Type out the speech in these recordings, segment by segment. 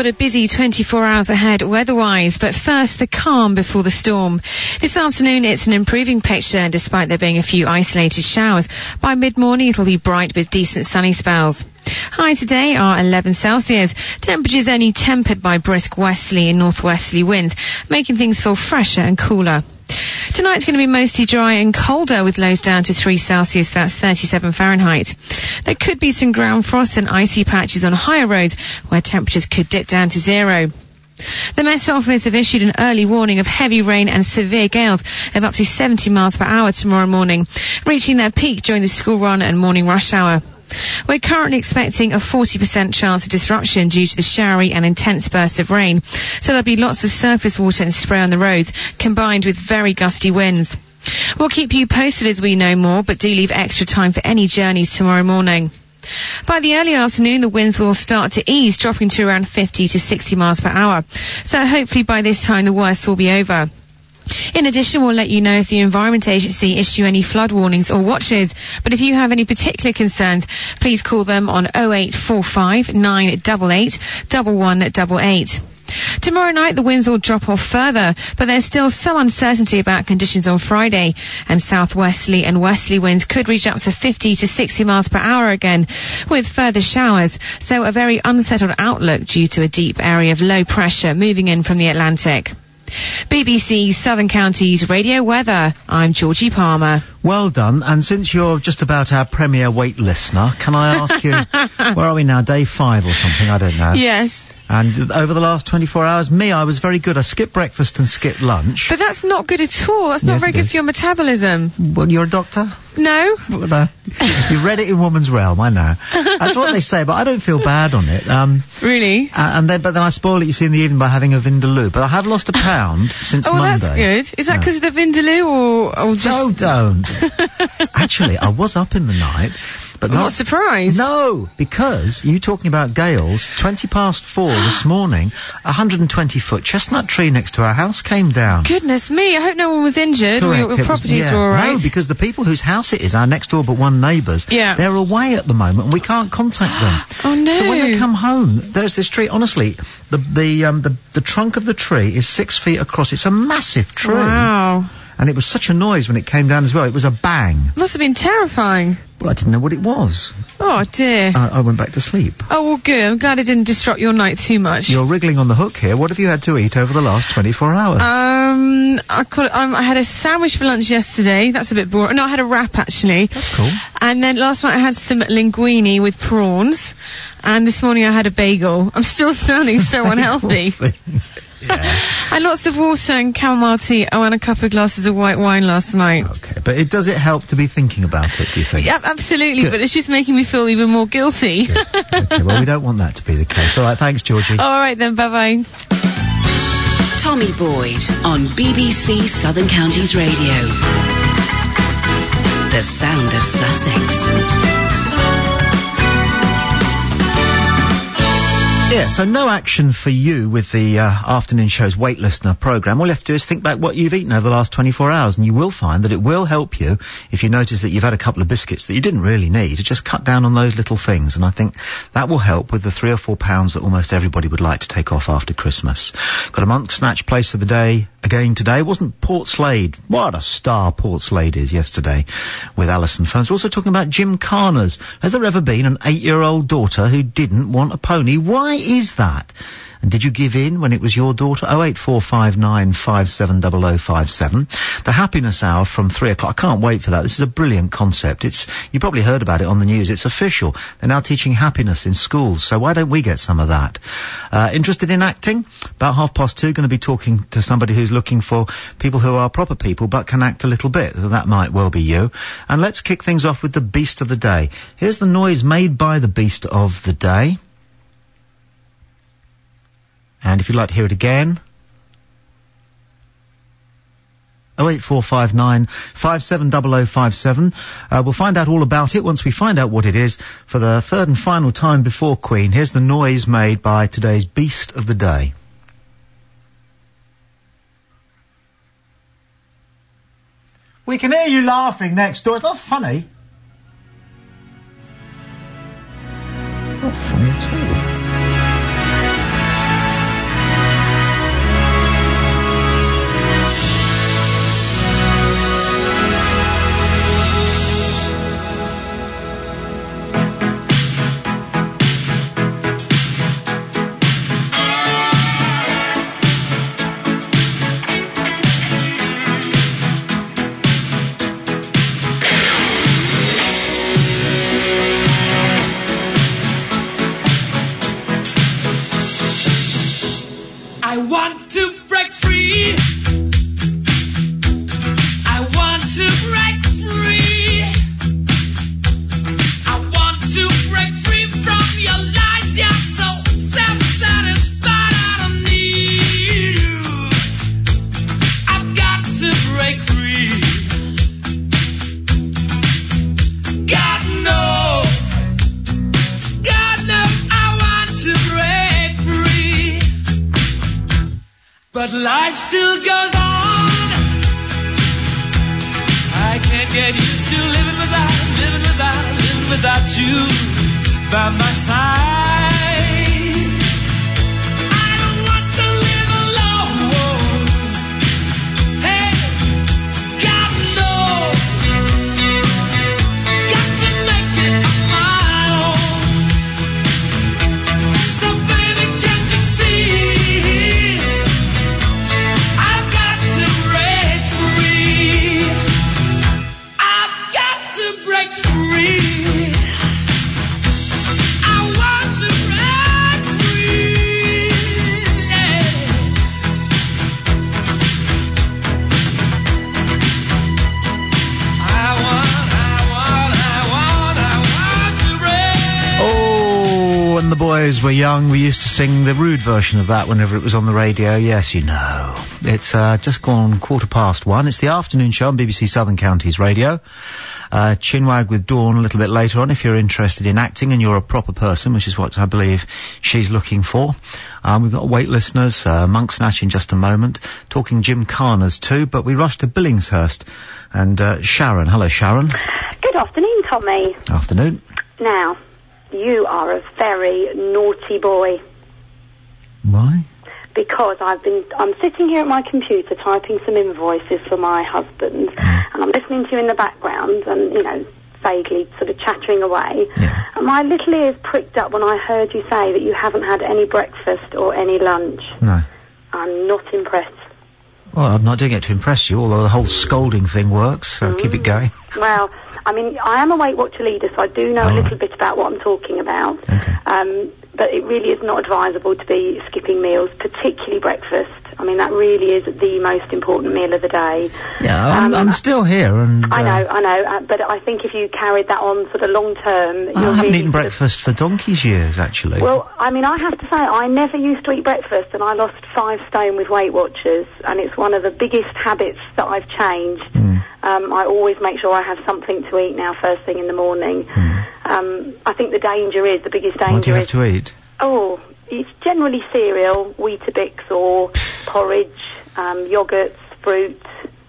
got a busy 24 hours ahead weather-wise, but first the calm before the storm. This afternoon it's an improving picture despite there being a few isolated showers. By mid-morning it'll be bright with decent sunny spells. High today are 11 Celsius. Temperatures only tempered by brisk westerly and northwesterly winds, making things feel fresher and cooler. Tonight's going to be mostly dry and colder with lows down to 3 Celsius, that's 37 Fahrenheit. There could be some ground frost and icy patches on higher roads where temperatures could dip down to 0. The Met Office have issued an early warning of heavy rain and severe gales of up to 70 miles per hour tomorrow morning, reaching their peak during the school run and morning rush hour. We're currently expecting a 40% chance of disruption due to the showery and intense bursts of rain, so there'll be lots of surface water and spray on the roads, combined with very gusty winds. We'll keep you posted as we know more, but do leave extra time for any journeys tomorrow morning. By the early afternoon, the winds will start to ease, dropping to around 50 to 60 miles per hour, so hopefully by this time the worst will be over. In addition, we'll let you know if the Environment Agency issue any flood warnings or watches. But if you have any particular concerns, please call them on 0845 988 1188. Tomorrow night, the winds will drop off further, but there's still some uncertainty about conditions on Friday, and southwesterly and westerly winds could reach up to 50 to 60 miles per hour again, with further showers. So a very unsettled outlook due to a deep area of low pressure moving in from the Atlantic. BBC Southern Counties Radio Weather. I'm Georgie Palmer. Well done. And since you're just about our premier weight listener, can I ask you, where are we now, day 5 or something? I don't know. Yes. And over the last 24 hours, I was very good. I skipped breakfast and skipped lunch. But that's not good at all. That's not very good for your metabolism. Well, you're a doctor? No. Well, no. You read it in Woman's Realm, I know. That's what they say, but I don't feel bad on it. Really? But then I spoil it, you see, in the evening by having a Vindaloo. But I have lost a pound since Monday. Oh, that's good. Is that because of the Vindaloo or just... No, don't. Actually, I was up in the night. But I'm not surprised. No, because you talking about gales, 4:20 this morning, 120-foot chestnut tree next to our house came down. Goodness me, I hope no one was injured. Correct. Or your properties were all right. No, because the people whose house it is, our next door but one neighbours, they're away at the moment and we can't contact them. Oh no. So when they come home, there's this tree, honestly, the trunk of the tree is 6 feet across. It's a massive tree. Wow. And it was such a noise when it came down as well. It was a bang. Must have been terrifying. Well, I didn't know what it was. Oh, dear. I went back to sleep. Oh, well, good. I'm glad it didn't disrupt your night too much. You're wriggling on the hook here. What have you had to eat over the last 24 hours? I had a sandwich for lunch yesterday. That's a bit boring. No, I had a wrap, actually. That's cool. And then last night I had some linguine with prawns. And this morning I had a bagel. I'm still sounding so unhealthy. Yeah. And lots of water and chamomile tea. Oh, and a couple of glasses of white wine last night. Okay, but does it help to be thinking about it, do you think? Yeah, absolutely, Good. But it's just making me feel even more guilty. Okay, well, we don't want that to be the case. All right, thanks, Georgie. All right, then, bye-bye. Tommy Boyd on BBC Southern Counties Radio. The sound of Sussex. Yeah, so no action for you with the afternoon show's Weight Listener programme. All you have to do is think back what you've eaten over the last 24 hours, and you will find that it will help you if you notice that you've had a couple of biscuits that you didn't really need, to just cut down on those little things. And I think that will help with the 3 or 4 pounds that almost everybody would like to take off after Christmas. Got a Monk Snatch place of the day again today. Wasn't Port Slade? What a star Port Slade is yesterday with Alison Ferns. We're also talking about gymkhanas. Has there ever been an 8-year-old daughter who didn't want a pony? Why is that? And did you give in when it was your daughter? 08459 570057. The Happiness Hour from 3 o'clock. I can't wait for that. This is a brilliant concept. You probably heard about it on the news. It's official. They're now teaching happiness in schools. So why don't we get some of that? Interested in acting? About 2:30, going to be talking to somebody who's looking for people who are proper people but can act a little bit. So that might well be you. And let's kick things off with the Beast of the Day. Here's the noise made by the Beast of the Day. And if you'd like to hear it again, 08459 570057. We'll find out all about it once we find out what it is for the third and final time before Queen. Here's the noise made by today's Beast of the Day. We can hear you laughing next door. It's not funny. Not funny at all. but life still goes on. I can't get used to living without you by my side. I don't want to live alone. Hey, God knows, got to make it on my own. So baby, can't you see? I've got to break free. I've got to break free. When the boys were young, we used to sing the rude version of that whenever it was on the radio. Yes, you know. It's just gone 1:15. It's the afternoon show on BBC Southern Counties Radio. Chinwag with Dawn a little bit later on if you're interested in acting and you're a proper person, which is what I believe she's looking for. We've got wait listeners, Monk Snatch in just a moment, talking Jim Carners too, but we rush to Billingshurst and Sharon. Hello, Sharon. Good afternoon, Tommy. Afternoon. Now, you are a very naughty boy. Why? Because I'm sitting here at my computer typing some invoices for my husband, and I'm listening to you in the background and, you know, vaguely sort of chattering away. Yeah. And my little ears pricked up when I heard you say that you haven't had any breakfast or any lunch. No. I'm not impressed. Well, I'm not doing it to impress you, although the whole scolding thing works, so keep it going. Well, I mean, I am a Weight Watcher leader, so I do know a little bit about what I'm talking about. Okay. But it really is not advisable to be skipping meals, particularly breakfast. I mean, that really is the most important meal of the day. Yeah, I'm still here, and... I know, but I think if you carried that on sort of long term... I haven't eaten breakfast for donkey's years, actually. Well, I mean, I have to say, I never used to eat breakfast, and I lost 5 stone with Weight Watchers, and it's one of the biggest habits that I've changed. I always make sure I have something to eat now first thing in the morning. I think the biggest danger is... What do you have to eat? Oh, it's generally cereal, Weetabix or porridge, yoghurts, fruit,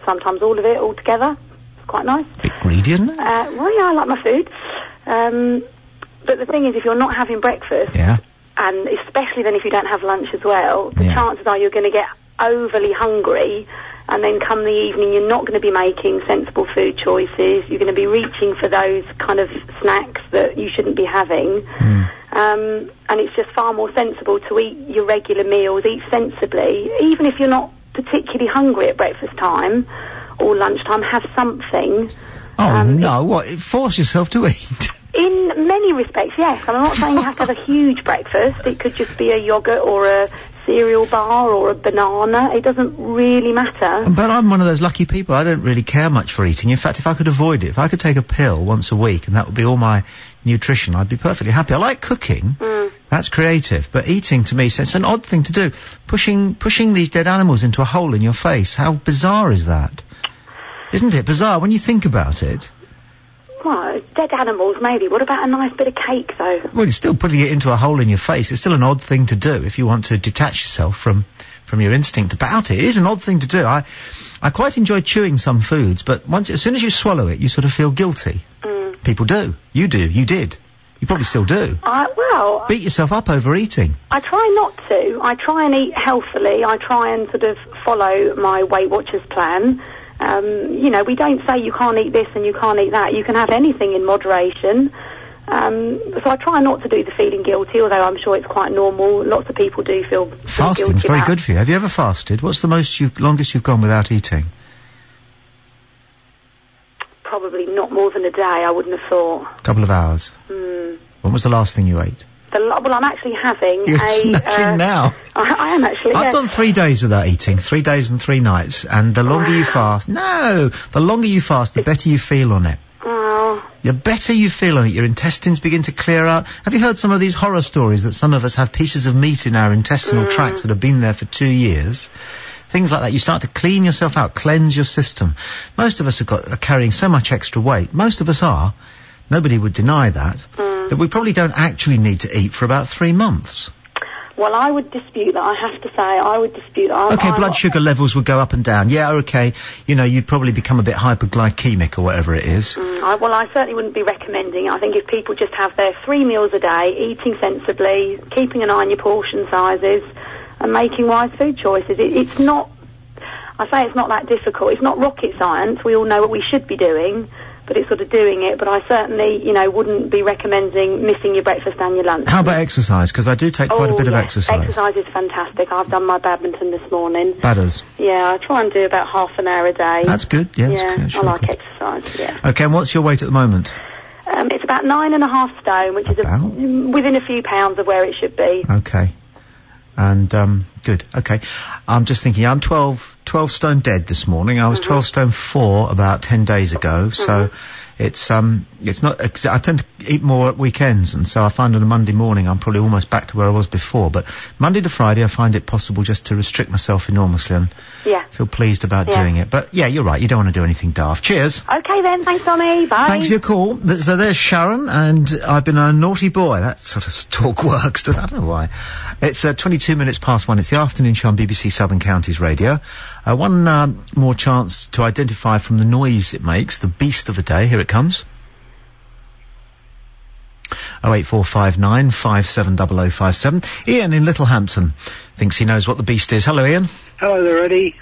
sometimes all of it all together. It's quite nice. Bit greedy, isn't it? Well, yeah, I like my food. But the thing is, if you're not having breakfast, and especially then if you don't have lunch as well, the chances are you're going to get overly hungry, and then come the evening you're not going to be making sensible food choices. You're going to be reaching for those kind of snacks that you shouldn't be having. And it's just far more sensible to eat your regular meals, eat sensibly, even if you're not particularly hungry at breakfast time or lunchtime, have something. No, what? Force yourself to eat? In many respects, yes. And I'm not saying you have to have a huge breakfast. It could just be a yoghurt or a cereal bar or a banana. It doesn't really matter. But I'm one of those lucky people. I don't really care much for eating. In fact, if I could avoid it, if I could take a pill once a week and that would be all my nutrition, I'd be perfectly happy. I like cooking. That's creative. But eating, to me, it's an odd thing to do. Pushing these dead animals into a hole in your face. How bizarre is that? Isn't it bizarre when you think about it? Well, dead animals, maybe. What about a nice bit of cake, though? Well, it's still putting it into a hole in your face. It's still an odd thing to do if you want to detach yourself from your instinct about it. It is an odd thing to do. I quite enjoy chewing some foods, but as soon as you swallow it, you sort of feel guilty. People do. You do. You did. You probably still do. Beat yourself up over eating. I try not to. I try and eat healthily. I try and sort of follow my Weight Watchers plan. You know, we don't say you can't eat this and you can't eat that. You can have anything in moderation. So I try not to do the feeling guilty, although I'm sure it's quite normal. Lots of people do feel Fasting's very good for you. Have you ever fasted? What's the longest you've gone without eating? Probably not more than a day, I wouldn't have thought. A couple of hours? When was the last thing you ate? Well, I'm actually having You're snatching now. I am actually. I've gone 3 days without eating, 3 days and 3 nights, and the longer you fast... No! The longer you fast, the better you feel on it. Oh. The better you feel on it, your intestines begin to clear out. Have you heard some of these horror stories that some of us have pieces of meat in our intestinal tracts that have been there for 2 years? Things like that. You start to clean yourself out, cleanse your system. Most of us are carrying so much extra weight. Most of us are. Nobody would deny that. That we probably don't actually need to eat for about 3 months. Well, I would dispute that. I have to say, I would dispute that. Okay, blood sugar levels would go up and down. Yeah, okay. You know, you'd probably become a bit hyperglycemic or whatever it is. I certainly wouldn't be recommending it. I think if people just have their 3 meals a day, eating sensibly, keeping an eye on your portion sizes, and making wise food choices, it's not... I say it's not that difficult. It's not rocket science. We all know what we should be doing, but it's sort of doing it. But I certainly, wouldn't be recommending missing your breakfast and your lunch. How about exercise? Because I do take quite a bit of exercise. Exercise is fantastic. I've done my badminton this morning. Badders? Yeah, I try and do about half an hour a day. That's good. Yeah, I like exercise, yeah. Okay, and what's your weight at the moment? It's about 9.5 stone, which is within a few pounds of where it should be. Okay. And, good. Okay. I'm just thinking, I'm 12 stone dead this morning. I was 12 stone 4 about 10 days ago, so it's not, I tend to eat more at weekends, and so I find on a Monday morning I'm probably almost back to where I was before, but Monday to Friday I find it possible just to restrict myself enormously and feel pleased about doing it. But yeah, you're right, you don't want to do anything daft. Cheers. Okay then, thanks Tommy, bye. Thanks for your call. So there's Sharon, and I've been a naughty boy. That sort of talk works, I don't know why. It's 22 minutes past 1. It's the afternoon show on BBC Southern Counties Radio. One more chance to identify from the noise it makes, the beast of the day. Here it comes. 08459 570057. Ian in Littlehampton thinks he knows what the beast is. Hello, Ian. Hello there, Eddie.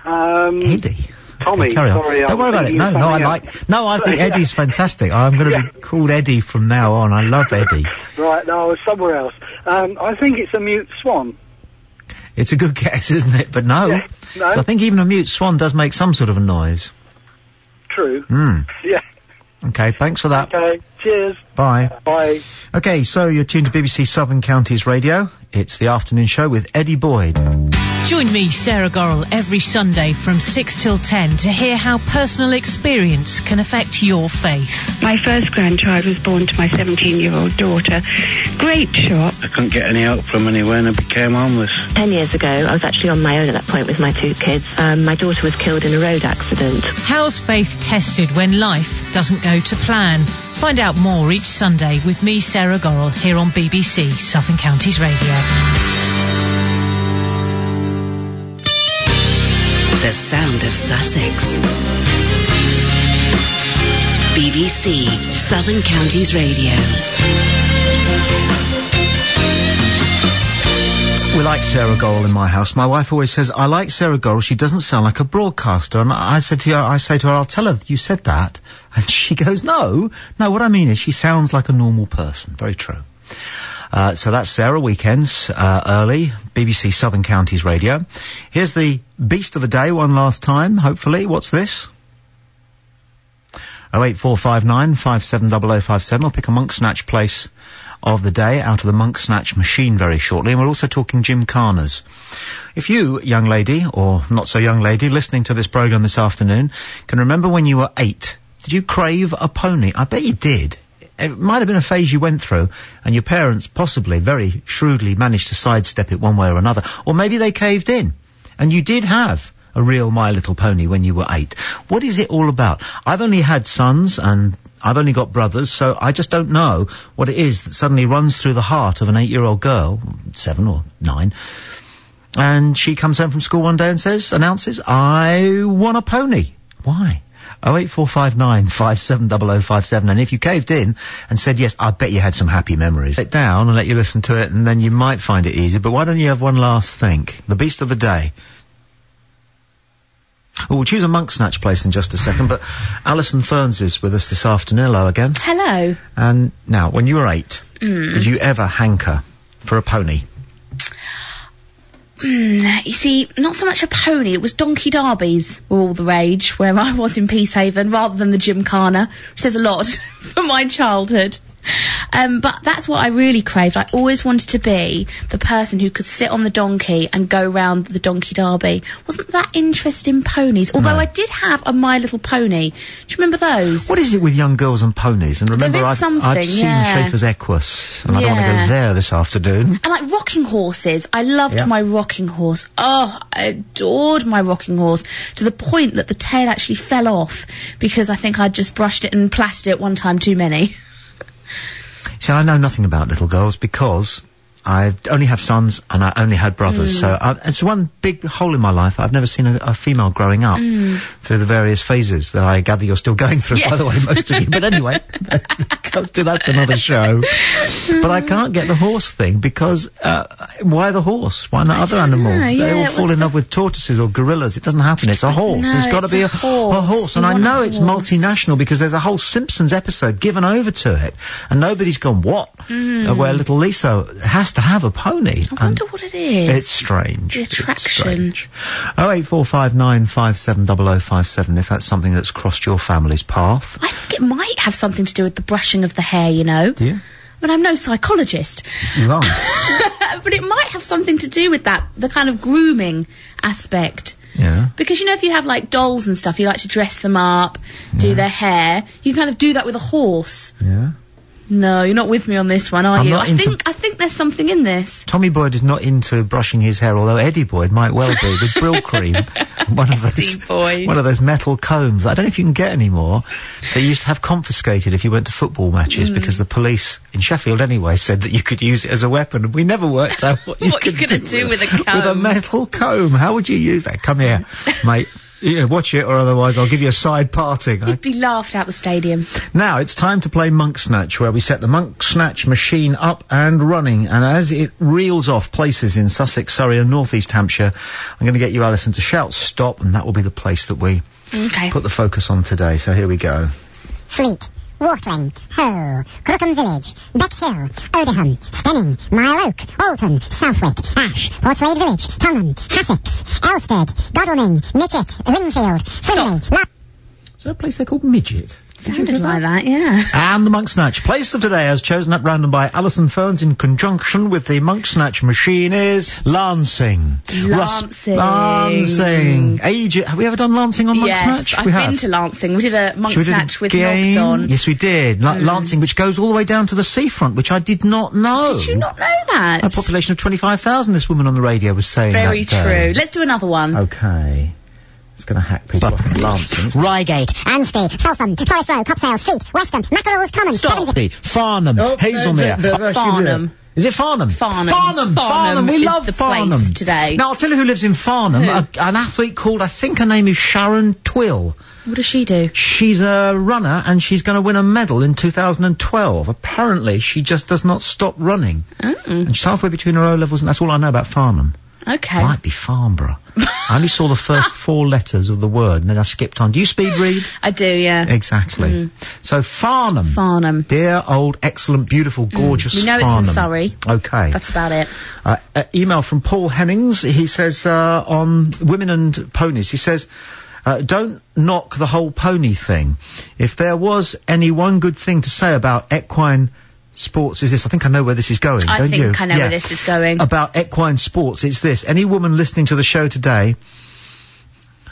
Eddie. Tommy, okay, carry on. sorry. Don't worry about it. I think Eddie's fantastic. I'm going to be called Eddie from now on. I love Eddie. Right, no, I was somewhere else. I think it's a mute swan. It's a good guess, isn't it? But no. Yeah, no. So I think even a mute swan does make some sort of a noise. True. Yeah. Okay, thanks for that. Okay, cheers. Bye. Bye. Okay, so you're tuned to BBC Southern Counties Radio. It's the afternoon show with Eddie Boyd. Join me, Sarah Gorrell, every Sunday from 6 till 10 to hear how personal experience can affect your faith. My first grandchild was born to my 17-year-old daughter. Great shock. I couldn't get any help from anywhere and I became homeless. 10 years ago, I was actually on my own at that point with my 2 kids. My daughter was killed in a road accident. How's faith tested when life doesn't go to plan? Find out more each Sunday with me, Sarah Gorrell, here on BBC Southern Counties Radio. The sound of Sussex. BBC Southern Counties Radio. We like Sarah Gorrell in my house. My wife always says, I like Sarah Gorrell, she doesn't sound like a broadcaster. And I say to her, I'll tell her you said that. And she goes, no, what I mean is she sounds like a normal person. Very true. So that's Sarah, weekends, early, BBC Southern Counties Radio. Here's the beast of the day one last time, hopefully. What's this? 08459 570057. I'll pick a Monk Snatch place of the day out of the Monk Snatch machine very shortly, and we're also talking gymkhanas. If you, young lady, or not so young lady, listening to this programme this afternoon, can remember when you were 8, did you crave a pony? I bet you did. It might have been a phase you went through, and your parents possibly very shrewdly managed to sidestep it one way or another, or maybe they caved in, and you did have a real My Little Pony when you were 8. What is it all about? I've only had sons, and I've only got brothers, so I just don't know what it is that suddenly runs through the heart of an 8-year-old girl, 7 or 9, and she comes home from school one day and announces, I want a pony. Why? 08459 570057. And if you caved in and said yes, I bet you had some happy memories. Sit down and let you listen to it, and then you might find it easy. But why don't you have one last think? The beast of the day. Oh, we'll choose a Monk Snatch place in just a second, but Alison Ferns is with us this afternoon. Hello again. Hello. And now, when you were 8, did you ever hanker for a pony? You see, not so much a pony, it was donkey derbies were all the rage where I was in Peacehaven, rather than the gymkhana, which says a lot for my childhood. But that's what I really craved. I always wanted to be the person who could sit on the donkey and go round the donkey derby. Wasn't that interested in ponies? Although I did have a My Little Pony. Do you remember those? What is it with young girls and ponies? And remember, I've seen Schaefer's Equus, and I don't want to go there this afternoon. And like rocking horses. I loved my rocking horse. Oh, I adored my rocking horse, to the point that the tail actually fell off because I think I'd just brushed it and plaited it one time too many. See, I know nothing about little girls because I only have sons, and I only had brothers, so it's one big hole in my life. I've never seen a female growing up through the various phases that I gather you're still going through, by the way, most of you. But anyway, that's another show. But I can't get the horse thing, because why the horse? Why not other animals? They all fall in love with tortoises or gorillas. It doesn't happen. It's a horse. No, There's got to be a horse. And I know it's multinational, because there's a whole Simpsons episode given over to it, and nobody's gone, what? Where little Lisa has to have a pony. I wonder what it is. It's strange. The attraction. 08459570057 if that's something that's crossed your family's path. I think it might have something to do with the brushing of the hair, you know. Do you? But I'm no psychologist. Wrong. But it might have something to do with that, the kind of grooming aspect. Yeah. Because, you know, if you have, like, dolls and stuff, you like to dress them up, do their hair. You kind of do that with a horse. Yeah. No, you're not with me on this one, are I'm you? not I think there's something in this. Tommy Boyd is not into brushing his hair, although Eddie Boyd might well be, with Brill Cream. One of those metal combs. I don't know if you can get any more. They used to have confiscated if you went to football matches, because the police, in Sheffield anyway, said that you could use it as a weapon, and we never worked out what you're going to do with a comb. With a metal comb. How would you use that? Come here, mate. You know, watch it, or otherwise I'll give you a side parting. You'd be laughed out the stadium. Now, it's time to play Monk Snatch, where we set the Monk Snatch machine up and running, and as it reels off places in Sussex, Surrey and North East Hampshire, I'm going to get you, Alison, to shout stop, and that will be the place that we put the focus on today. So here we go. Fleet, Watling, Hoe, Crookham Village, Bexhill, Oldham, Stenning, Mile Oak, Alton, Southwick, Ash, Portslade Village, Tonham, Hassocks, Elstead, Godalming, Midget, Lingfield, Findlay, Is there a place they're called Midget? Sounded like that, yeah. And the Monk Snatch place of today, as chosen at random by Alison Ferns in conjunction with the Monk Snatch machine, is Lancing. Lancing. Have we ever done Lancing on Monk Snatch? Yes, I've been to Lancing. We did a Monk Snatch with knobs on. Yes, we did. Lancing, which goes all the way down to the seafront, which I did not know. Did you not know that? A population of 25,000, this woman on the radio was saying Very that day. true. Let's do another one. Okay. It's going to hack people off in Lancing. Reigate, Anstey, Feltham, Forest Row, Copsale Street, Westham, Mackerel's Common, Farnham, Hazelmere, Farnham. Is it Farnham? Farnham. We love Farnham today. Now, I'll tell you who lives in Farnham. An athlete called, I think her name is Sharon Twill. What does she do? She's a runner, and she's going to win a medal in 2012. Apparently, she just does not stop running. And she's halfway between her O-levels, and that's all I know about Farnham. Okay. Might be Farnborough. I only saw the first 4 letters of the word, and then I skipped on. Do you speed read? I do, yeah. Exactly. So, Farnham. Farnham. Dear, old, excellent, beautiful, gorgeous Farnham. We know it's in Surrey. Okay. That's about it. Email from Paul Hennings. He says, on women and ponies, he says, don't knock the whole pony thing. If there was any one good thing to say about equine sports, is this. I think I know where this is going, don't you? I think I know where this is going. About equine sports, it's this. Any woman listening to the show today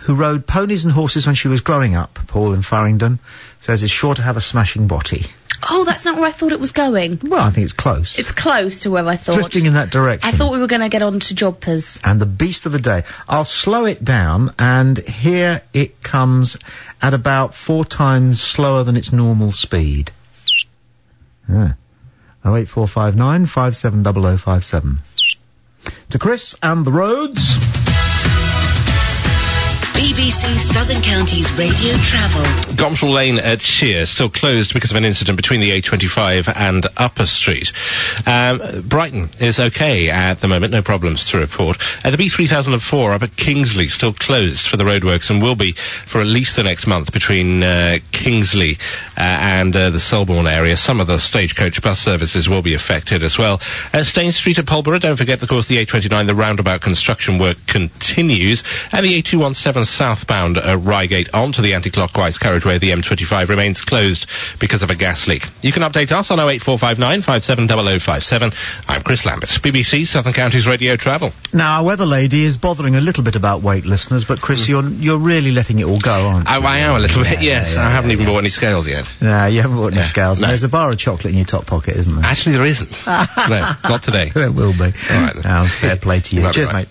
who rode ponies and horses when she was growing up, Paul in Farringdon, says is sure to have a smashing body. Oh, that's not where I thought it was going. Well, I think it's close. It's close to where I thought. Drifting in that direction. I thought we were going to get on to Jodhpurs. And the beast of the day. I'll slow it down, and here it comes at about 4 times slower than its normal speed. Yeah. 08459 570057. To Chris and the roads. BBC Southern Counties Radio Travel. Gomshall Lane at Shear still closed because of an incident between the A25 and Upper Street. Brighton is okay at the moment, no problems to report. The B3004 up at Kingsley still closed for the roadworks and will be for at least the next month between Kingsley and the Selborne area. Some of the stagecoach bus services will be affected as well. Staines Street at Pulborough, don't forget, of course, the A29, the roundabout construction work continues, and the A217 southbound Reigate onto the anti-clockwise carriageway of the M25 remains closed because of a gas leak. You can update us on 08459 570057. I'm Chris Lambert, BBC Southern Counties Radio Travel. Now, our weather lady is bothering a little bit about weight, listeners, but Chris, you're really letting it all go, aren't you? I am a little bit, yes. I haven't even bought any scales yet. No, you haven't bought any scales. No. There's a bar of chocolate in your top pocket, isn't there? Actually, there isn't. No, not today. There will be. All right, then. Now, fair play to you. Cheers, mate.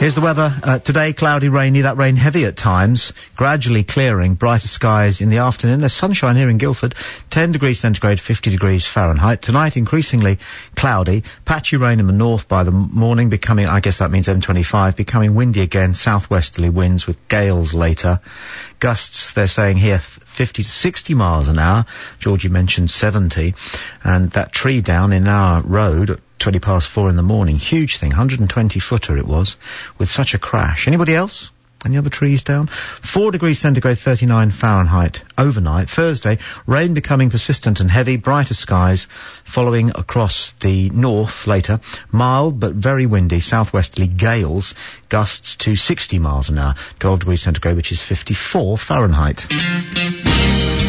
Here's the weather. Today, cloudy, rainy, that rain heavy at times, gradually clearing, brighter skies in the afternoon. There's sunshine here in Guildford, 10 degrees centigrade, 50 degrees Fahrenheit. Tonight, increasingly cloudy, patchy rain in the north by the morning, becoming, I guess that means M25, becoming windy again, southwesterly winds with gales later. Gusts, they're saying here, 50 to 60 miles an hour. Georgie mentioned 70. And that tree down in our road at 20 past 4 in the morning, huge thing, 120-footer it was, with such a crash. Anybody else? Any other trees down? 4 degrees centigrade, 39 Fahrenheit overnight. Thursday, rain becoming persistent and heavy, brighter skies following across the north later. Mild but very windy, southwesterly gales, gusts to 60 miles an hour. 12 degrees centigrade, which is 54 Fahrenheit.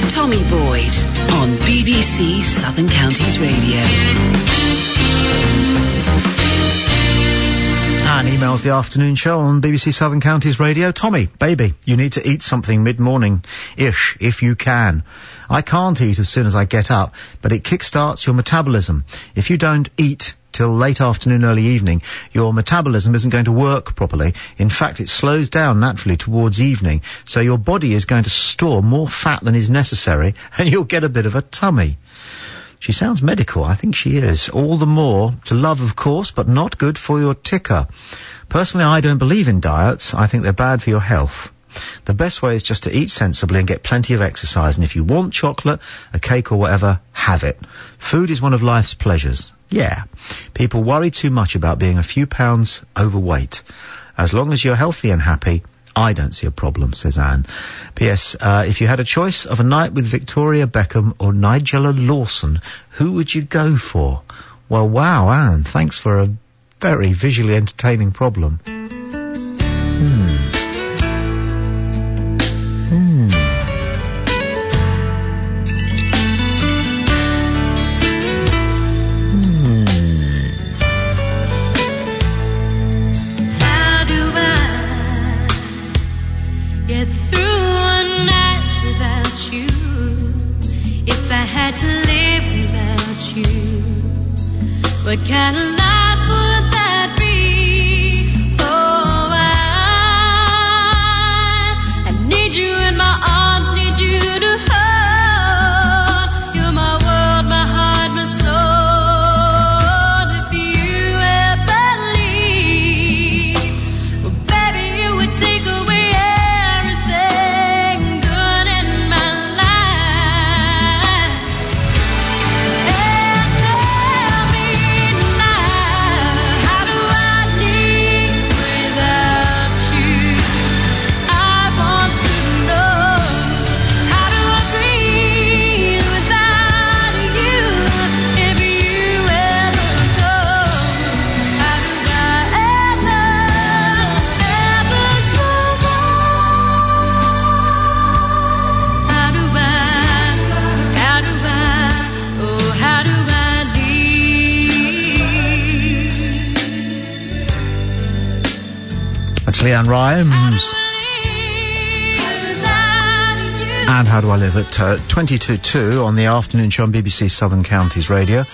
Tommy Boyd on BBC Southern Counties Radio. And emails the afternoon show on BBC Southern Counties Radio. Tommy, baby, you need to eat something mid-morning-ish, if you can. I can't eat as soon as I get up, but it kickstarts your metabolism. If you don't eat till late afternoon, early evening, your metabolism isn't going to work properly. In fact, it slows down naturally towards evening, so your body is going to store more fat than is necessary, and you'll get a bit of a tummy. She sounds medical. I think she is. All the more to love, of course, but not good for your ticker. Personally, I don't believe in diets. I think they're bad for your health. The best way is just to eat sensibly and get plenty of exercise. And if you want chocolate, a cake or whatever, have it. Food is one of life's pleasures. Yeah. People worry too much about being a few pounds overweight. As long as you're healthy and happy, I don't see a problem, says Anne. P.S. If you had a choice of a night with Victoria Beckham or Nigella Lawson, who would you go for? Well, wow, Anne, thanks for a very visually entertaining problem. What kind of life would that be? Oh, I need you in my arms, need you to hold. You're my world, my heart, my soul. If you ever leave, well, baby, you would take away everything good in my life. And tell me That's Leanne Rimes. And How Do I Live at 22:02 on the afternoon show on BBC Southern Counties Radio.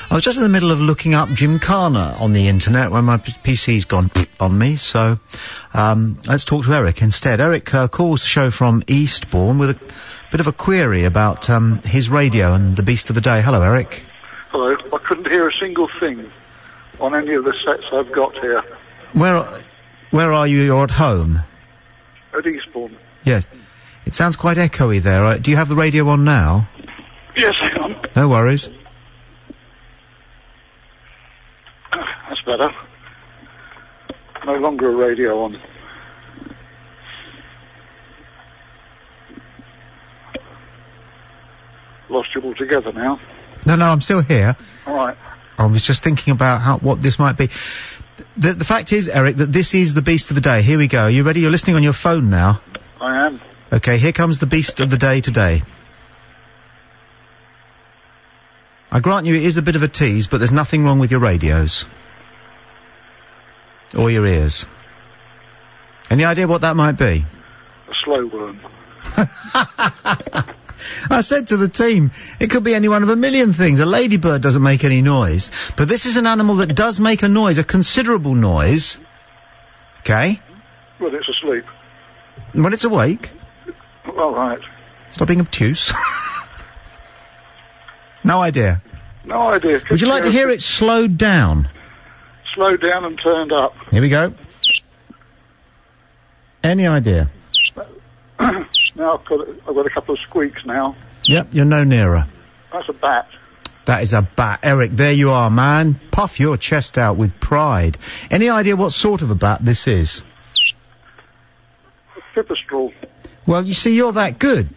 I was just in the middle of looking up Gymkhana on the internet when my PC's gone on me, so let's talk to Eric instead. Eric calls the show from Eastbourne with a bit of a query about his radio and the beast of the day. Hello, Eric. Hello. I couldn't hear a single thing on any of the sets I've got here. Where are you? You're at home? At Eastbourne. Yes. It sounds quite echoey there. Do you have the radio on now? Yes, I am. No worries. That's better. No longer a radio on. Lost you altogether now. No, I'm still here. All right. I was just thinking about what this might be. The fact is, Eric, that this is the beast of the day. Here we go. Are you ready? You're listening on your phone now. I am. Okay, here comes the beast of the day today. I grant you it is a bit of a tease, but there's nothing wrong with your radios. Or your ears. Any idea what that might be? A slow worm. I said to the team, it could be any one of a million things. A ladybird doesn't make any noise. But this is an animal that does make a noise, a considerable noise. Okay. Well, it's asleep. When it's awake. All right. Stop being obtuse. No idea. No idea. Would you like to hear it slowed down? Slowed down and turned up. Here we go. Any idea? Now I've got a couple of squeaks now. Yep, you're no nearer. That's a bat. That is a bat. Eric, there you are, man. Puff your chest out with pride. Any idea what sort of a bat this is? A pipistrel. Well, you see, you're that good.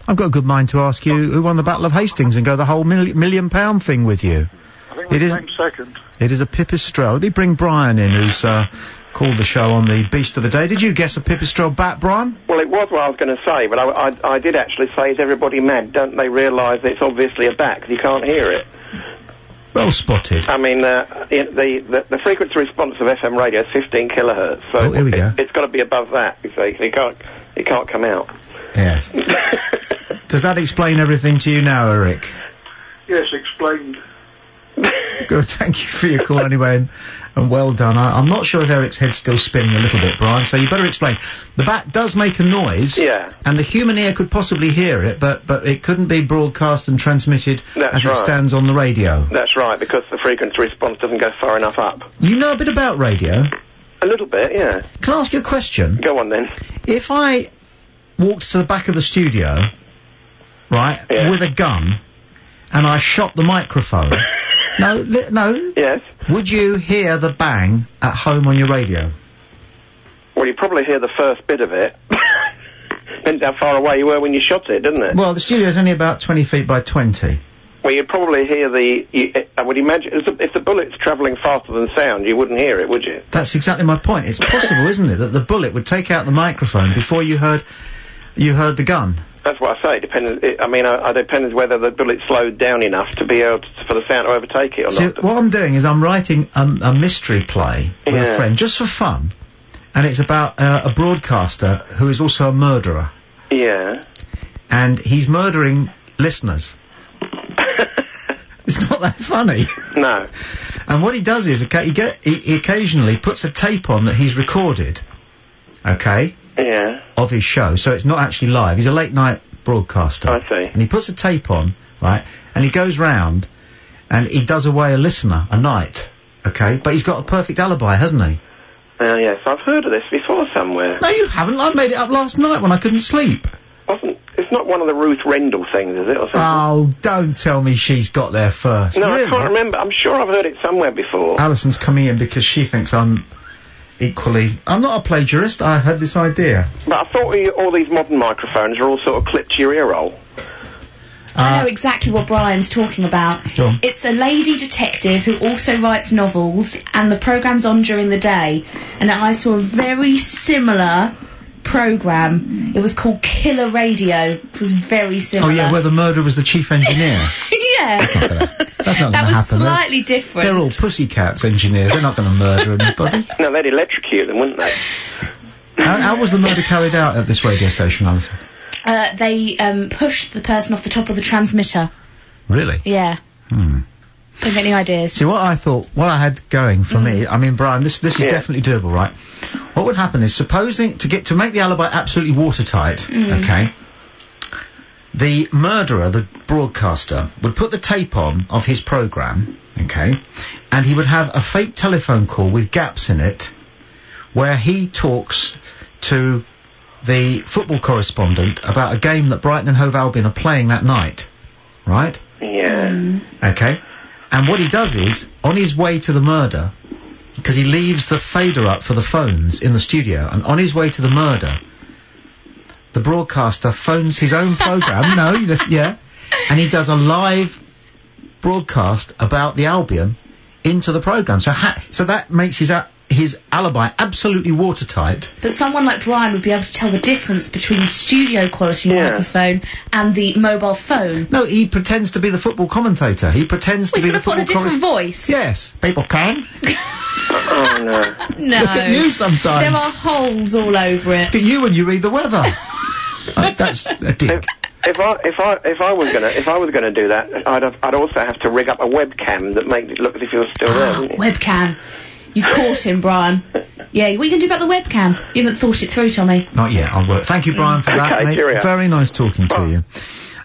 I've got a good mind to ask you who won the Battle of Hastings and go the whole £1 million thing with you. I think we came second. It is a pipistrel. Let me bring Brian in, who's called the show on the Beast of the Day. Did you guess a pipistrel bat, Brian? Well, it was what I was going to say, but I did actually say, is everybody mad? Don't they realise that it's obviously a bat, because you can't hear it? Well spotted. I mean, the frequency response of FM radio is 15 kilohertz, so here we go. It's got to be above that, you see. It can't come out. Yes. Does that explain everything to you now, Eric? Yes, explained. Good, thank you for your call anyway, and well done. I'm not sure if Eric's head's still spinning a little bit, Brian, so you better explain. The bat does make a noise, yeah, and the human ear could possibly hear it, but it couldn't be broadcast and transmitted as it stands on the radio. That's right, because the frequency response doesn't go far enough up. You know a bit about radio? A little bit, yeah. Can I ask you a question? Go on, then. If I walked to the back of the studio, right, with a gun, and I shot the microphone... No. Yes? Would you hear the bang at home on your radio? Well, you probably hear the first bit of it. Depends how far away you were when you shot it, doesn't it? Well, the studio's only about 20 feet by 20. Well, you'd probably hear I would imagine, if the bullet's travelling faster than sound, you wouldn't hear it, would you? That's exactly my point. It's possible, isn't it, that the bullet would take out the microphone before you heard the gun? That's what I say. It depends whether the bullet slowed down enough to be able for the sound to overtake it or not. So what I'm doing is I'm writing a mystery play with a friend, just for fun, and it's about a broadcaster who is also a murderer. Yeah. And he's murdering listeners. It's not that funny. No. And what he does is, he occasionally puts a tape on that he's recorded, okay? Yeah. Of his show, so it's not actually live. He's a late-night broadcaster. I see. And he puts a tape on, right, and he goes round, and he does away a listener a night, okay? But he's got a perfect alibi, hasn't he? Yes, I've heard of this before somewhere. No, you haven't. I made it up last night when I couldn't sleep. It's not one of the Ruth Rendell things, is it, or something? Oh, don't tell me she's got there first. No, really? I can't remember. I'm sure I've heard it somewhere before. Alison's coming in because she thinks I'm not a plagiarist. I had this idea. But I thought all these modern microphones are all sort of clipped to your ear roll. I know exactly what Brian's talking about. Sure. It's a lady detective who also writes novels, and the programme's on during the day. And I saw a very similar programme. It was called Killer Radio. It was very similar. Oh, yeah, where the murderer was the chief engineer. Yeah. That's not going to happen. That was slightly different. They're all pussycats engineers. They're not going to murder anybody. No, they'd electrocute them, wouldn't they? How was the murder carried out at this radio station, Alison? They pushed the person off the top of the transmitter. Really? Yeah. Don't get any ideas. See, what I had going for me, I mean, Brian, this is definitely doable, right? What would happen is, supposing, to make the alibi absolutely watertight, okay, the murderer, the broadcaster, would put the tape on of his programme, okay, and he would have a fake telephone call with gaps in it, where he talks to the football correspondent about a game that Brighton and Hove Albion are playing that night, right? Yeah. Okay. And what he does is, on his way to the murder, because he leaves the fader up for the phones in the studio, and on his way to the murder, the broadcaster phones his own programme, and he does a live broadcast about the Albion into the programme. So that makes his alibi absolutely watertight. But someone like Brian would be able to tell the difference between the studio quality microphone and the mobile phone. No, he pretends to be the football commentator. He pretends to be the football he's going to put a different voice. Yes, people can. Oh, no. No. Look at you sometimes. There are holes all over it. Look at you when you read the weather. That's a dig. If I was gonna do that, I'd also have to rig up a webcam that makes it look as if you're still there. Webcam. You've caught him, Brian. Yeah, what are you going to do about the webcam? You haven't thought it through, Tommy. Not yet, I'll work. Thank you, Brian, for that, Okay, mate. cheerio. Very nice talking to you.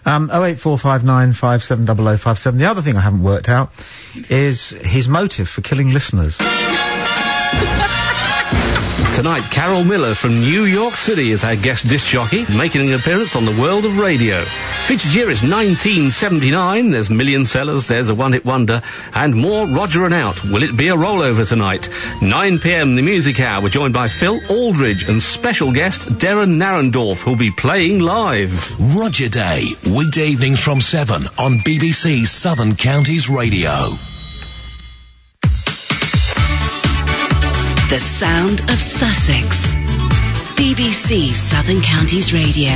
08459 570057. The other thing I haven't worked out is his motive for killing listeners. Tonight, Carol Miller from New York City is our guest disc jockey, making an appearance on the World of Radio. Featured year is 1979, there's Million Sellers, there's a one-hit wonder, and more Roger and Out. Will it be a rollover tonight? 9 p.m, the Music Hour. We're joined by Phil Aldridge and special guest Darren Narendorf, who'll be playing live. Roger Day, weekday evenings from 7 on BBC Southern Counties Radio. The sound of Sussex. BBC Southern Counties Radio.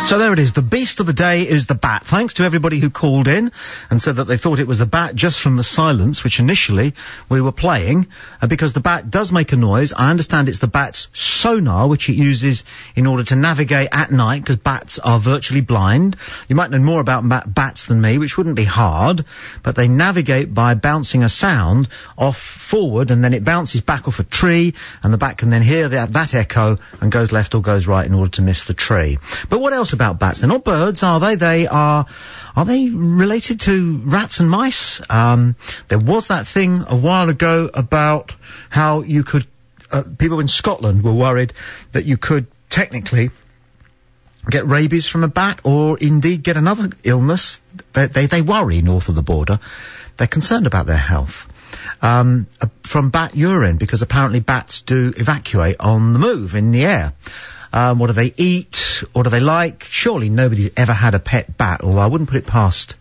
So there it is. The beast of the day is the bat. Thanks to everybody who called in and said that they thought it was the bat just from the silence, which initially we were playing, because the bat does make a noise. I understand it's the bat's sonar, which it uses in order to navigate at night, because bats are virtually blind. You might know more about bats than me, which wouldn't be hard, but they navigate by bouncing a sound off forward, and then it bounces back off a tree, and the bat can then hear that echo and goes left or goes right in order to miss the tree. But what else about bats? They're not birds, are they? Are they related to rats and mice? There was that thing a while ago about how you could, people in Scotland were worried that you could technically get rabies from a bat, or indeed get another illness. They worry north of the border. They're concerned about their health. From bat urine, because apparently bats do evacuate on the move, in the air. What do they eat? What do they like? Surely nobody's ever had a pet bat, although I wouldn't put it past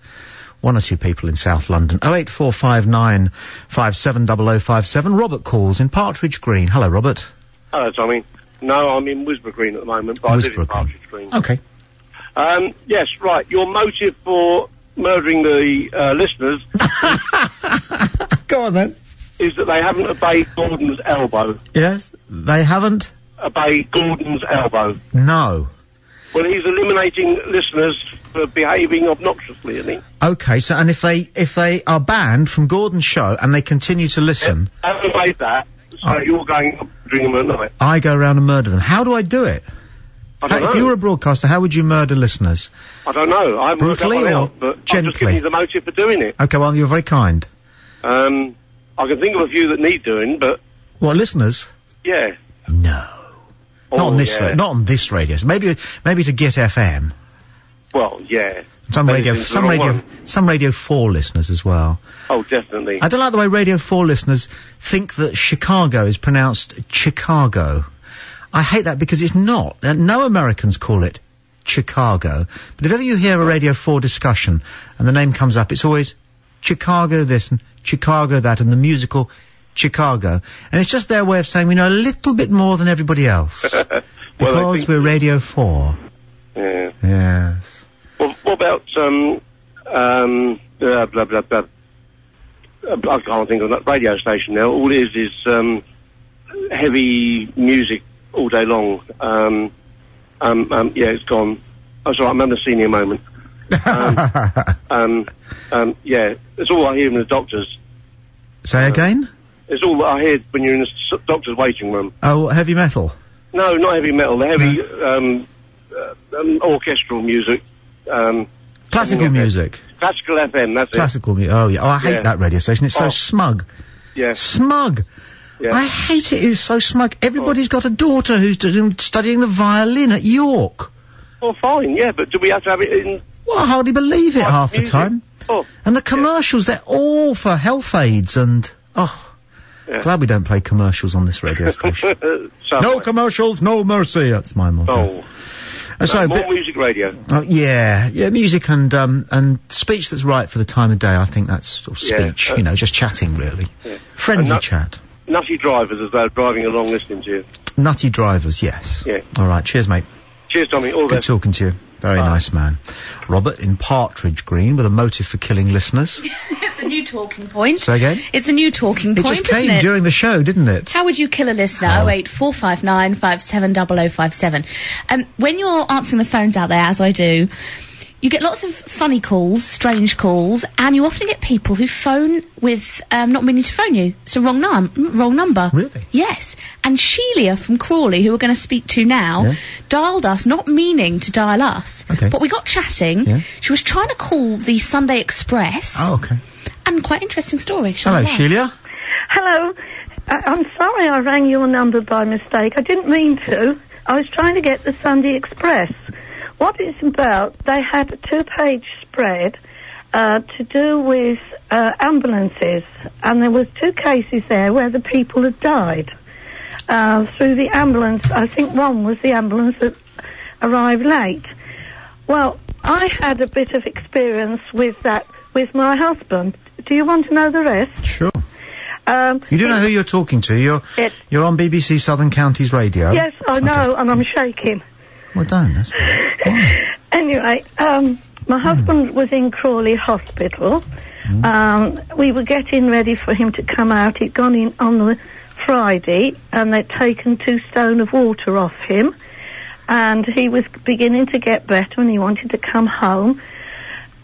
one or two people in South London. 08459 570057. Robert calls in Partridge Green. Hello, Robert. Hello, Tommy. No, I'm in Wisborough Green at the moment, but I live in Partridge Green. Okay. Yes, right. Your motive for murdering the listeners... Go on, then. ...is that they haven't obeyed Gordon's elbow. Yes, they haven't... obey Gordon's elbow. No. Well, he's eliminating listeners for behaving obnoxiously, isn't he? Okay, so, and if they are banned from Gordon's show and they continue to listen... haven't obeyed that, so you're going up during them at night. I go around and murder them. How do I do it? I don't know. If you were a broadcaster, how would you murder listeners? I don't know. I haven't worked that Brutally one or out, but gently? I'm just giving you the motive for doing it. Okay, well, you're very kind. I can think of a few that need doing, but... What, listeners? Yeah. No. Not on this, not on this radio. So maybe to Git FM. Well, yeah. Some Radio 4 listeners as well. Oh, definitely. I don't like the way Radio 4 listeners think that Chicago is pronounced Chicago. I hate that because it's not. No Americans call it Chicago. But if ever you hear a Radio 4 discussion and the name comes up, it's always Chicago this and Chicago that and the musical Chicago. And it's just their way of saying we know a little bit more than everybody else. Because we're Radio 4. Yeah. Yes. Well, what about, blah, blah, blah, blah. I can't think of that radio station now. All it is heavy music all day long. Yeah, it's gone. I'm sorry, I'm having a senior moment. Yeah, it's all I hear in the doctors. Say again? It's all that I hear when you're in the doctor's waiting room. Oh, heavy metal? No, not heavy metal. The heavy, orchestral music. Classical music? Classical FM, that's Classical music, oh yeah. Oh, I hate that radio station. It's so smug. Yeah. Smug! Yeah. I hate it. It's so smug. Everybody's got a daughter who's studying the violin at York. Well, fine, yeah, but do we have to have it in... Well, I hardly believe it half the time. Oh. And the commercials, they're all for health aids and... Oh, glad we don't play commercials on this radio station. No commercials, no mercy. That's my motto. Oh. More music radio. Yeah, music and speech that's right for the time of day. I think that's sort of speech, just chatting, really. Yeah. Friendly chat. Nutty drivers as they're driving along listening to you. Nutty drivers, yes. Yeah. All right, cheers, mate. Cheers, Tommy. All the best. Good talking to you. Very nice man. Robert in Partridge Green with a motive for killing listeners. It's a new talking point. Say again? It's a new talking point, It just isn't came it? during the show, didn't it? How would you kill a listener? 08459 570057. When you're answering the phones out there, as I do, you get lots of funny calls, strange calls, and you often get people who phone with not meaning to phone you. It's a wrong number. Really? Yes. And Sheila from Crawley, who we're going to speak to now, dialed us, not meaning to dial us. Okay. But we got chatting. Yeah. She was trying to call the Sunday Express. Oh, okay. And quite interesting story. Hello, Sheila. Hello. I'm sorry I rang your number by mistake. I didn't mean to. I was trying to get the Sunday Express. What it's about, they had a 2-page spread to do with ambulances, and there was 2 cases there where the people had died through the ambulance. I think one was the ambulance that arrived late. Well, I had a bit of experience with that with my husband. Do you want to know the rest? Sure. You do know who you're talking to. You're on BBC Southern Counties Radio. Yes, I know, and I'm shaking. Well done. That's Anyway, my husband was in Crawley Hospital. We were getting ready for him to come out. He'd gone in on the Friday, and they'd taken 2 stone of water off him. And he was beginning to get better, and he wanted to come home.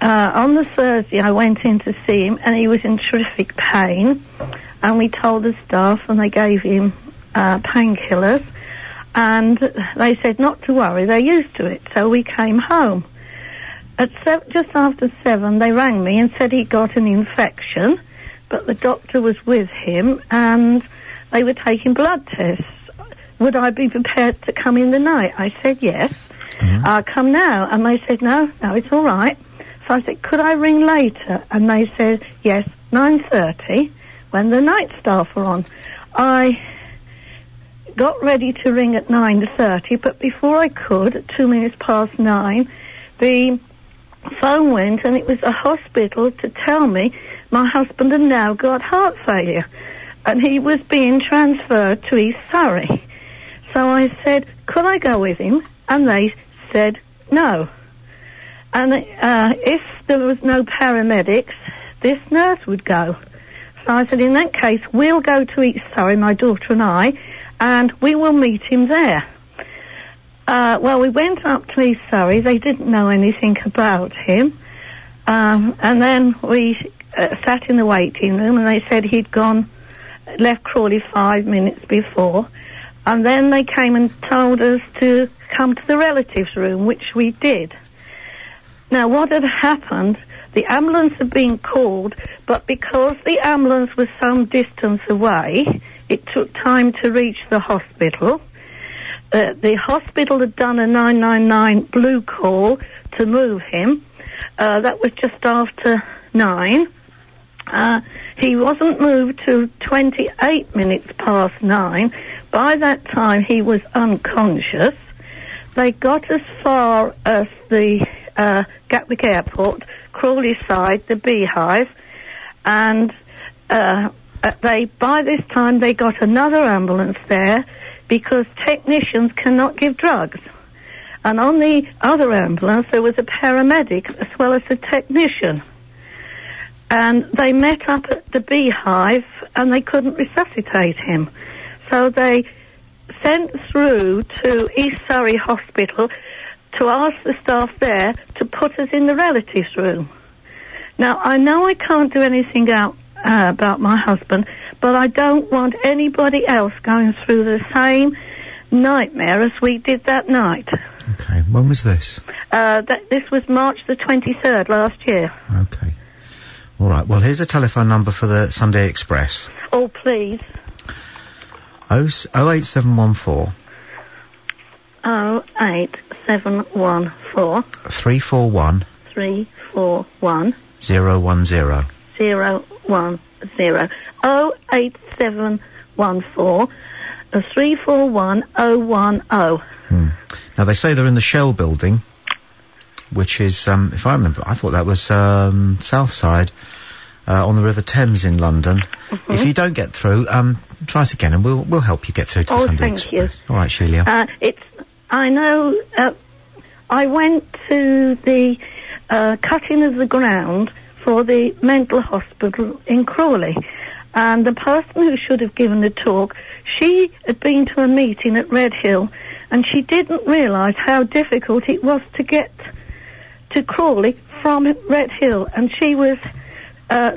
On the Thursday, I went in to see him, and he was in terrific pain. And we told the staff, and they gave him painkillers. And they said not to worry, they're used to it. So we came home. At just after 7, they rang me and said he'd got an infection, but the doctor was with him, and they were taking blood tests. Would I be prepared to come in the night? I said yes. I'll come now. And they said, no, it's all right. So I said, could I ring later? And they said, yes, 9:30, when the night staff were on. I got ready to ring at 9:30, but before I could, at 2 minutes past 9, the phone went, and it was a hospital to tell me my husband had now got heart failure, and he was being transferred to East Surrey. So I said, could I go with him? And they said no. And if there was no paramedics, this nurse would go. So I said, in that case, we'll go to East Surrey, my daughter and I, and we will meet him there. Well, we went up to East Surrey. They didn't know anything about him. And then we sat in the waiting room, and they said he'd left Crawley 5 minutes before. And then they came and told us to come to the relatives' room, which we did. Now, what had happened, the ambulance had been called, but because the ambulance was some distance away, it took time to reach the hospital. The hospital had done a 999 blue call to move him. That was just after 9. He wasn't moved till 28 minutes past 9. By that time, he was unconscious. They got as far as the Gatwick Airport, Crawley side, the Beehive, and by this time they got another ambulance there because technicians cannot give drugs. And on the other ambulance there was a paramedic as well as a technician. And they met up at the Beehive and they couldn't resuscitate him. So they sent through to East Surrey Hospital to ask the staff there to put us in the relatives' room. Now, I know I can't do anything about my husband, but I don't want anybody else going through the same nightmare as we did that night. Okay, when was this? This was March the 23rd last year. Okay. All right, well, here's a telephone number for the Sunday Express. Oh, please. 08714 08714 341 341 010 010 08714 341 010. Now, they say they're in the Shell building, which is, if I remember, I thought that was south side, on the River Thames in London. If you don't get through, try us again and we'll help you get through to the Sunday Express. You. All right, Sheila. I know, I went to the cutting of the ground for the mental hospital in Crawley, and the person who should have given the talk, she had been to a meeting at Red Hill, and she didn't realise how difficult it was to get to Crawley from Red Hill, and she was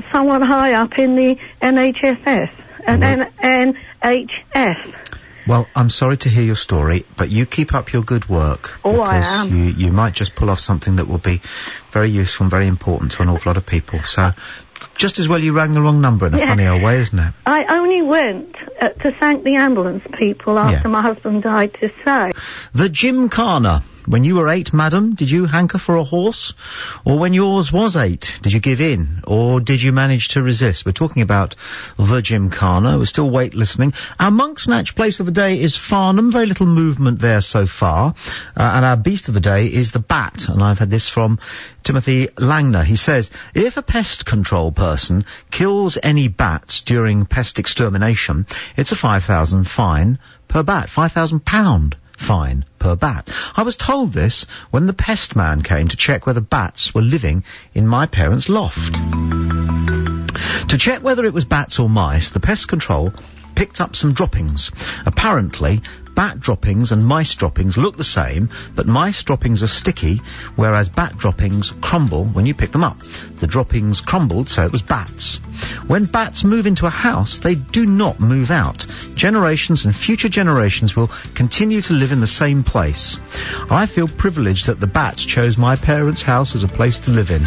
somewhat high up in the NHS and NHS. Well, I'm sorry to hear your story, but you keep up your good work. Oh, I am. You might just pull off something that will be very useful and very important to an awful lot of people. So, just as well you rang the wrong number in a funny old way, isn't it? I only went to thank the ambulance people after my husband died to say. The Gymkhana. When you were 8, madam, did you hanker for a horse? Or when yours was 8, did you give in? Or did you manage to resist? We're talking about the Gymkhana. We're still wait listening. Our Monk Snatch place of the day is Farnham. Very little movement there so far. And our beast of the day is the bat. And I've had this from Timothy Langner. He says, if a pest control person kills any bats during pest extermination, it's a £5,000 fine per bat. £5,000 fine per bat. I was told this when the pest man came to check whether bats were living in my parents' loft. To check whether it was bats or mice, the pest control picked up some droppings. Apparently, bat droppings and mice droppings look the same, but mice droppings are sticky, whereas bat droppings crumble when you pick them up. The droppings crumbled, so it was bats. When bats move into a house, they do not move out. Generations and future generations will continue to live in the same place. I feel privileged that the bats chose my parents' house as a place to live in.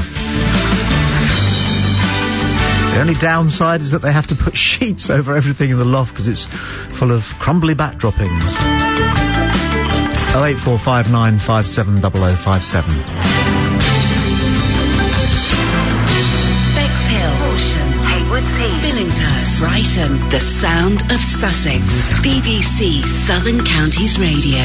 The only downside is that they have to put sheets over everything in the loft because it's full of crumbly bat droppings. 08459570057. Bexhill, Horsham, Haywards Heath, Billingshurst, Brighton, the sound of Sussex. BBC Southern Counties Radio.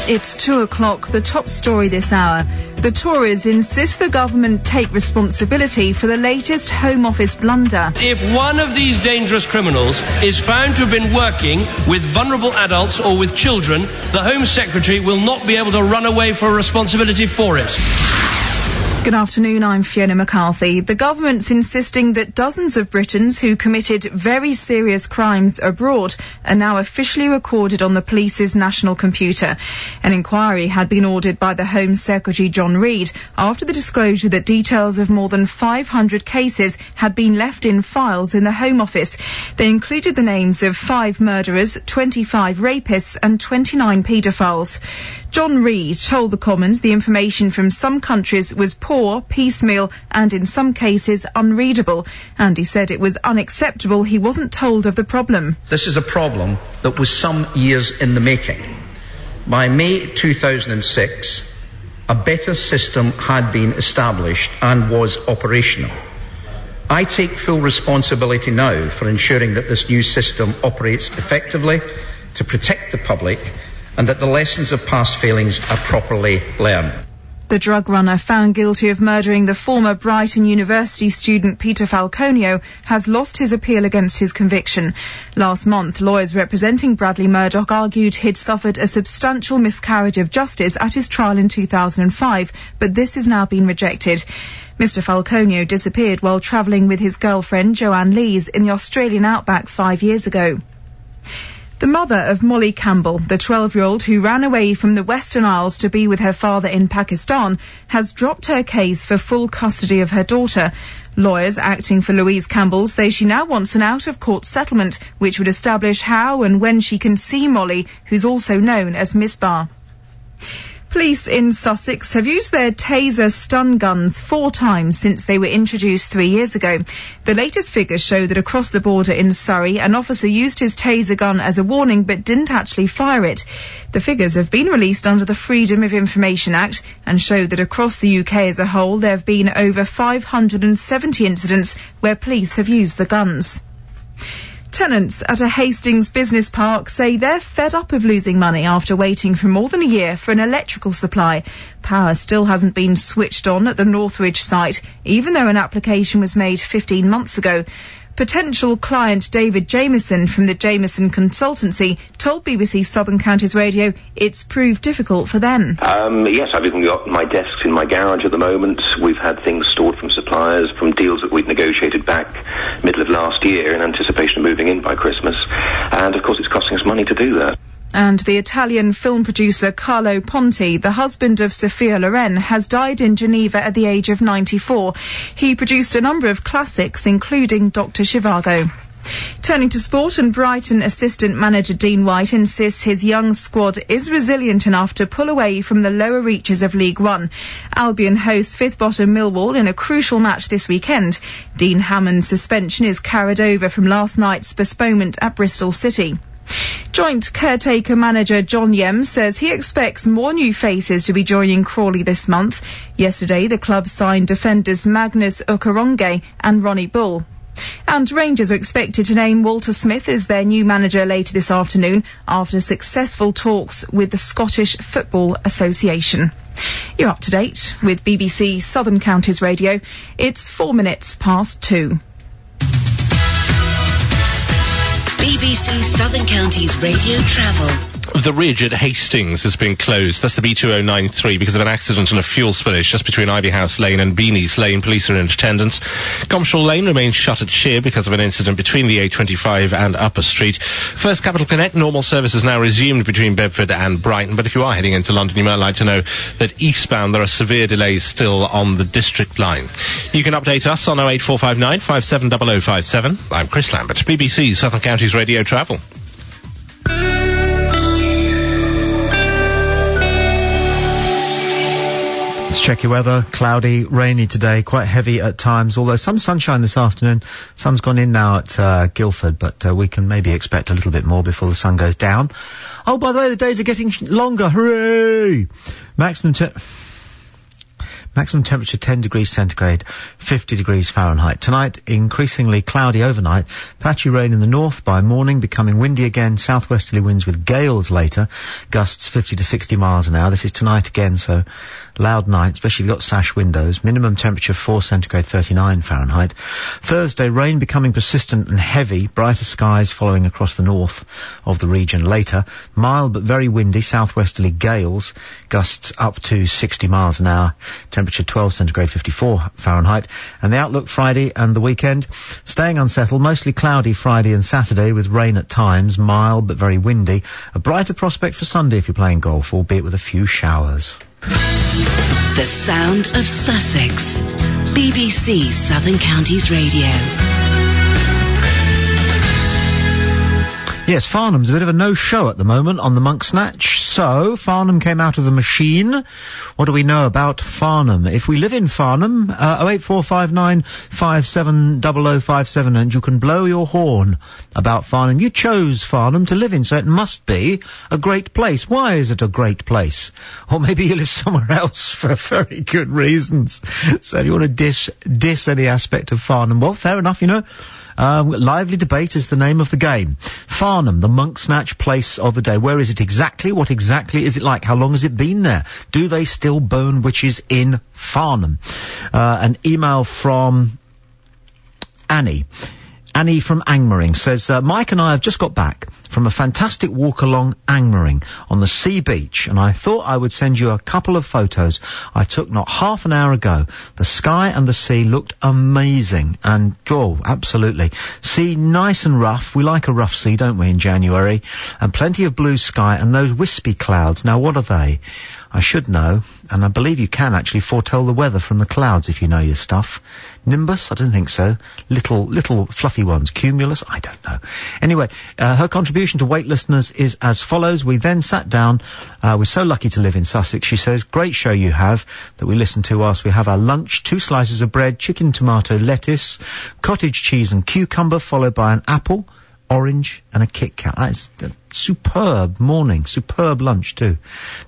It's 2 o'clock, the top story this hour. The Tories insist the government take responsibility for the latest Home Office blunder. If one of these dangerous criminals is found to have been working with vulnerable adults or with children, the Home Secretary will not be able to run away for responsibility for it. Good afternoon, I'm Fiona McCarthy. The government's insisting that dozens of Britons who committed very serious crimes abroad are now officially recorded on the police's national computer. An inquiry had been ordered by the Home Secretary John Reid after the disclosure that details of more than 500 cases had been left in files in the Home Office. They included the names of 5 murderers, 25 rapists and 29 paedophiles. John Reid told the Commons the information from some countries was poor, piecemeal and in some cases unreadable, and he said it was unacceptable he wasn't told of the problem. This is a problem that was some years in the making. By May 2006, a better system had been established and was operational. I take full responsibility now for ensuring that this new system operates effectively to protect the public and that the lessons of past failings are properly learned. The drug runner found guilty of murdering the former Brighton University student Peter Falconio has lost his appeal against his conviction. Last month, lawyers representing Bradley Murdoch argued he'd suffered a substantial miscarriage of justice at his trial in 2005, but this has now been rejected. Mr Falconio disappeared while travelling with his girlfriend Joanne Lees in the Australian outback 5 years ago. The mother of Molly Campbell, the 12-year-old who ran away from the Western Isles to be with her father in Pakistan, has dropped her case for full custody of her daughter. Lawyers acting for Louise Campbell say she now wants an out-of-court settlement which would establish how and when she can see Molly, who's also known as Misbah. Police in Sussex have used their taser stun guns 4 times since they were introduced 3 years ago. The latest figures show that across the border in Surrey, an officer used his taser gun as a warning but didn't actually fire it. The figures have been released under the Freedom of Information Act and show that across the UK as a whole there have been over 570 incidents where police have used the guns. Tenants at a Hastings business park say they're fed up of losing money after waiting for more than a year for an electrical supply. Power still hasn't been switched on at the Northridge site, even though an application was made 15 months ago. Potential client David Jameson from the Jameson Consultancy told BBC Southern Counties Radio it's proved difficult for them. Yes, I've even got my desks in my garage at the moment. We've had things stored from suppliers, from deals that we'd negotiated back middle of last year in anticipation of moving in by Christmas. And, of course, it's costing us money to do that. And the Italian film producer Carlo Ponti, the husband of Sophia Loren, has died in Geneva at the age of 94. He produced a number of classics, including Dr. Zhivago. Turning to sport, and Brighton assistant manager Dean White insists his young squad is resilient enough to pull away from the lower reaches of League One. Albion hosts fifth bottom Millwall in a crucial match this weekend. Dean Hammond's suspension is carried over from last night's postponement at Bristol City. Joint caretaker manager John Yem says he expects more new faces to be joining Crawley this month. Yesterday, the club signed defenders Magnus Okaronge and Ronnie Bull. And Rangers are expected to name Walter Smith as their new manager later this afternoon after successful talks with the Scottish Football Association. You're up to date with BBC Southern Counties Radio. It's 4 minutes past 2. BBC Southern Counties Radio Travel. The Ridge at Hastings has been closed. That's the B2093 because of an accident and a fuel spillage just between Ivy House Lane and Beanie's Lane. Police are in attendance. Gomshall Lane remains shut at Shear because of an incident between the A25 and Upper Street. First Capital Connect, normal service has now resumed between Bedford and Brighton. But if you are heading into London, you might like to know that eastbound there are severe delays still on the District Line. You can update us on 08459 570057. I'm Chris Lambert, BBC Southern Counties Radio Travel. Let's check your weather. Cloudy, rainy today, quite heavy at times, although some sunshine this afternoon. Sun's gone in now at Guildford, but we can maybe expect a little bit more before the sun goes down. Oh, by the way, the days are getting longer. Hooray! Maximum temperature 10 degrees centigrade, 50 degrees Fahrenheit. Tonight, increasingly cloudy overnight. Patchy rain in the north by morning, becoming windy again. Southwesterly winds with gales later. Gusts 50 to 60 miles an hour. This is tonight again, so loud night, especially if you've got sash windows. Minimum temperature 4 centigrade, 39 Fahrenheit. Thursday, rain becoming persistent and heavy. Brighter skies following across the north of the region later. Mild but very windy. Southwesterly gales. Gusts up to 60 miles an hour. Temperature 12 centigrade, 54 Fahrenheit. And the outlook Friday and the weekend, staying unsettled, mostly cloudy Friday and Saturday with rain at times, mild but very windy. A brighter prospect for Sunday if you're playing golf, albeit with a few showers. The sound of Sussex. BBC Southern Counties Radio. Yes, Farnham's a bit of a no-show at the moment on the Monk Snatch. So, Farnham came out of the machine. What do we know about Farnham? If we live in Farnham, 08459 570057, and you can blow your horn about Farnham. You chose Farnham to live in, so it must be a great place. Why is it a great place? Or maybe you live somewhere else for very good reasons. So if you want to diss any aspect of Farnham, well, fair enough, you know. Lively debate is the name of the game. Farnham, the Monk Snatch place of the day. Where is it exactly? What exactly is it like? How long has it been there? Do they still burn witches in Farnham? An email from Annie. Annie from Angmering says, Mike and I have just got back from a fantastic walk along Angmering on the sea beach, and I thought I would send you a couple of photos I took not half an hour ago. The sky and the sea looked amazing, and, oh, absolutely. Sea nice and rough. We like a rough sea, don't we, in January? And plenty of blue sky and those wispy clouds. Now, what are they? I should know, and I believe you can actually foretell the weather from the clouds if you know your stuff. Nimbus? I don't think so. Little fluffy ones. Cumulus? I don't know. Anyway, her contribution to Wait Listeners is as follows. We then sat down. We're so lucky to live in Sussex, she says. Great show you have that we listen to whilst we have our lunch. 2 slices of bread, chicken, tomato, lettuce, cottage cheese and cucumber, followed by an apple, orange and a Kit Kat. That is a superb morning, superb lunch too.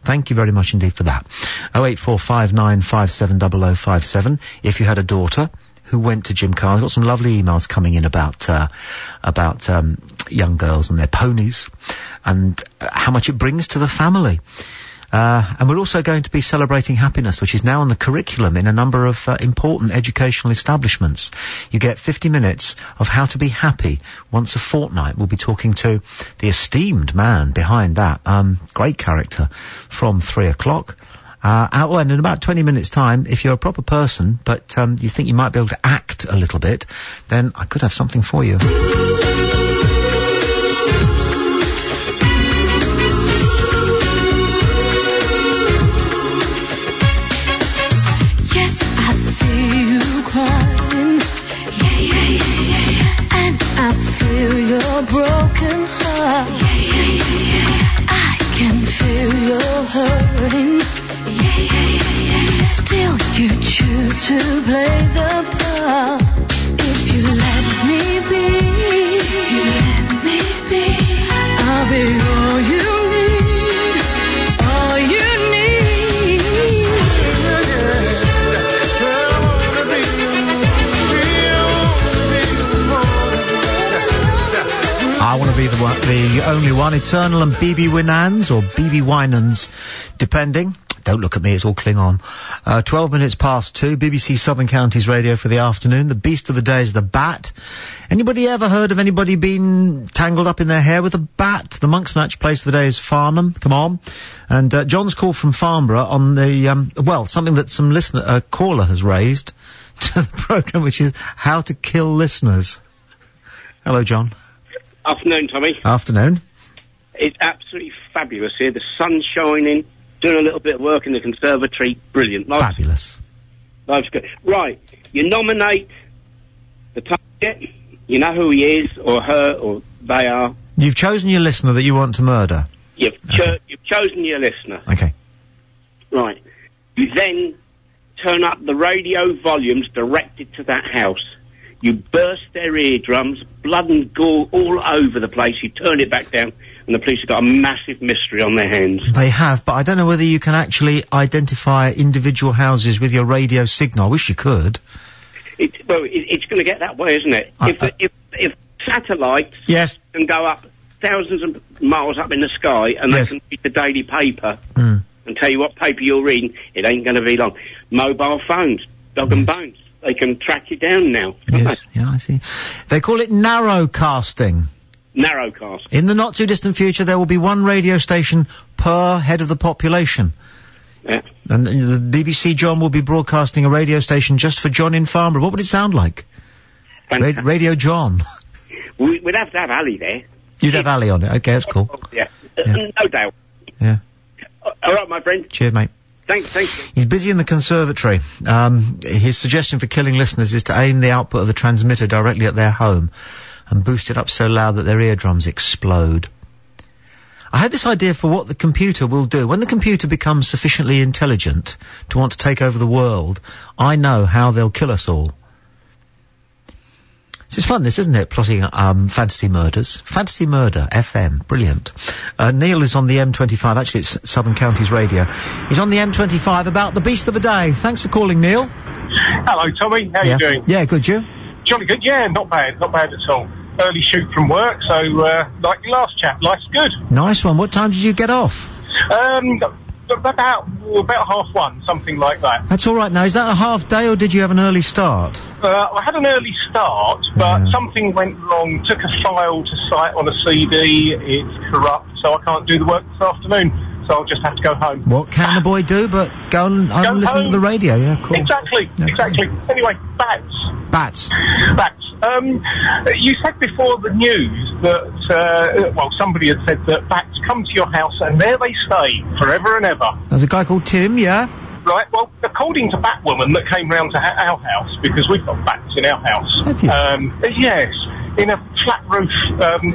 Thank you very much indeed for that. 08459 570057. If you had a daughter who went to Gymkhana, I've got some lovely emails coming in about young girls and their ponies and how much it brings to the family. And we're also going to be celebrating happiness, which is now on the curriculum in a number of important educational establishments. You get 50 minutes of how to be happy once a fortnight. We'll be talking to the esteemed man behind that. Great character from 3 o'clock. And in about 20 minutes' time, if you're a proper person, but you think you might be able to act a little bit, then I could have something for you. I feel your broken heart. I can feel your hurting. Still you choose to play the part. If you let me be, I'll be all you need, all you I want to be the only one. Eternal and BB Winans, or BB Winans, depending. Don't look at me, it's all Klingon. 12 minutes past 2, BBC Southern Counties Radio for the afternoon. The beast of the day is the bat. Anybody ever heard of anybody being tangled up in their hair with a bat? The Monksnatch place of the day is Farnham. Come on. And John's call from Farnborough on the, something that some caller has raised to the programme, which is how to kill listeners. Hello, John. Afternoon, Tommy. Afternoon. It's absolutely fabulous here. The sun's shining, doing a little bit of work in the conservatory. Brilliant. Fabulous. Life's good. Right, you nominate the target. You know who he is, or her, or they are. You've chosen your listener that you want to murder. You've chosen your listener. Okay. Right. You then turn up the radio volumes directed to that house. You burst their eardrums, blood and gore all over the place. You turn it back down, and the police have got a massive mystery on their hands. They have, but I don't know whether you can actually identify individual houses with your radio signal. I wish you could. It's going to get that way, isn't it? If satellites can go up thousands of miles up in the sky, and they can read the daily paper and tell you what paper you're reading, it ain't going to be long. Mobile phones, dog and bones. They can track you down now. Yes, yeah, I see. They call it narrowcasting. Narrowcast. In the not-too-distant future, there will be one radio station per head of the population. Yeah. And the BBC John will be broadcasting a radio station just for John in Farnborough. What would it sound like? Radio John. We'd have to have Ali there. You'd have Ali on it. Okay, that's cool. Yeah. No doubt. Yeah. All right, my friend. Cheers, mate. Thanks. He's busy in the conservatory. His suggestion for killing listeners is to aim the output of the transmitter directly at their home and boost it up so loud that their eardrums explode. I had this idea for what the computer will do. When the computer becomes sufficiently intelligent to want to take over the world, I know how they'll kill us all. It's fun, this, isn't it? Plotting fantasy murders. Fantasy Murder FM. Brilliant. Neil is on the M25. Actually, it's Southern Counties Radio. He's on the M25 about the beast of the day. Thanks for calling, Neil. Hello, Tommy. How you doing? Yeah, good, you? Jolly good. Yeah, not bad at all. Early shoot from work, so, like your last chat, life's good. Nice one. What time did you get off? About 1:30, something like that. That's all right now. Is that a half day, or did you have an early start? I had an early start, but something went wrong. Took a file to site on a CD. It's corrupt, so I can't do the work this afternoon. So I'll just have to go home. What can a boy do but go and listen to the radio? Yeah, cool. Exactly. Anyway, bats. You said before the news that, somebody had said that bats come to your house and there they stay forever and ever. There's a guy called Tim, yeah? Right, well, according to Batwoman that came round to our house, because we've got bats in our house. Have you? Yes, in a flat roof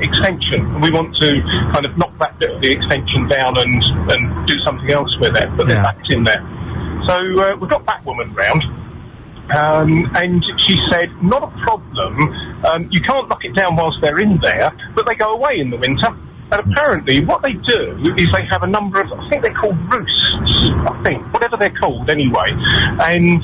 extension. We want to kind of knock that bit of the extension down and do something else with it, but there's bats in there. So we've got Batwoman round. And she said, not a problem, you can't knock it down whilst they're in there, but they go away in the winter. And apparently what they do is they have a number of, I think they're called roosts, whatever they're called anyway. And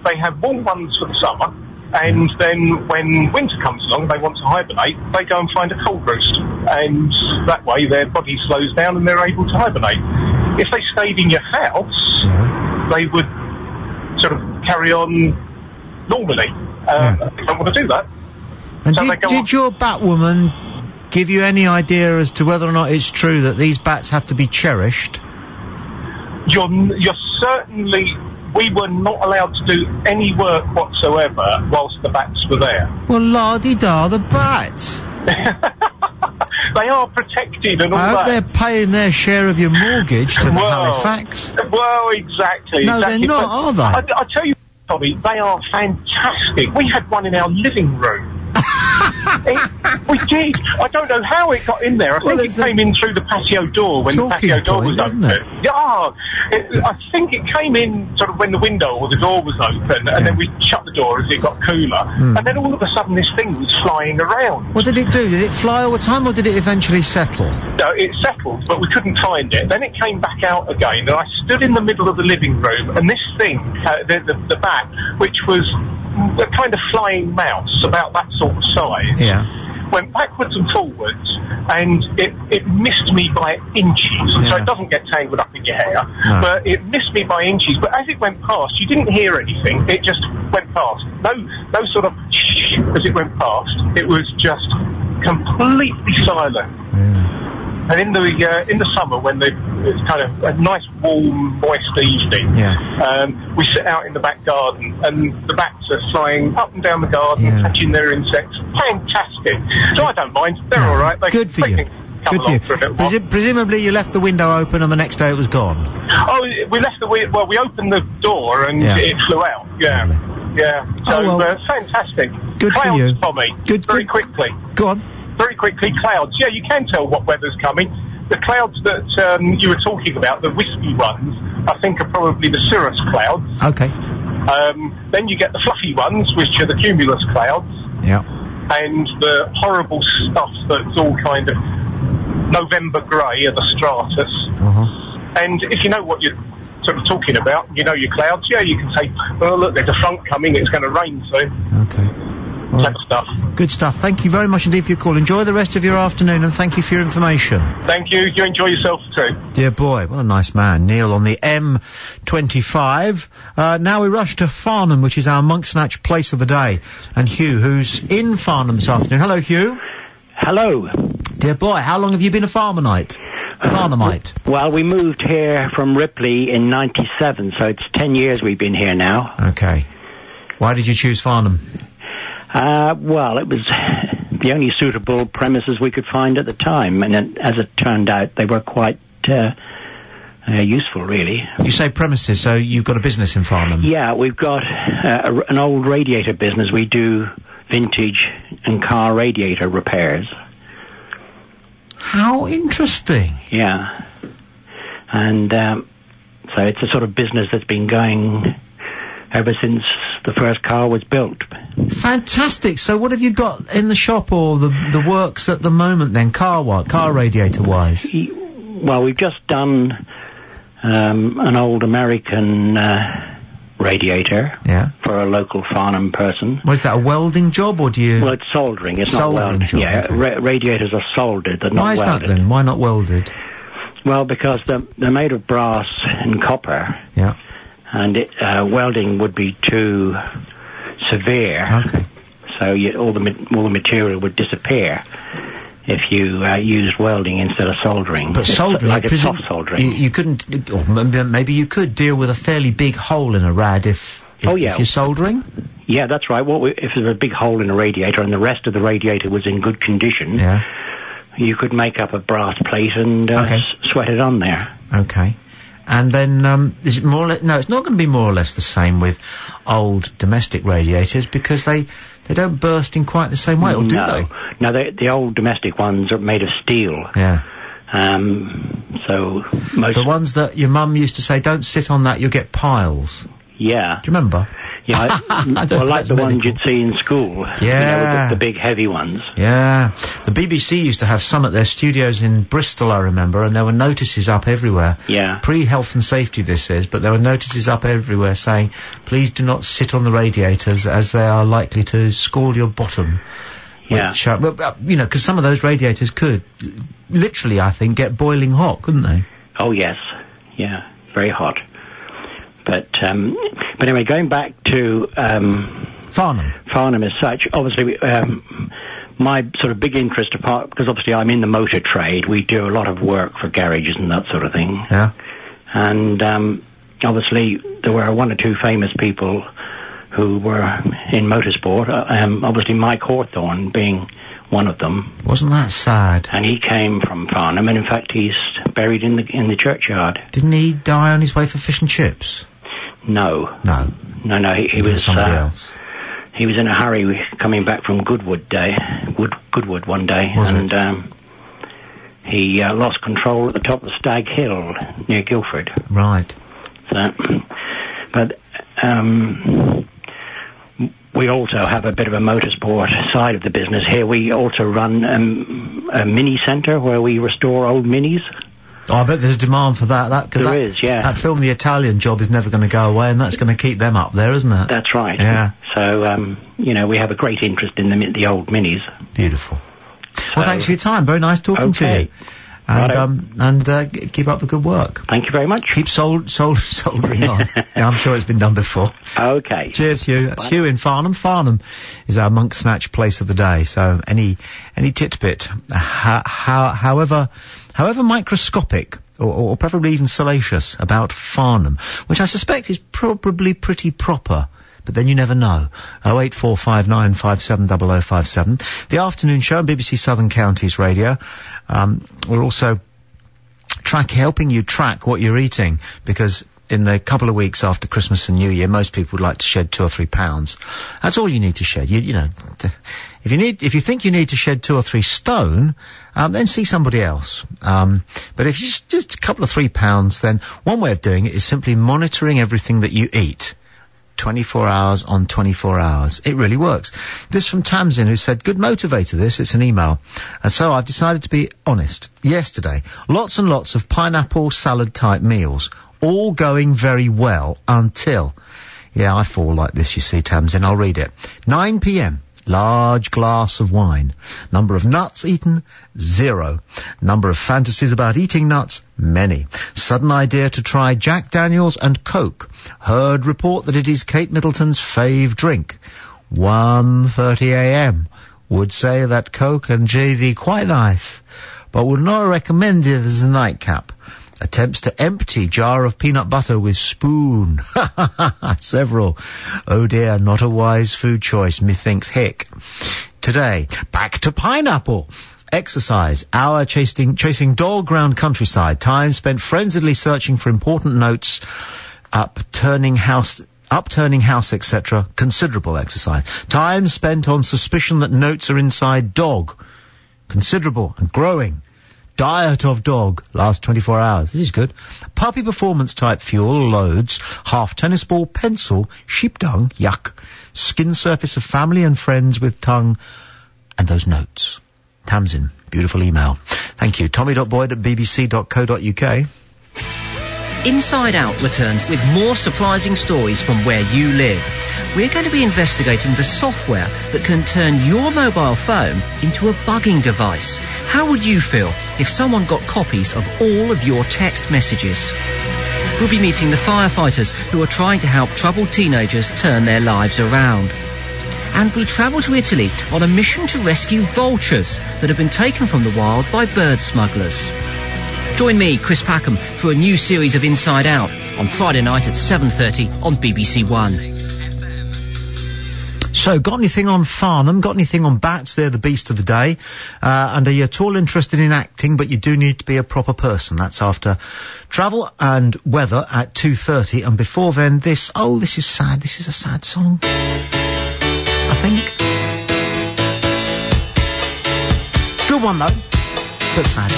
they have warm ones for the summer, and then when winter comes along, they want to hibernate, they go and find a cold roost. And that way their body slows down and they're able to hibernate. If they stayed in your house, they would sort of carry on normally. They don't want to do that. And So they did, go did your Batwoman give you any idea as to whether or not it's true that these bats have to be cherished? You're certainly... We were not allowed to do any work whatsoever whilst the bats were there. Well, la-di-da, the bats. They are protected and all I hope that. they're paying their share of your mortgage to the Halifax. Well, exactly. No, they're exactly. not, are they? I tell you, Tommy, they are fantastic. We had one in our living room. We did. I don't know how it got in there. I think it came in through the patio door when the patio door was open. Yeah, I think it came in sort of when the window or the door was open, and then we shut the door as it got cooler. And then all of a sudden this thing was flying around. What did it do? Did it fly all the time, or did it eventually settle? No, it settled, but we couldn't find it. Then it came back out again, and I stood in the middle of the living room, and this thing, the bat, which was a kind of flying mouse, about that sort of size, went backwards and forwards, and it missed me by inches. So it doesn't get tangled up in your hair, but it missed me by inches. But as it went past, you didn't hear anything. It just went past. No sort of shh as it went past. It was just completely silent. And in the summer, when it's kind of a nice, warm, moist evening, we sit out in the back garden, and the bats are flying up and down the garden, catching their insects. Fantastic. So I don't mind. They're all right. Good for you. Good for you. Presumably you left the window open, and the next day it was gone. Oh, we left we opened the door, and it flew out. Yeah. So fantastic. Good Clouds, for you, Tommy. Very quickly. Go on. Very quickly, clouds. Yeah, you can tell what weather's coming. The clouds that you were talking about, the wispy ones, I think are probably the cirrus clouds. Okay. Then you get the fluffy ones, which are the cumulus clouds. Yeah. And the horrible stuff that's all kind of November grey are the stratus. And if you know what you're sort of talking about, you know your clouds, you can say, oh, look, there's a front coming, it's going to rain soon. Okay. Type of stuff. Good stuff. Thank you very much indeed for your call. Enjoy the rest of your afternoon, and thank you for your information. Thank you. You enjoy yourself too. Dear boy, what a nice man. Neil on the M25. Now we rush to Farnham, which is our Monk Snatch place of the day. And Hugh, who's in Farnham this afternoon. Hello, Hugh. Hello. Dear boy, how long have you been a Farnhamite? Well, we moved here from Ripley in 97, so it's 10 years we've been here now. Okay. Why did you choose Farnham? Well, it was the only suitable premises we could find at the time, and as it turned out, they were quite useful, really. You say premises, so you've got a business in Farnham? Yeah, we've got an old radiator business. We do vintage and car radiator repairs. How interesting. Yeah. And so it's a sort of business that's been going ever since the first car was built. Fantastic. So what have you got in the shop or the works at the moment then, car radiator wise? Well, we've just done an old American radiator for a local Farnham person. Was that a welding job, or do you... Well, it's soldering, it's not welding. Job, yeah, okay. Radiators are soldered, they're not welded. Why is that then? Why not welded? Well, because they're made of brass and copper. Yeah. And welding would be too severe. Okay. So all the material would disappear if you used welding instead of soldering. But soldering, like it's soft soldering. You couldn't, or maybe you could deal with a fairly big hole in a rad if you're soldering? Yeah, that's right. If there's a big hole in a radiator and the rest of the radiator was in good condition, you could make up a brass plate and sweat it on there. Okay. And then, is it more or less... No, it's not going to be more or less the same with old domestic radiators because they don't burst in quite the same way, or do they? No, the old domestic ones are made of steel. Yeah. So most... The ones that your mum used to say, don't sit on that, you'll get piles. Yeah. Do you remember? Yeah, well, like the ones you'd see in school. Yeah. The big, heavy ones. Yeah. The BBC used to have some at their studios in Bristol, I remember, and there were notices up everywhere. Yeah. Pre-health and safety, this is, but there were notices up everywhere saying, please do not sit on the radiators as they are likely to scald your bottom. Yeah. Which, because some of those radiators could, literally, I think, get boiling hot, couldn't they? Oh, yes. Yeah, very hot. But anyway, going back to Farnham. Farnham as such, obviously, my sort of big interest, apart because obviously I'm in the motor trade, we do a lot of work for garages and that sort of thing. Yeah. And obviously, there were one or two famous people who were in motorsport. Obviously, Mike Hawthorne being one of them. Wasn't that sad? And he came from Farnham, and in fact, he's buried in the churchyard. Didn't he die on his way for fish and chips? No. He was somebody else. He was in a hurry coming back from Goodwood one day, and he lost control at the top of Stag Hill near Guildford. Right. So, but we also have a bit of a motorsport side of the business here. We also run a mini centre where we restore old minis. Oh, I bet there's demand for that. There is, yeah. That film, The Italian Job, is never going to go away, and that's going to keep them up there, isn't it? That's right. Yeah. So, we have a great interest in the old minis. Beautiful. Well, thanks for your time. Very nice talking to you. And keep up the good work. Thank you very much. Keep soldering on. Yeah, I'm sure it's been done before. Okay. Cheers, Hugh. That's Hugh in Farnham. Farnham is our monk snatch place of the day. So any titbit, however microscopic or preferably even salacious about Farnham, which I suspect is probably pretty proper. But then you never know. 08459570057. The afternoon show on BBC Southern Counties Radio. We're also helping you track what you're eating, because in the couple of weeks after Christmas and New Year, most people would like to shed 2 or 3 pounds. That's all you need to shed. You know, if you think you need to shed 2 or 3 stone, then see somebody else. But if you just a couple of 3 pounds, then one way of doing it is simply monitoring everything that you eat. 24 hours on 24 hours. It really works. This from Tamsin, who said, good motivator this, it's an email. And so I've decided to be honest. Yesterday, lots and lots of pineapple salad type meals, all going very well until... Yeah, I fall like this, you see, Tamsin. I'll read it. 9 p.m. Large glass of wine. Number of nuts eaten, 0. Number of fantasies about eating nuts, many. Sudden idea to try Jack Daniels and Coke. Heard report that it is Kate Middleton's fave drink. 1:30 a.m. Would say that Coke and JD quite nice, but would not recommend it as a nightcap. Attempts to empty jar of peanut butter with spoon. Several. Oh dear, not a wise food choice, methinks hick. Today, back to pineapple. Exercise, hour chasing dog round countryside. Time spent frenziedly searching for important notes. Upturning house, etc. Considerable exercise. Time spent on suspicion that notes are inside dog. Considerable and growing. Diet of dog, last 24 hours. This is good. Puppy performance type fuel, loads. Half tennis ball, pencil, sheep dung, yuck. Skin surface of family and friends with tongue. And those notes. Tamsin, beautiful email. Thank you. Tommy.boyd@bbc.co.uk. Inside Out returns with more surprising stories from where you live. We're going to be investigating the software that can turn your mobile phone into a bugging device. How would you feel if someone got copies of all of your text messages? We'll be meeting the firefighters who are trying to help troubled teenagers turn their lives around. And we travel to Italy on a mission to rescue vultures that have been taken from the wild by bird smugglers. Join me, Chris Packham, for a new series of Inside Out on Friday night at 7:30 on BBC One. So, got anything on Farnham? Got anything on bats? They're the beast of the day. And are you at all interested in acting, but you do need to be a proper person? That's after travel and weather at 2:30. And before then, this is sad. This is a sad song, I think. Good one, though, but sad.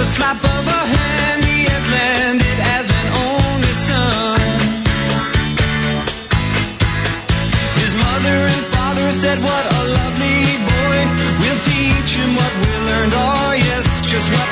Slap of a hand, he had landed as an only son. His mother and father said, what a lovely boy. We'll teach him what we learned. Oh yes, just what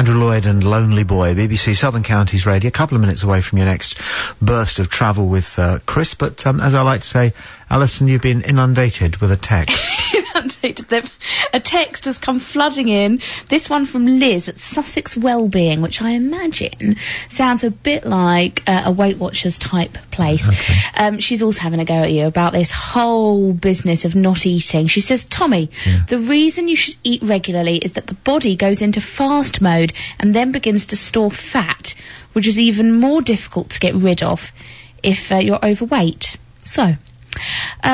Andrew Lloyd and Lonely Boy, BBC Southern Counties Radio. A couple of minutes away from your next burst of travel with Chris, but as I like to say, Alison, you've been inundated with a text. Inundated. A text has come flooding in. This one from Liz at Sussex Wellbeing, which I imagine sounds a bit like a Weight Watchers type place. Okay. She's also having a go at you about this whole business of not eating. She says, Tommy, the reason you should eat regularly is that the body goes into fast mode and then begins to store fat, which is even more difficult to get rid of if you're overweight. So,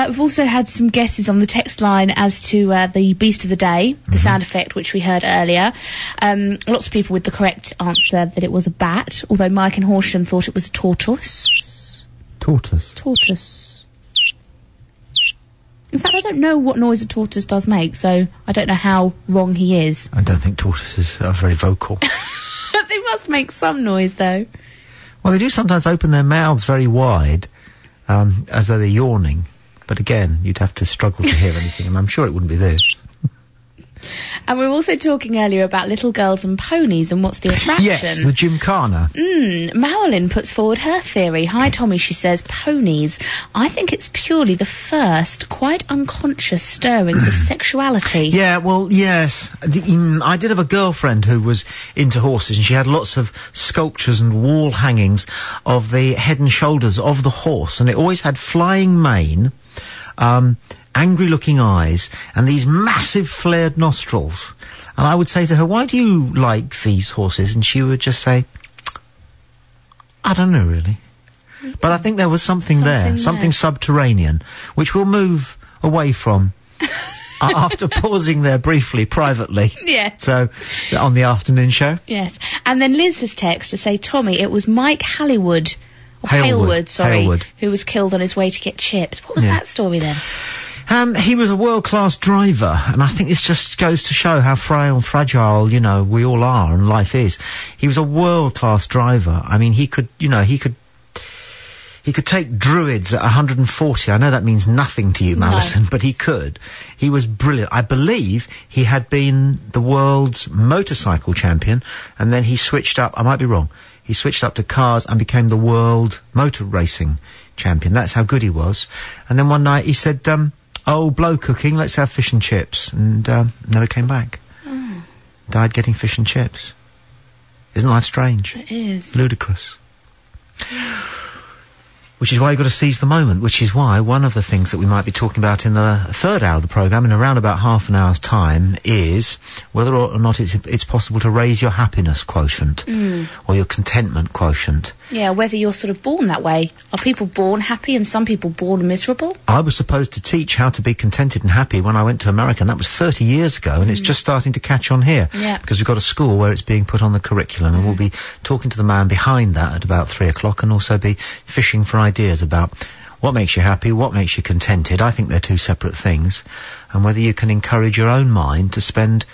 we've also had some guesses on the text line as to the beast of the day, the sound effect which we heard earlier. Lots of people with the correct answer that it was a bat, although Mike in Horsham thought it was a tortoise. Tortoise. In fact, I don't know what noise a tortoise does make, so I don't know how wrong he is. I don't think tortoises are very vocal. They must make some noise, though. Well, they do sometimes open their mouths very wide, as though they're yawning. But again, you'd have to struggle to hear anything, and I'm sure it wouldn't be this. And we were also talking earlier about little girls and ponies and what's the attraction. Yes, the gymkhana. Marilyn puts forward her theory. Hi, Tommy, she says, ponies. I think it's purely the first, quite unconscious stirrings of sexuality. Yeah, well, yes. I did have a girlfriend who was into horses, and she had lots of sculptures and wall hangings of the head and shoulders of the horse, and it always had flying mane, angry-looking eyes, and these massive flared nostrils. And I would say to her, why do you like these horses? And she would just say, I don't know, really. But I think there was something there, something subterranean, which we'll move away from after pausing there briefly, privately. Yes. So, on the afternoon show. Yes. And then Liz has texted to say, Tommy, it was Mike Hailwood, who was killed on his way to get chips. What was that story then? He was a world-class driver, and I think this just goes to show how frail and fragile, you know, we all are and life is. He was a world-class driver. I mean, he could take druids at 140. I know that means nothing to you, Malison, but he could. He was brilliant. I believe he had been the world's motorcycle champion, and then he switched up, I might be wrong, he switched up to cars and became the world motor racing champion. That's how good he was. And then one night he said, oh, blow cooking, let's have fish and chips. And never came back. Died getting fish and chips. Isn't life strange? It is. Ludicrous. Which is why you've got to seize the moment, which is why one of the things that we might be talking about in the third hour of the programme, in around about half an hour's time, is whether or not it's possible to raise your happiness quotient, or your contentment quotient. Yeah, whether you're sort of born that way. Are people born happy and some people born miserable? I was supposed to teach how to be contented and happy when I went to America, and that was 30 years ago, and it's just starting to catch on here. Yeah. Because we've got a school where it's being put on the curriculum, and we'll be talking to the man behind that at about 3 o'clock, and also be fishing for ideas about what makes you happy, what makes you contented. I think they're two separate things, and whether you can encourage your own mind to spend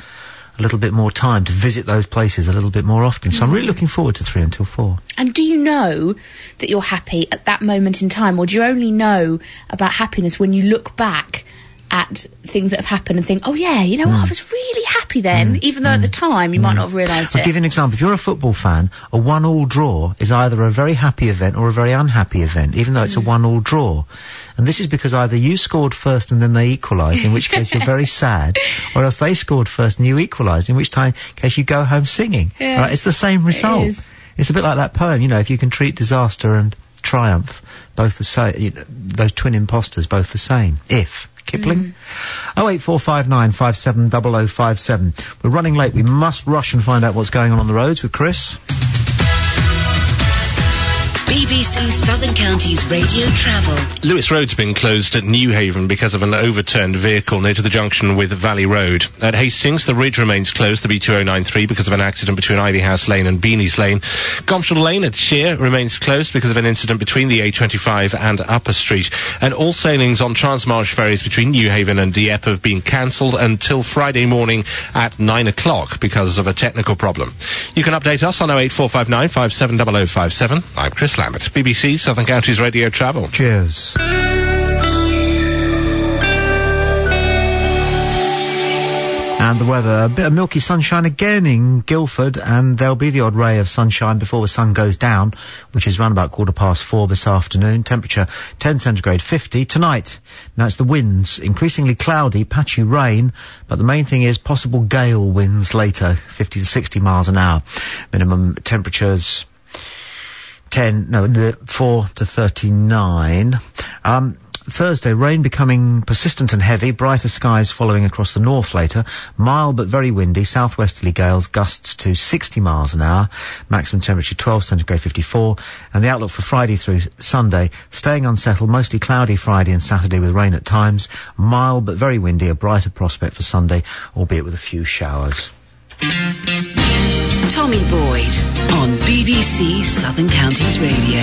a little bit more time, to visit those places a little bit more often. So I'm really looking forward to 3 until 4. And do you know that you're happy at that moment in time, or do you only know about happiness when you look back at things that have happened and think, oh yeah, you know what, I was really happy then, even though at the time you might not have realised it. I'll give you an example. If you're a football fan, a 1-1 draw is either a very happy event or a very unhappy event, even though it's a 1-1 draw. And this is because either you scored first and then they equalised, in which case you're very sad, or else they scored first and you equalised, in which case you go home singing. Yeah. Right? It's the same result. It is. It's a bit like that poem, you know, if you can treat disaster and triumph both the same, you know, those twin imposters both the same. If Kipling. 08459 570057. We're running late. We must rush and find out what's going on the roads with Chris. BBC Southern Counties Radio Travel. Lewis Road's been closed at Newhaven because of an overturned vehicle near to the junction with Valley Road. At Hastings, the Ridge remains closed, the B2093, because of an accident between Ivy House Lane and Beanies Lane. Gomshall Lane at Shear remains closed because of an incident between the A25 and Upper Street. And all sailings on Transmarsh ferries between Newhaven and Dieppe have been cancelled until Friday morning at 9 o'clock because of a technical problem. You can update us on 08459 570057. I'm Chris Lambert, BBC Southern Counties Radio Travel. Cheers. And the weather, a bit of milky sunshine again in Guildford, and there'll be the odd ray of sunshine before the sun goes down, which is round about 4:15 this afternoon. Temperature 10 centigrade, 50. Tonight, now it's the winds, increasingly cloudy, patchy rain, but the main thing is possible gale winds later, 50 to 60 miles an hour. Minimum temperatures 4 to 39. Thursday, rain becoming persistent and heavy, brighter skies following across the north later, mild but very windy, southwesterly gales, gusts to 60 miles an hour, maximum temperature 12 centigrade, 54, and the outlook for Friday through Sunday, staying unsettled, mostly cloudy Friday and Saturday with rain at times, mild but very windy, a brighter prospect for Sunday, albeit with a few showers. Tommy Boyd on BBC Southern Counties Radio.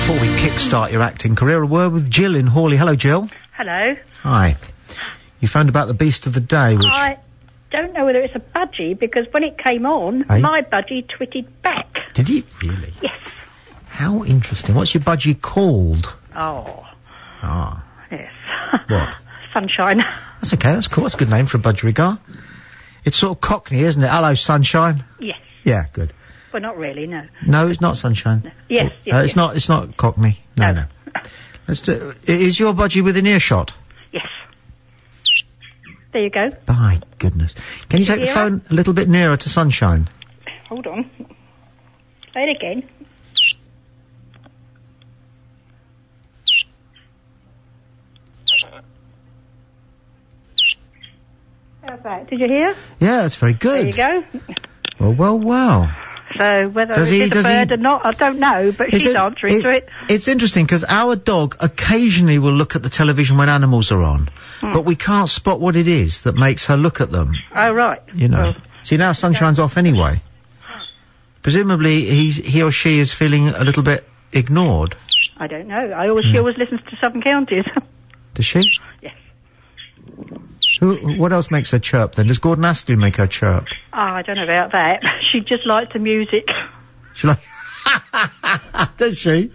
Before we kickstart your acting career, a word with Jill in Hawley. Hello, Jill. Hello. Hi. You phoned about the Beast of the Day, which... I don't know whether it's a budgie, because when it came on, my budgie twitted back. Did he? Really? Yes. How interesting. What's your budgie called? Oh. Ah. Yes. What? Sunshine. That's okay, that's cool. That's a good name for a budgerigar. It's sort of Cockney, isn't it? Hello, Sunshine. Yes. Yeah, good. Well, not really, no. No, it's not Sunshine. No. Yes, yes, yes. It's not Cockney. No. Let's do, is your budgie within earshot? Yes. There you go. My goodness. Can you take the phone a little bit nearer to Sunshine? Hold on. Say it again. How's that? Did you hear? Yeah, that's very good. There you go. Well. So whether it's a bird or not, I don't know, but she's answering to it. It's interesting, because our dog occasionally will look at the television when animals are on, but we can't spot what it is that makes her look at them. Oh, right. You know. See, now Sunshine's off anyway. Presumably he or she is feeling a little bit ignored. I don't know. She always listens to Southern Counties. Does she? Yes. What else makes her chirp then? Does Gordon Astley make her chirp? Oh, I don't know about that. She just likes the music. She Does she?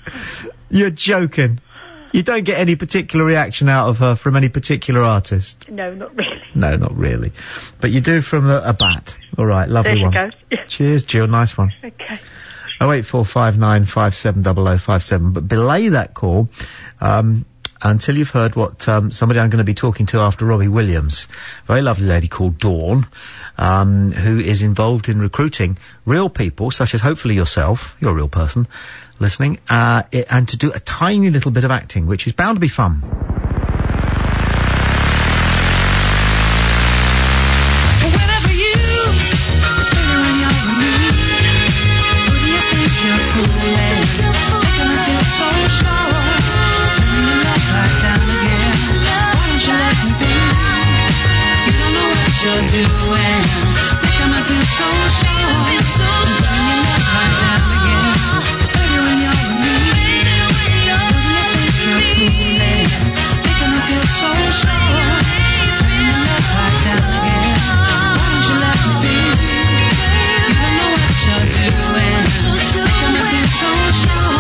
You're joking. You don't get any particular reaction out of her from any particular artist? No, not really. No, not really. But you do from a bat. All right, lovely one. There she goes. Cheers, Jill. Nice one. Okay. 08459 570057. But belay that call, until you've heard what somebody I'm going to be talking to after Robbie Williams, a very lovely lady called Dawn, who is involved in recruiting real people, such as hopefully yourself, you're a real person, listening, and to do a tiny little bit of acting, which is bound to be fun. You're doing, making me feel so sure. Turning your love right down again. Baby, when you're with me, wouldn't you think you're fooling? Making me feel so sure. Turning your love right down again. Why don't you let me be? You don't know what you're doing. Making me feel so sure.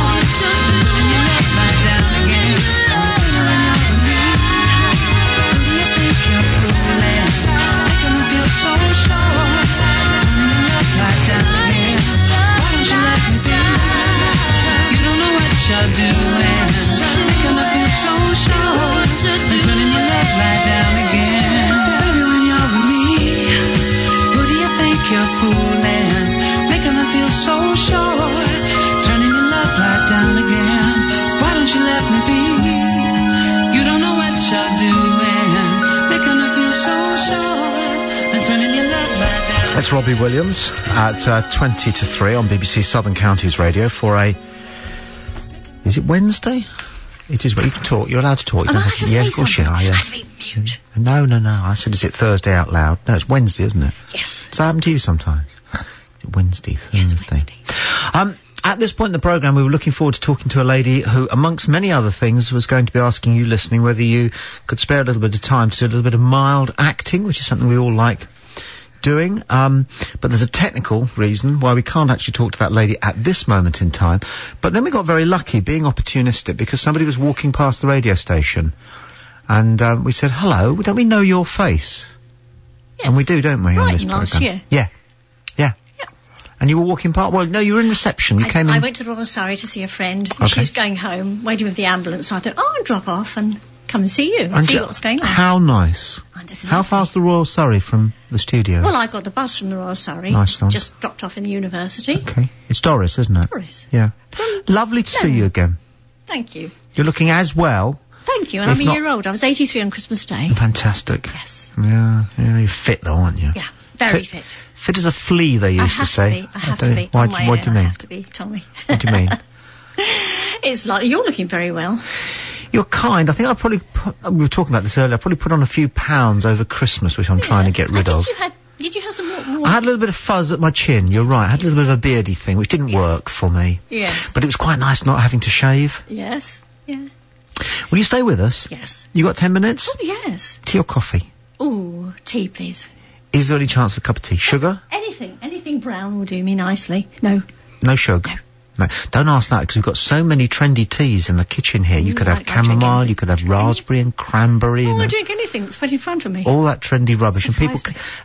Turning your love right down again. Baby, when you're with me, wouldn't you think you're fooling? So sure, turning your love right down again. Why don't you let me be? You don't know what you're doing. Making me feel so sure, and turning your love right down again. Baby, when you're with me, who do you think you're fooling? Making me feel so sure, turning your love right down again. Why don't you let me be? You don't know what you're doing. Making me feel so sure. That's Robbie Williams at 20 to 3 on BBC Southern Counties Radio for a... Is it Wednesday? It is, but you can talk. You're allowed to talk. You Am I allowed to say of course you are, yes. Mute. No. I said, is it Thursday out loud? No, it's Wednesday, isn't it? Yes. Does that happen to you sometimes? Wednesday, Thursday. Yes, Wednesday. At this point in the programme, we were looking forward to talking to a lady who, amongst many other things, was going to be asking you listening whether you could spare a little bit of time to do a little bit of mild acting, which is something we all like doing, but there's a technical reason why we can't actually talk to that lady at this moment in time. But then we got very lucky, being opportunistic, because somebody was walking past the radio station And we said, hello, don't we know your face? Yes. And we do, don't we, on this last programme? year. Yeah. And you were walking past... Well, no, you were in reception. You came in... I went to the Royal Surrey to see a friend. And Okay. She's going home, waiting with the ambulance. So I thought, I'll drop off and come and see you and see what's going on. How nice. that's How far's the Royal Surrey from the studio? Well, I got the bus from the Royal Surrey. Nice one. Just dropped off in the university. Okay. It's Doris, isn't it? Doris. Yeah. Lovely to see you again. Thank you. You're looking as well. Thank you. And If I'm a not- year old. I was 83 on Christmas Day. Fantastic. Yes. Yeah, you're fit though, aren't you? Yeah, very fit. Fit as a flea, they used to say. I have don't- to be. Why, On my what do you own, mean? I have to be, Tommy. What do you mean? It's like, you're looking very well. You're kind. I think I probably we were talking about this earlier. I probably put on a few pounds over Christmas, which I'm trying to get rid of. Did you have some more? I had a little bit of fuzz at my chin. You're right. I had a little bit of a beardy thing, which didn't work for me. Yes. But it was quite nice not having to shave. Yes. Yeah. Will you stay with us? Yes. You got 10 minutes? Oh, yes. Tea or coffee? Ooh, tea, please. Is there any chance for a cup of tea? Sugar? Anything brown will do me nicely. No. No sugar? No. Don't ask that, because we've got so many trendy teas in the kitchen here. You could have chamomile, you could have raspberry and cranberry. Oh, and I drink anything that's put in front of me. all that trendy rubbish.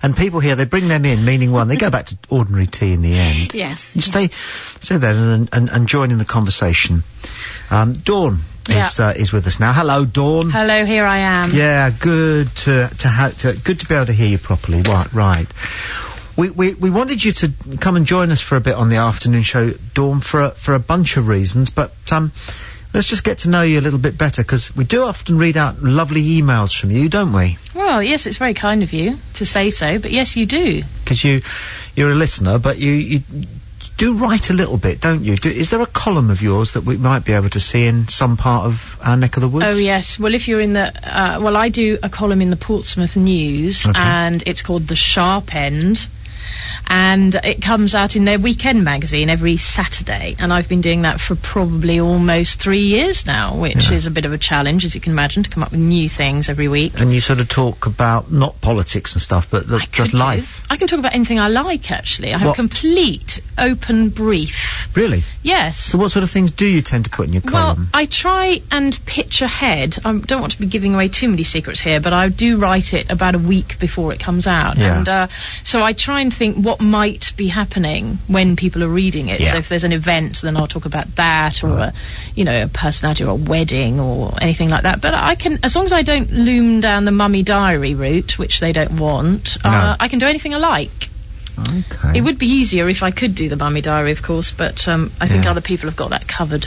And people here, they bring them in, meaning one, they go back to ordinary tea in the end. Yes. You stay there and join in the conversation. Dawn is with us now. Hello, Dawn. Hello, here I am. Yeah, good to be able to hear you properly. Right. We wanted you to come and join us for a bit on the afternoon show, Dawn, for a bunch of reasons, but let's just get to know you a little bit better, because we do often read out lovely emails from you, don't we? Well, yes, it's very kind of you to say so, but yes, you do. Because you're a listener, but you do write a little bit, don't you? Is there a column of yours that we might be able to see in some part of our neck of the woods? Oh, yes. Well, if you're in the... well, I do a column in the Portsmouth News, and it's called The Sharp End. And it comes out in their weekend magazine every Saturday, and I've been doing that for probably almost 3 years now, which is a bit of a challenge, as you can imagine, to come up with new things every week. And you sort of talk about not politics and stuff, but just life. I can talk about anything I like, actually. I have a complete open brief. Really? Yes. So what sort of things do you tend to put in your column? Well, I try and pitch ahead. I don't want to be giving away too many secrets here, but I do write it about a week before it comes out. Yeah. And so I try and think what might be happening when people are reading it. Yeah. So if there's an event, then I'll talk about that, or a personality or a wedding or anything like that. But I can, as long as I don't loom down the Mummy Diary route, which they don't want, I can do anything I like. Okay. It would be easier if I could do the Mummy Diary, of course, but I think other people have got that covered.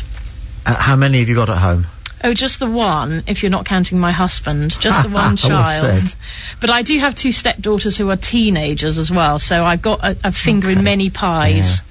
How many have you got at home? Oh, just the one, if you're not counting my husband. Just the one Well child. said. But I do have 2 stepdaughters who are teenagers as well, so I've got a finger in many pies.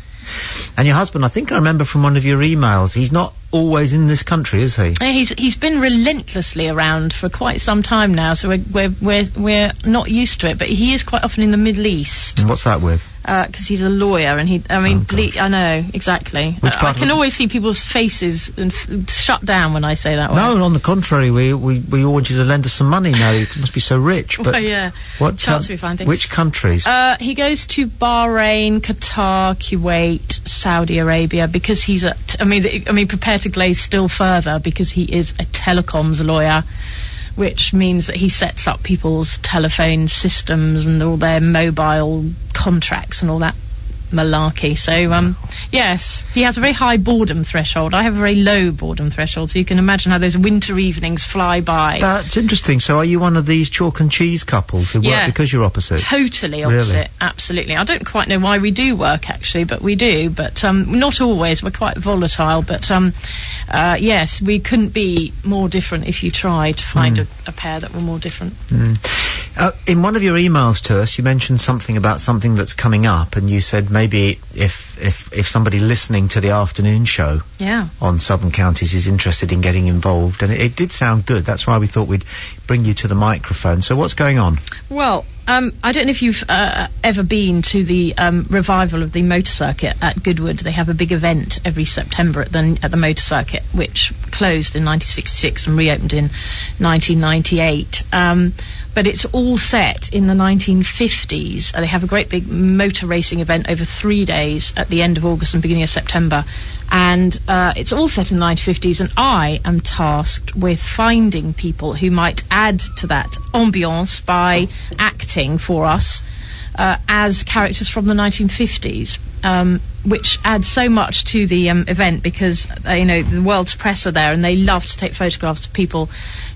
And your husband, I think I remember from one of your emails, he's not always in this country, is he? He's been relentlessly around for quite some time now, so we're not used to it. But he is quite often in the Middle East. And what's that with? Because he's a lawyer, and I know exactly. I can always see people's faces and shut down when I say that. No, on the contrary, we all want you to lend us some money now. You must be so rich. But well, yeah. What chance we find things. Which countries? He goes to Bahrain, Qatar, Kuwait, Saudi Arabia, because he's prepare to glaze still further, because he is a telecoms lawyer, which means that he sets up people's telephone systems and all their mobile contracts and all that malarkey. So, yes, he has a very high boredom threshold. I have a very low boredom threshold, so you can imagine how those winter evenings fly by. That's interesting. So are you one of these chalk and cheese couples who work because you're opposite? Totally opposite. Really? Absolutely. I don't quite know why we do work, actually, but we do. But not always. We're quite volatile. But, yes, we couldn't be more different if you tried to find a pair that were more different. In one of your emails to us, you mentioned something about something that's coming up, and you said maybe if somebody listening to the afternoon show on Southern Counties is interested in getting involved, and it did sound good. That's why we thought we'd bring you to the microphone. So what's going on? Well, I don't know if you've ever been to the revival of the motor circuit at Goodwood. They have a big event every September at the motor circuit, which closed in 1966 and reopened in 1998. But it's all set in the 1950s. They have a great big motor racing event over 3 days at the end of August and beginning of September. And it's all set in the 1950s, and I am tasked with finding people who might add to that ambiance by acting for us as characters from the 1950s, which adds so much to the event, because the world's press are there and they love to take photographs of people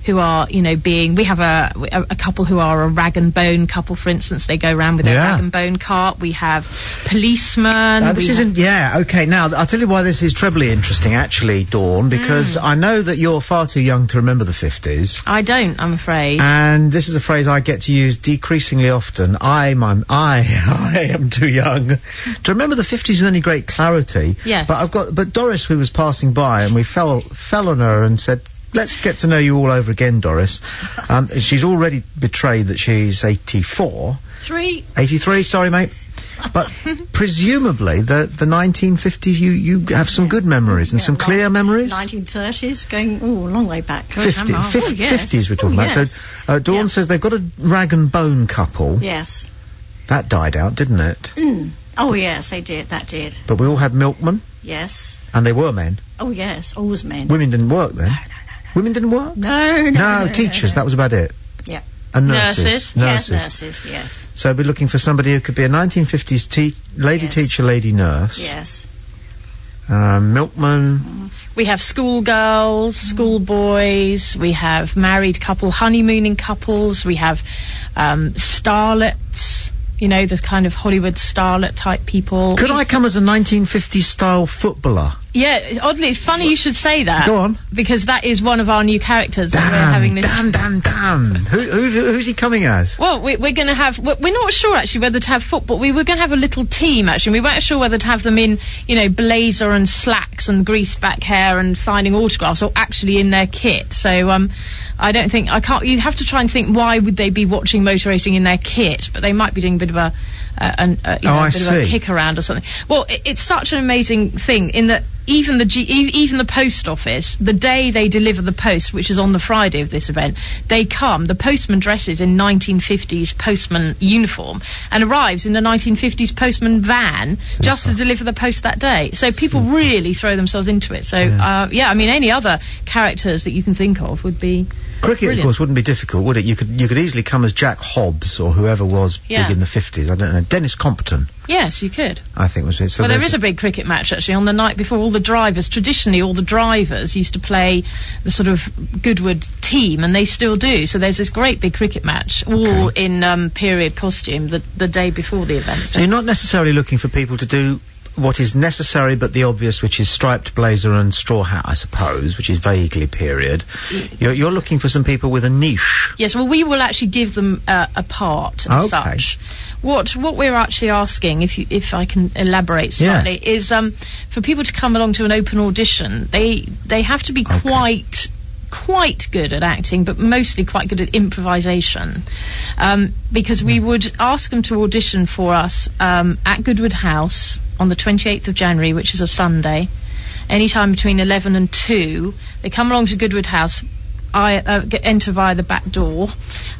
who are, we have a couple who are a rag and bone couple, for instance. They go around with their rag and bone cart. We have policemen. Okay, now I'll tell you why this is trebly interesting, actually, Dawn, because I know that you're far too young to remember the 50s. I don't, I'm afraid. And this is a phrase I get to use decreasingly often. I am too young to remember the 50s with any great clarity. Yes. But Doris, who was passing by, and we fell on her and said, let's get to know you all over again, Doris. She's already betrayed that she's 84. 83, sorry, mate. But presumably the 1950s, you have some good memories and some clear memories? 1930s, going, a long way back. 50s we're talking about. So Dawn says they've got a rag and bone couple. Yes. That died out, didn't it? Oh, yes, they did. That did. But we all had milkmen. Yes. And they were men. Oh, yes, always men. Women didn't work then. No. Women didn't work? No, teachers, that was about it. Yeah. And nurses. Yes, nurses, yes. So we're looking for somebody who could be a 1950s lady teacher, lady nurse. Yes. Milkman. We have schoolgirls, schoolboys, we have married couple, honeymooning couples, we have starlets, the kind of Hollywood starlet type people. Could I come as a 1950s style footballer? Yeah, oddly, it's funny you should say that. Go on. Because that is one of our new characters that we're having this... Damn. Who's he coming as? Well, we're going to have... We're not sure, actually, whether to have football. We were going to have a little team, actually. We weren't sure whether to have them in, blazer and slacks and greased back hair and signing autographs, or actually in their kit. So, I don't think... You have to try and think, why would they be watching motor racing in their kit? But they might be doing a bit of a... a bit of a kick around or something. Well, it's such an amazing thing in that even the post office, the day they deliver the post, which is on the Friday of this event, the postman dresses in 1950s postman uniform and arrives in the 1950s postman van just to deliver the post that day. So people really throw themselves into it. So, any other characters that you can think of would be... Cricket, brilliant. Of course, wouldn't be difficult, would it? You could easily come as Jack Hobbs or whoever was big in the 50s. I don't know. Dennis Compton. Yes, you could. I think was it. So there is a big cricket match, actually, on the night before. Traditionally, all the drivers used to play the sort of Goodwood team, and they still do. So there's this great big cricket match, all in period costume, the day before the event. So you're not necessarily looking for people to do what is necessary but the obvious, which is striped blazer and straw hat, I suppose, which is vaguely period. You're looking for some people with a niche. Yes, well, we will actually give them a part as such. What we're actually asking, if I can elaborate slightly, is for people to come along to an open audition. They have to be quite good at acting, but mostly quite good at improvisation, because we would ask them to audition for us at Goodwood House on the 28th of January, which is a Sunday, anytime between 11 and 2. They come along to Goodwood House, enter via the back door,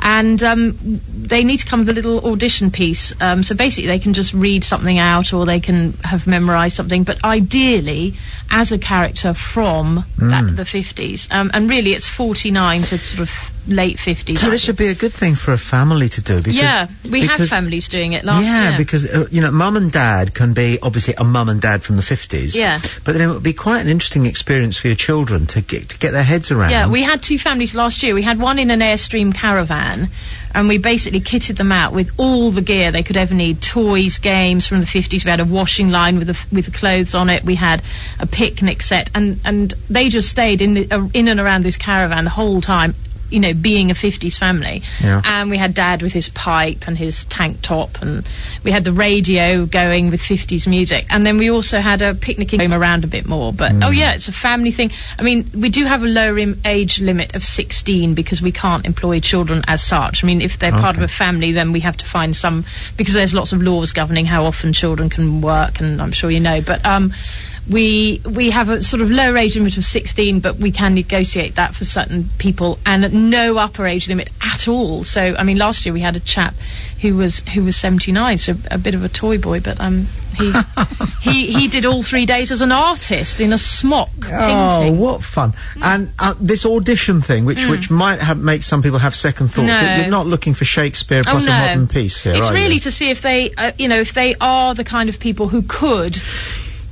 and they need to come with a little audition piece. So basically they can just read something out, or they can have memorised something, but ideally as a character from the 50s. And really it's 49 to sort of late 50s. So this should be a good thing for a family to do. Because, we have families doing it last year. Yeah, because, mum and dad can be obviously a mum and dad from the 50s. Yeah. But then it would be quite an interesting experience for your children to get their heads around. Yeah, we had 2 families last year. We had one in an Airstream caravan, and we basically kitted them out with all the gear they could ever need. Toys, games from the 50s. We had a washing line with the clothes on it. We had a picnic set, and they just stayed in and around this caravan the whole time. you know, being a 50s family. Yeah. And we had Dad with his pipe and his tank top, and we had the radio going with 50s music. And then we also had a picnicking home around a bit more. But, oh yeah, it's a family thing. I mean, we do have a lower age limit of 16 because we can't employ children as such. I mean, if they're part of a family, then we have to find some, because there's lots of laws governing how often children can work, and I'm sure you know. But we have a sort of lower age limit of 16, but we can negotiate that for certain people, and no upper age limit at all. So, I mean, last year we had a chap who was 79, so a bit of a toy boy, but he did all 3 days as an artist in a smock painting. Oh, what fun! And this audition thing, which might make some people have second thoughts. No. You're not looking for Shakespeare plus a modern piece here, It's are really you? to see if they, if they are the kind of people who could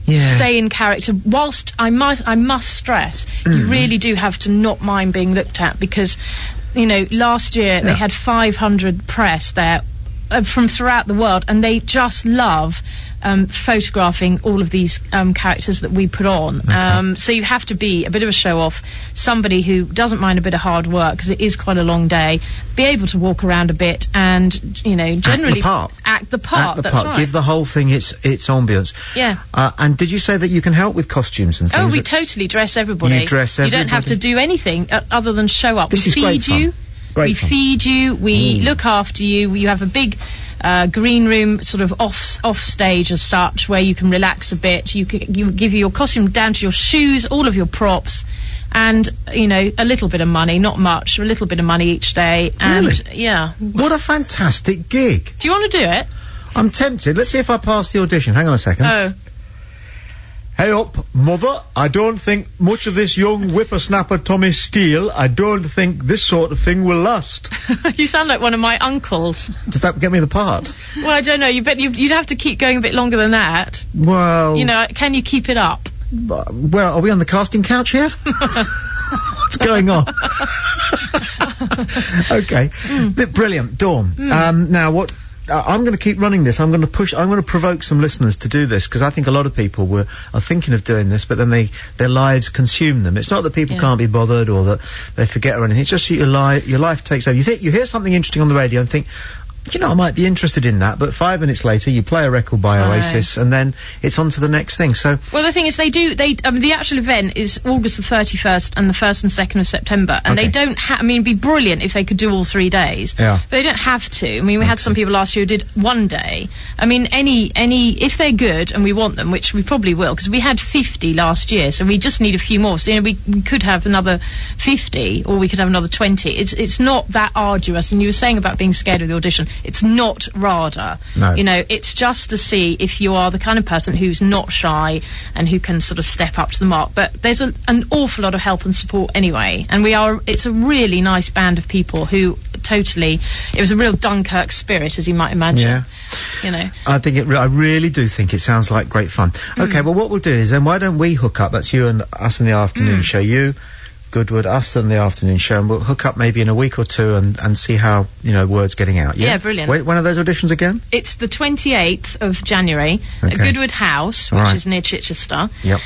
Yeah. stay in character. Whilst I must stress, you really do have to not mind being looked at, because, you know, last year they had 500 press there from throughout the world, and they just love photographing all of these characters that we put on. So you have to be a bit of a show-off, somebody who doesn't mind a bit of hard work, because it is quite a long day, be able to walk around a bit and, you know, generally act the part. That's right. Give the whole thing its ambience. Yeah. And did you say that you can help with costumes and things? Oh, we totally dress everybody. You dress You don't have to do anything other than show up. This we is great feed you. fun. Great we fun. feed you. We look after you. You have a big green room, sort of off stage as such, where you can relax a bit. You give you your costume down to your shoes, all of your props, and, you know, a little bit of money, not much, a little bit of money each day. And Really? yeah. What a fantastic gig! Do you want to do it? I'm tempted. Let's see if I pass the audition. Hang on a second. Oh. Hey up, mother. I don't think much of this young whippersnapper Tommy Steele. I don't think this sort of thing will last. You sound like one of my uncles. Does that get me the part? Well, I don't know. You'd have to keep going a bit longer than that. Well... You know, can you keep it up? Where are we, on the casting couch here? What's going on? Okay. Brilliant. Dawn. Now, what... I'm going to keep running this. I'm going to provoke some listeners to do this, because I think a lot of people are thinking of doing this, but then their lives consume them. It's not that people can't be bothered or that they forget or anything. It's just your life takes over. You hear something interesting on the radio and think, you know, I might be interested in that, but 5 minutes later you play a record by Oasis and then it's on to the next thing. So, well, the thing is, the actual event is August the 31st and the 1st and 2nd of September, and they don't I mean, it'd be brilliant if they could do all 3 days. Yeah. But they don't have to. I mean, we had some people last year who did 1 day. I mean, if they're good, and we want them, which we probably will, because we had 50 last year, so we just need a few more. So, you know, we could have another 50, or we could have another 20. It's not that arduous. And you were saying about being scared of the audition. It's not RADA. No. You know, it's just to see if you are the kind of person who's not shy and who can sort of step up to the mark. But there's an awful lot of help and support anyway. And it's a really nice band of people who it was a real Dunkirk spirit, as you might imagine. Yeah. You know. I really do think it sounds like great fun. Okay, well, what we'll do is then why don't we hook up? That's you and us in the afternoon show. You, Goodwood, us in the afternoon show, and we'll hook up maybe in a week or two and see how, you know, word's getting out. Yeah, brilliant. When are those auditions again? It's the 28th of January at Goodwood House, which is near Chichester. Yep.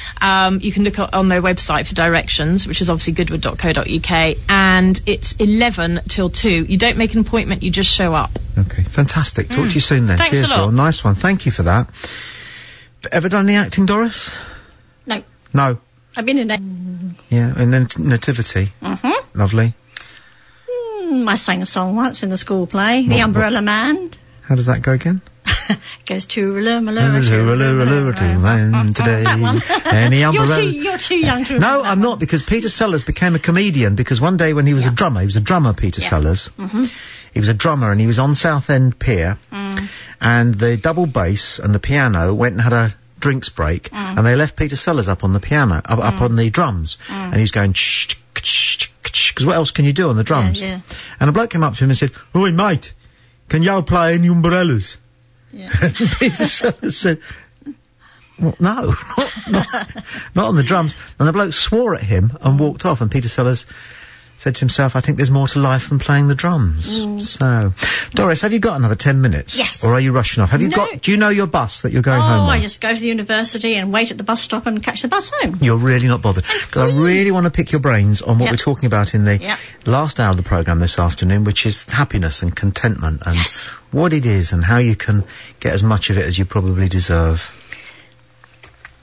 You can look on their website for directions, which is obviously goodwood.co.uk, and it's 11 till 2. You don't make an appointment, you just show up. Okay, fantastic. Talk to you soon then. Thanks Cheers, a lot. Dawn. Nice one. Thank you for that. Ever done any acting, Doris? No. No. I've been in a... Yeah, and then Nativity. Lovely. I sang a song once in the school play, The Umbrella Man. How does that go again? It goes today. That one. Any umbrella. You're too young to remember. No, I'm not, because Peter Sellers became a comedian because one day when he was a drummer, Peter Sellers. He was a drummer and he was on Southend Pier, and the double bass and the piano went and had a drinks break, and they left Peter Sellers up on the piano, up on the drums, and he was going because what else can you do on the drums? Yeah. And a bloke came up to him and said, "Oi, mate, can you play any umbrellas?" Yeah. And Peter Sellers said, "Well, no, not on the drums." And the bloke swore at him and walked off, and Peter Sellers said to himself, I think there's more to life than playing the drums. So, Doris, have you got another 10 minutes? Yes. Or are you rushing off? Do you know your bus that you're going home on? I just go to the university and wait at the bus stop and catch the bus home. You're really not bothered. Because I really want to pick your brains on what we're talking about in the last hour of the programme this afternoon, which is happiness and contentment and what it is and how you can get as much of it as you probably deserve.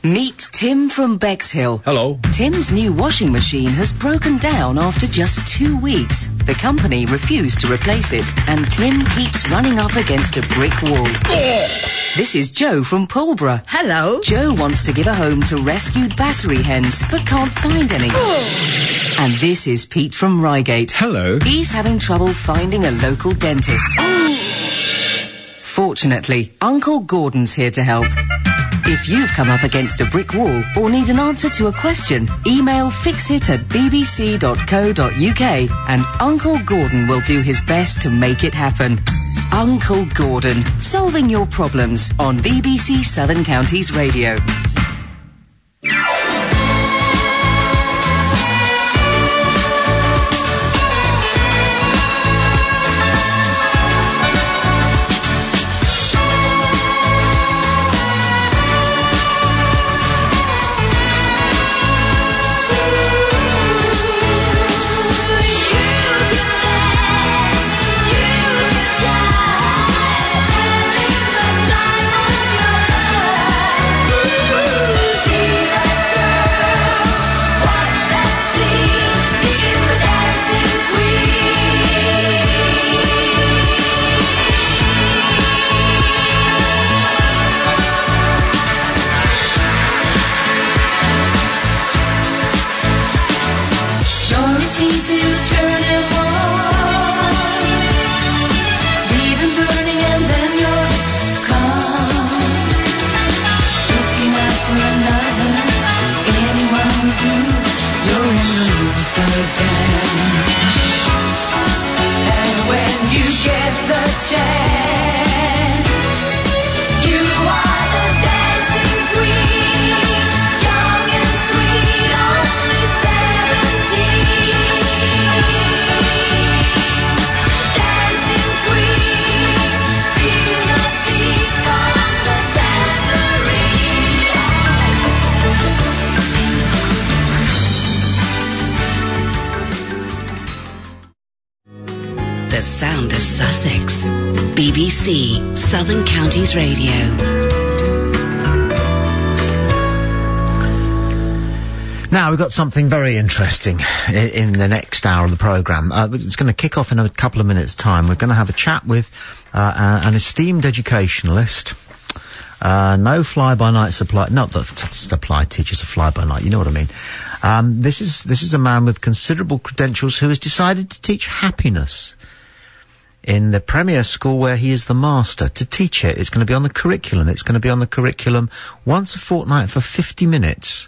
Meet Tim from Bexhill. Hello. Tim's new washing machine has broken down after just 2 weeks. The company refused to replace it, and Tim keeps running up against a brick wall. This is Joe from Pulborough. Hello. Joe wants to give a home to rescued battery hens, but can't find any. And this is Pete from Reigate. Hello. He's having trouble finding a local dentist. Fortunately, Uncle Gordon's here to help. If you've come up against a brick wall or need an answer to a question, email fixit@bbc.co.uk and Uncle Gordon will do his best to make it happen. Uncle Gordon, solving your problems on BBC Southern Counties Radio. The sound of Sussex. BBC Southern Counties Radio. Now, we've got something very interesting in the next hour of the programme. It's going to kick off in a couple of minutes' time. We're going to have a chat with an esteemed educationalist. No fly-by-night supply... Not that supply teachers are fly-by-night, you know what I mean. This is a man with considerable credentials who has decided to teach happiness in the premier school where he is the master. To teach it, it's going to be on the curriculum. It's going to be on the curriculum once a fortnight for 50 minutes.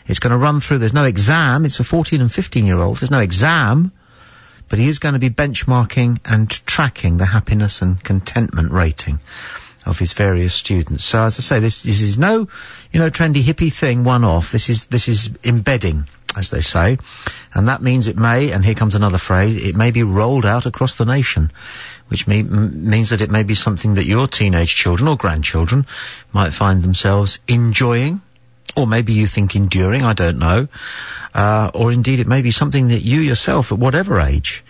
It's going to run through, there's no exam, it's for 14 and 15-year-olds, there's no exam, but he is going to be benchmarking and tracking the happiness and contentment rating of his various students. So, as I say, this is no, trendy hippie thing, one-off. This is embedding, as they say. And that means it may, and here comes another phrase, it may be rolled out across the nation, which means that it may be something that your teenage children or grandchildren might find themselves enjoying, or maybe you think enduring, I don't know. Or indeed it may be something that you yourself, at whatever age,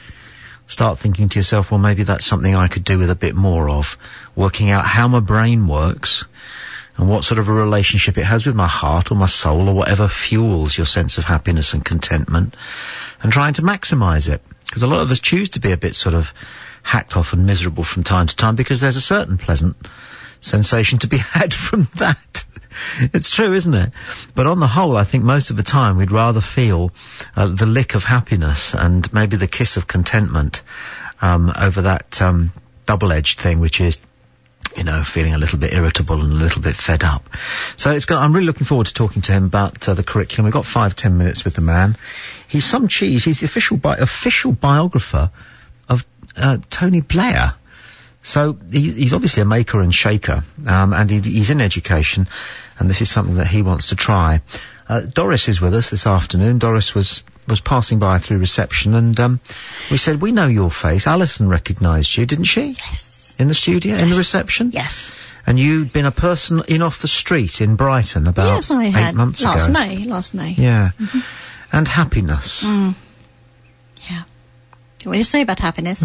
start thinking to yourself, well, maybe that's something I could do with a bit more of, working out how my brain works and what sort of a relationship it has with my heart or my soul or whatever fuels your sense of happiness and contentment, and trying to maximise it. Because a lot of us choose to be a bit sort of hacked off and miserable from time to time because there's a certain pleasant sensation to be had from that. It's true, isn't it? But on the whole, I think most of the time we'd rather feel the lick of happiness and maybe the kiss of contentment over that double-edged thing, which is, feeling a little bit irritable and a little bit fed up. So I'm really looking forward to talking to him about the curriculum. We've got 5-10 minutes with the man. He's some cheese. He's the official biographer of Tony Blair. So he's obviously a maker and shaker, and he's in education, and this is something that he wants to try. Doris is with us this afternoon. Doris was passing by through reception, and we said, we know your face. Alison recognised you, didn't she? Yes. In the studio, in the reception? Yes. And you'd been a person in off the street in Brighton about Yes, I had. 8 months ago. Last May. Yeah. And happiness. Yeah. What do you say about happiness?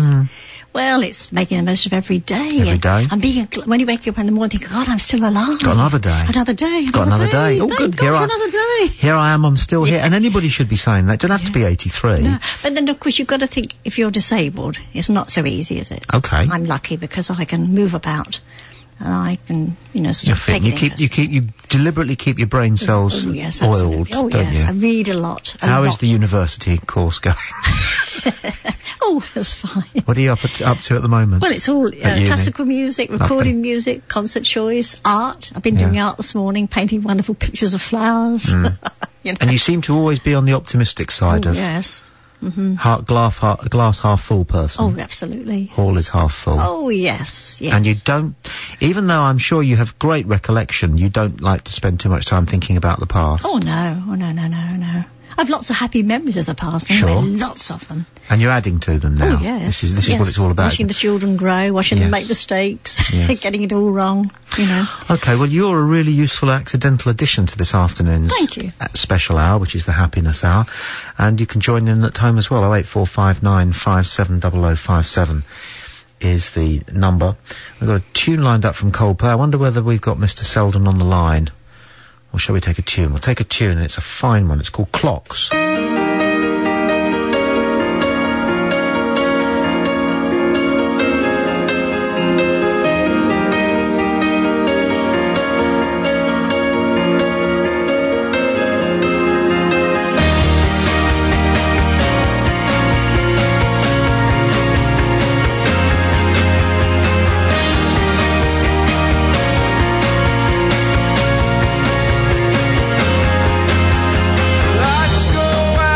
Well, it's making the most of every day. Every day. And being when you wake up in the morning, think, God, I'm still alive. Got another day. Another day. Got another day. Oh, Thank good. God for another day. Here I am. I'm still here. And anybody should be saying that. Don't have to be 83. No. But then, of course, you've got to think, if you're disabled, it's not so easy, is it? Okay. I'm lucky because I can move about. And I can, sort You're of fit. take You deliberately keep your brain cells oiled, absolutely. Oh, don't yes. you? I read a lot. How is the university course going? Oh, that's fine. What are you up to at the moment? Well, it's all At uni? classical music, recording music, concert choice, art. I've been doing art this morning, painting wonderful pictures of flowers. And you seem to always be on the optimistic side of yes. glass half full person. Oh, absolutely. All is half full. Oh, yes. And you don't, even though I'm sure you have great recollection, you don't like to spend too much time thinking about the past. Oh, no. I've lots of happy memories of the past. Sure. Anyway, lots of them. And you're adding to them now. Oh, yes. This is what it's all about. Watching the children grow, watching them make mistakes, getting it all wrong, Okay, well, you're a really useful accidental addition to this afternoon's special hour, which is the happiness hour. And you can join in at home as well. 08459 570057 is the number. We've got a tune lined up from Coldplay. I wonder whether we've got Mr. Selden on the line. Or shall we take a tune? We'll take a tune, and it's a fine one. It's called Clocks. Lights go out.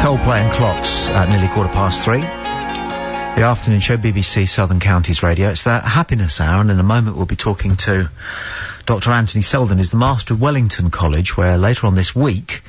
Coldplay and Clocks at nearly 3:15. The afternoon show, BBC Southern Counties Radio. It's the Happiness Hour, and in a moment we'll be talking to Dr. Anthony Selden, who's the Master of Wellington College, where later on this week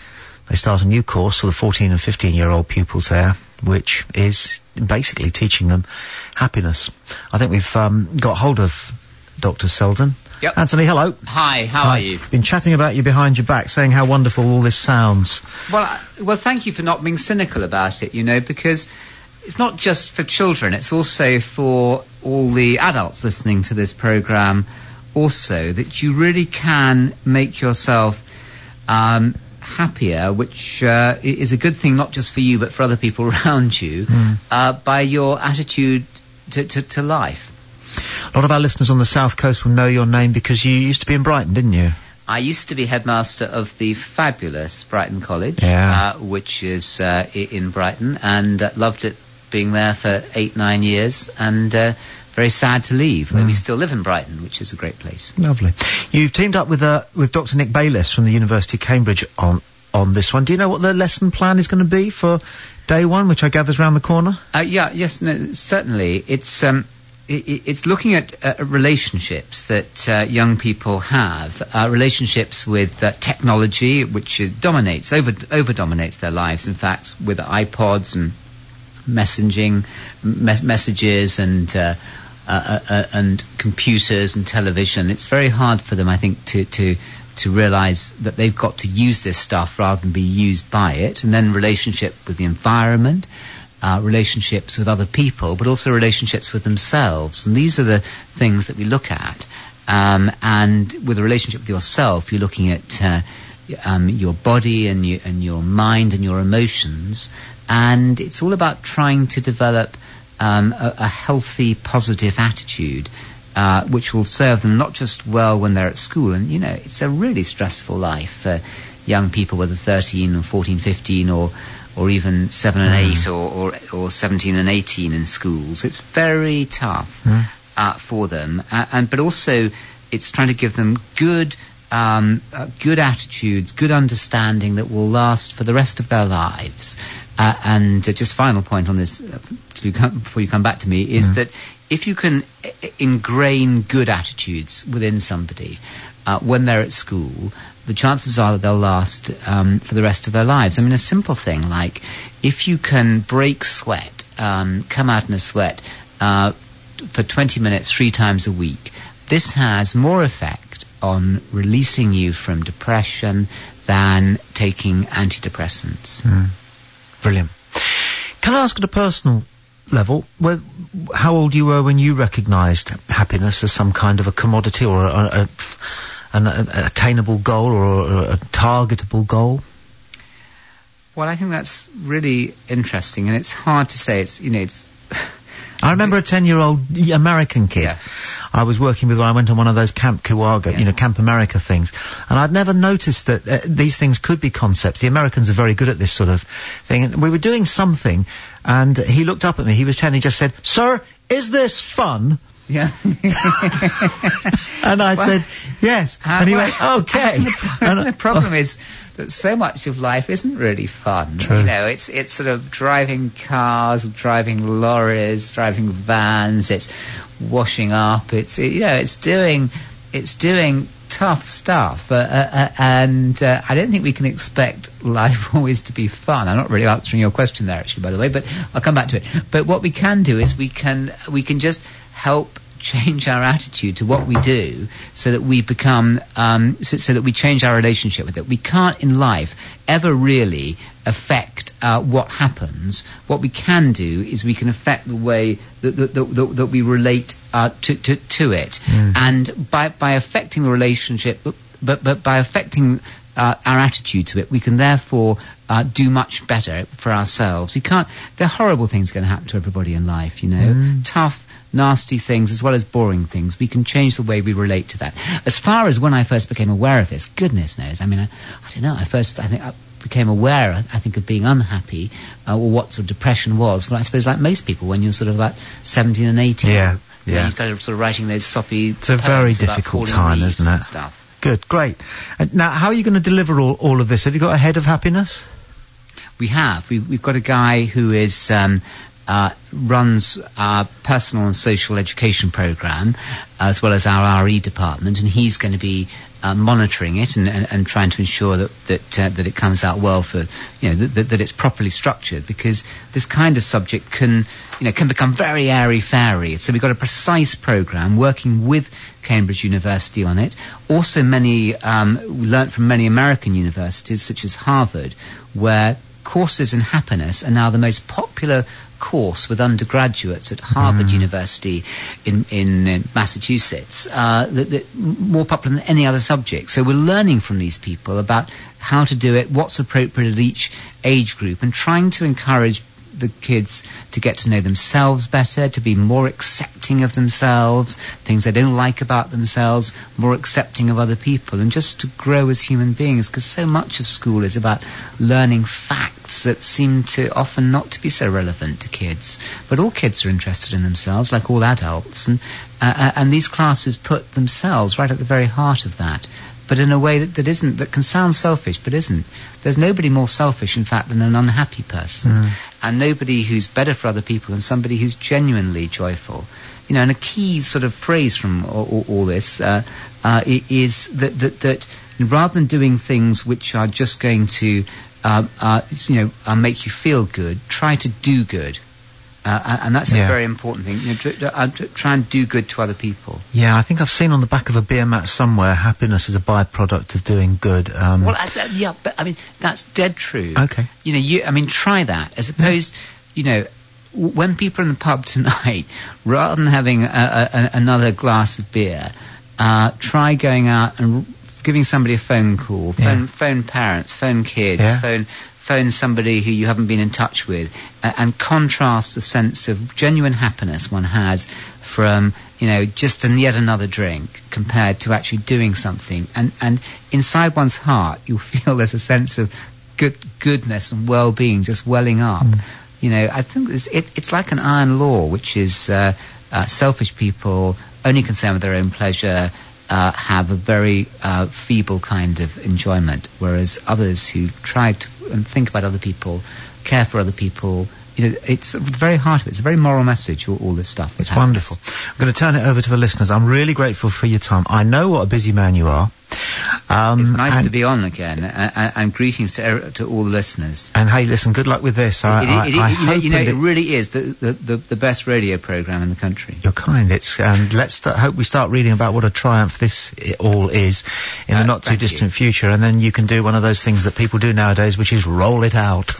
they start a new course for the 14 and 15-year-old pupils there, which is basically teaching them happiness. I think we've got hold of Dr. Selden. Yep. Anthony, hello. Hi, how are you? Been chatting about you behind your back, saying how wonderful all this sounds. Well, thank you for not being cynical about it, because it's not just for children, it's also for all the adults listening to this programme also, that you really can make yourself happier, which is a good thing not just for you but for other people around you, by your attitude to life. A lot of our listeners on the South Coast will know your name because you used to be in Brighton, didn't you? I used to be headmaster of the fabulous Brighton College, which is in Brighton, and loved it being there for 8-9 years, and very sad to leave. We still live in Brighton, which is a great place. Lovely. You've teamed up with Dr. Nick Bayliss from the University of Cambridge on this one. Do you know what the lesson plan is going to be for day one, which I gather is around the corner? Certainly. It's looking at relationships that young people have, relationships with technology, which over dominates their lives. In fact, with iPods and messages and computers and television, it's very hard for them, I think, to realise that they've got to use this stuff rather than be used by it. And then relationship with the environment. Relationships with other people, but also relationships with themselves. And these are the things that we look at. And with a relationship with yourself, you're looking at your body and your mind and your emotions. And it's all about trying to develop a healthy, positive attitude, which will serve them not just well when they're at school. And, it's a really stressful life for young people, whether 13 or 14, 15 or even 7 and 8 or 17 and 18 in schools. It's very tough for them. But also it's trying to give them good attitudes, good understanding that will last for the rest of their lives. And just final point on this, before you come back to me, is that if you can ingrain good attitudes within somebody when they're at school, the chances are that they'll last for the rest of their lives. I mean, a simple thing like if you can break sweat, come out in a sweat for 20 minutes 3 times a week, this has more effect on releasing you from depression than taking antidepressants. Brilliant. Can I ask at a personal level, how old you were when you recognised happiness as some kind of a commodity or an attainable goal or a targetable goal? Well, I think that's really interesting, and it's hard to say. I remember a 10-year-old American kid I was working with when I went on one of those Camp Kiwaga, Camp America things, and I'd never noticed that these things could be concepts. The Americans are very good at this sort of thing, and we were doing something, and he looked up at me, he was 10, he just said, "Sir, is this fun?" Yeah. And I said, yes. And he went, okay. The problem is that so much of life isn't really fun. True. It's sort of driving cars, driving lorries, driving vans, it's washing up, it's doing tough stuff. And I don't think we can expect life always to be fun. I'm not really answering your question there, actually, by the way, but I'll come back to it. But what we can do is we can just help change our attitude to what we do so that we become so that we change our relationship with it. We can't in life ever really affect what happens. What we can do is we can affect the way that we relate to it, and by affecting the relationship, but by affecting our attitude to it, we can therefore do much better for ourselves. There are horrible things going to happen to everybody in life, tough, nasty things as well as boring things. We can change the way we relate to that. As far as when I first became aware of this, goodness knows. I mean, I don't know. I became aware, I think, of being unhappy or what sort of depression was. Well, I suppose like most people, when you're sort of about 17 and 18. Yeah. You started sort of writing those soppy. It's a very difficult time, isn't it? Stuff. Good, great. Now, how are you going to deliver all of this? Have you got a head of happiness? We've got a guy who is runs our personal and social education program, as well as our RE department, and he's going to be monitoring it and trying to ensure that it comes out well for, that it's properly structured, because this kind of subject can become very airy-fairy. So we've got a precise program working with Cambridge University on it. Also, we learnt from many American universities, such as Harvard, where courses in happiness are now the most popular course with undergraduates at Harvard University in Massachusetts, more popular than any other subject. So we're learning from these people about how to do it, what's appropriate at each age group, and trying to encourage the kids to get to know themselves better, to be more accepting of themselves, things they don't like about themselves, more accepting of other people, and just to grow as human beings, because so much of school is about learning facts that seem to often not to be so relevant to kids. But all kids are interested in themselves, like all adults, and these classes put themselves right at the very heart of that, but in a way that can sound selfish, but isn't. There's nobody more selfish, in fact, than an unhappy person, and nobody who's better for other people than somebody who's genuinely joyful. And a key sort of phrase from all this is that rather than doing things which are just going to make you feel good, try to do good. And that's a very important thing. Try and do good to other people. Yeah, I think I've seen on the back of a beer mat somewhere, happiness is a byproduct of doing good. But I mean, that's dead true. Okay. Try that. As opposed, when people are in the pub tonight, rather than having another glass of beer, try going out and giving somebody a phone call, phone parents, phone kids, phone somebody who you haven't been in touch with, and contrast the sense of genuine happiness one has from, just yet another drink compared to actually doing something. And inside one's heart, you'll feel there's a sense of goodness and well-being just welling up. I think it's like an iron law, which is selfish people, only concerned with their own pleasure, have a very feeble kind of enjoyment, whereas others who try to think about other people, care for other people, it's at the very heart of it. It's a very moral message, all this stuff. It's wonderful. I'm going to turn it over to the listeners. I'm really grateful for your time. I know what a busy man you are. It's nice to be on again, and greetings to all the listeners. And hey, listen, good luck with this. It really is the best radio program in the country. You're kind. Let's hope we start reading about what a triumph this all is in the not too distant future, and then you can do one of those things that people do nowadays, which is roll it out.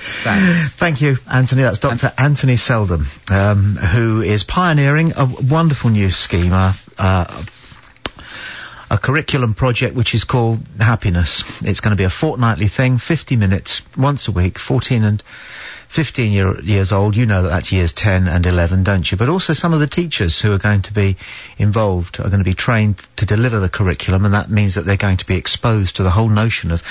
Thanks. Thank you, Anthony. That's Dr. Anthony Seldom, who is pioneering a wonderful new scheme, a curriculum project which is called Happiness. It's going to be a fortnightly thing, 50 minutes, once a week, 14 and 15 years old. You know that's years 10 and 11, don't you? But also some of the teachers who are going to be involved are going to be trained to deliver the curriculum, and that means that they're going to be exposed to the whole notion of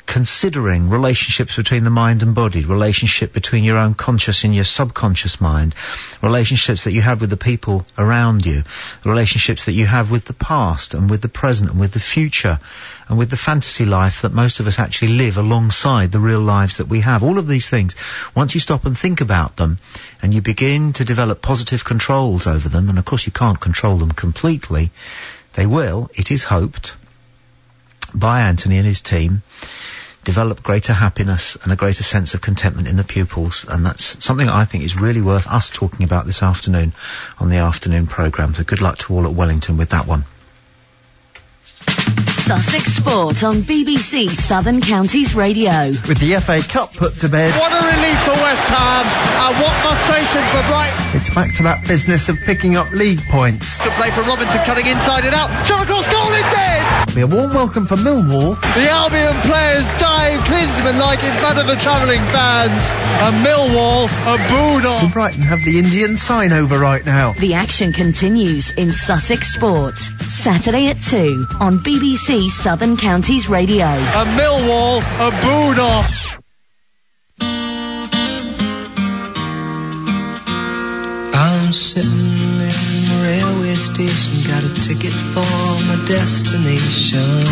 considering relationships between the mind and body, relationship between your own conscious and your subconscious mind, relationships that you have with the people around you, the relationships that you have with the past and with the present and with the future and with the fantasy life that most of us actually live alongside the real lives that we have. All of these things, once you stop and think about them and you begin to develop positive controls over them, and of course you can't control them completely, they will, it is hoped, by Anthony and his team, develop greater happiness and a greater sense of contentment in the pupils, and that's something I think is really worth us talking about this afternoon on the afternoon programme. So good luck to all at Wellington with that one. Sussex Sport on BBC Southern Counties Radio. With the FA Cup put to bed. What a relief for West Ham, and what frustration for Brighton. It's back to that business of picking up league points. Good play from Robinson, cutting inside and out. Shot across goal, it did! It'll be a warm welcome for Millwall. The Albion players dive Klinsmann-like in front of the travelling fans, and Millwall are booed on. Brighton have the Indian sign over right now. The action continues in Sussex Sport, Saturday at 2 on BBC Southern Counties Radio. And Millwall are booed off. I'm sitting in the railway station, got a ticket for my destination.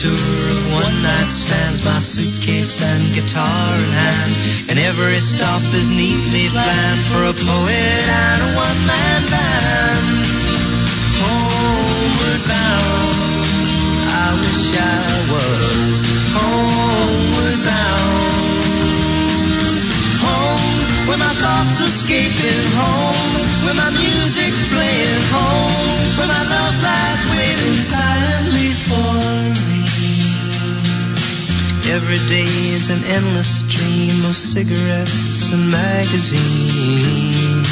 tour of one-night stands, my suitcase and guitar in hand, and every stop is neatly planned for a poet and a one-man band. Homeward bound, I wish I was homeward bound. Home, where my thoughts escaping, home, where my music's playing, home, where my love lies waiting silently for me. Every day is an endless stream of cigarettes and magazines.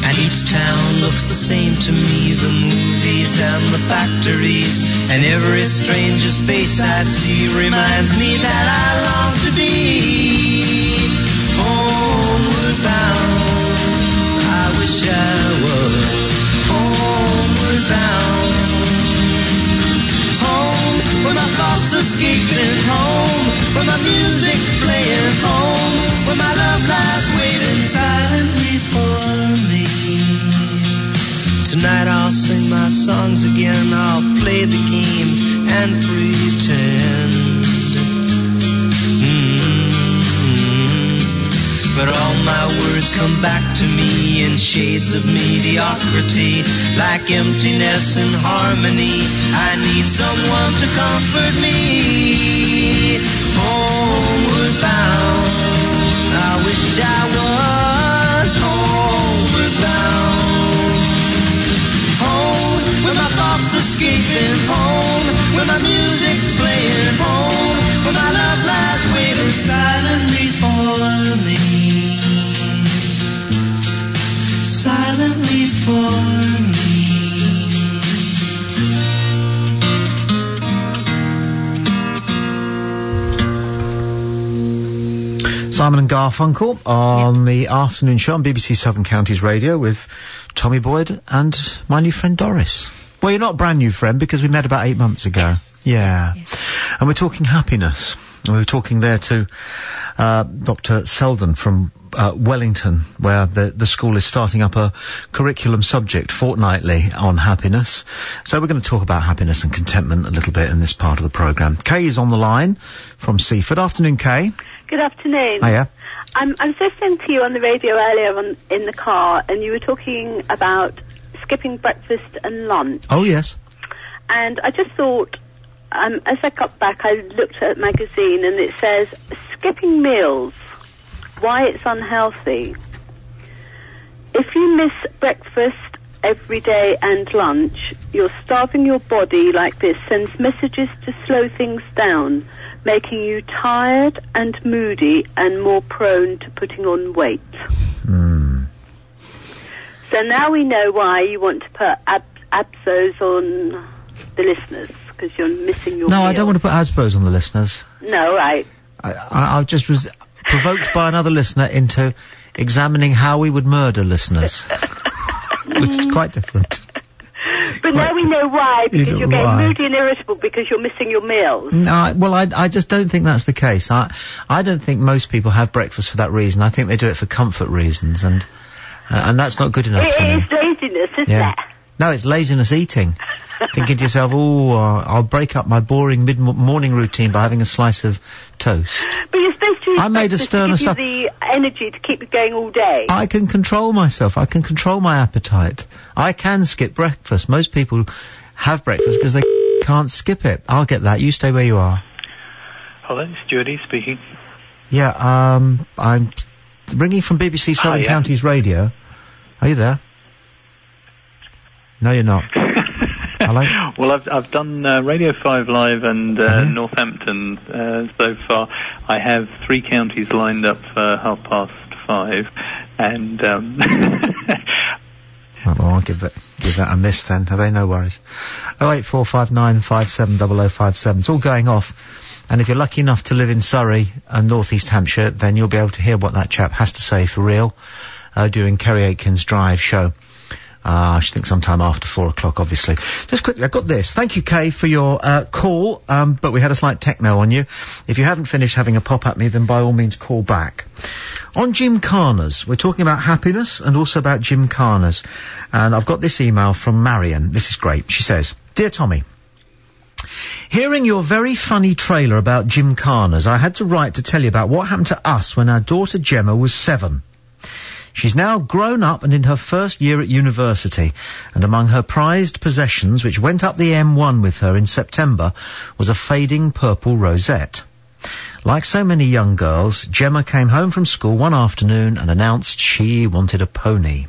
And each town looks the same to me, the movies and the factories, and every stranger's face I see reminds me that I long to be homeward bound. I wish I was homeward bound. Home, where my thoughts escaping, home, where my music's playing, home, where my love lies waiting silently for me. Tonight I'll sing my songs again, I'll play the game and pretend. But all my words come back to me in shades of mediocrity, like emptiness and harmony. I need someone to comfort me. Homeward bound, I wish I was homeward bound. Home, where my thoughts escaping, home, where my music's playing, home, where my love lies waiting silently for me. Silently for me. Simon and Garfunkel on the afternoon show on BBC Southern Counties Radio with Tommy Boyd and my new friend Doris. Well, you're not a brand new friend because we met about 8 months ago. Yeah. And we're talking happiness. And we were talking there to Dr. Selden from Wellington, where the school is starting up a curriculum subject fortnightly on happiness. So we're going to talk about happiness and contentment a little bit in this part of the programme. Kay is on the line from Seaford. Afternoon, Kay. Good afternoon. Hiya. I was listening to you on the radio earlier in the car, and you were talking about skipping breakfast and lunch. Oh, yes. And I just thought, as I got back, I looked at a magazine, and it says, skipping meals, why it's unhealthy. If you miss breakfast every day and lunch, you're starving your body like this, sends messages to slow things down, making you tired and moody and more prone to putting on weight. So now we know why you want to put Absos on the listeners, because you're missing your No, meal. I don't want to put Asbos on the listeners. No, right. I just was provoked by another listener into examining how we would murder listeners. Which is quite different. But now we know why, because you're getting Why? moody and irritable because you're missing your meals. No, well, I just don't think that's the case. I don't think most people have breakfast for that reason. I think they do it for comfort reasons, and that's not good enough for me. It is laziness, isn't Yeah. it? No, it's laziness eating. Thinking to yourself, I'll break up my boring mid-morning routine by having a slice of toast. But you're supposed to eat I made a breakfast sterner to give you the energy to keep it going all day. I can control myself. I can control my appetite. I can skip breakfast. Most people have breakfast because they can't skip it. I'll get that. You stay where you are. Hello, it's Geordie speaking. Yeah, I'm ringing from BBC Southern Counties Radio. Are you there? No, you're not. Hello? Well, I've done Radio 5 Live and Northampton so far. I have 3 counties lined up for 5:30, and Well, I'll give that a miss then. Are they? No worries. 08459570057. It's all going off. And if you're lucky enough to live in Surrey and North East Hampshire, then you'll be able to hear what that chap has to say for real during Kerry Aitken's Drive show She thinks sometime after 4 o'clock, obviously. Just quickly, I've got this. Thank you, Kay, for your call, but we had a slight techno on you. If you haven't finished having a pop at me, then by all means call back. On gymkhanas, we're talking about happiness and also about gymkhanas. And I've got this email from Marion. This is great. She says, Dear Tommy, hearing your very funny trailer about gymkhanas, I had to write to tell you about what happened to us when our daughter Gemma was 7. She's now grown up and in her first year at university, and among her prized possessions, which went up the M1 with her in September, was a fading purple rosette. Like so many young girls, Gemma came home from school one afternoon and announced she wanted a pony.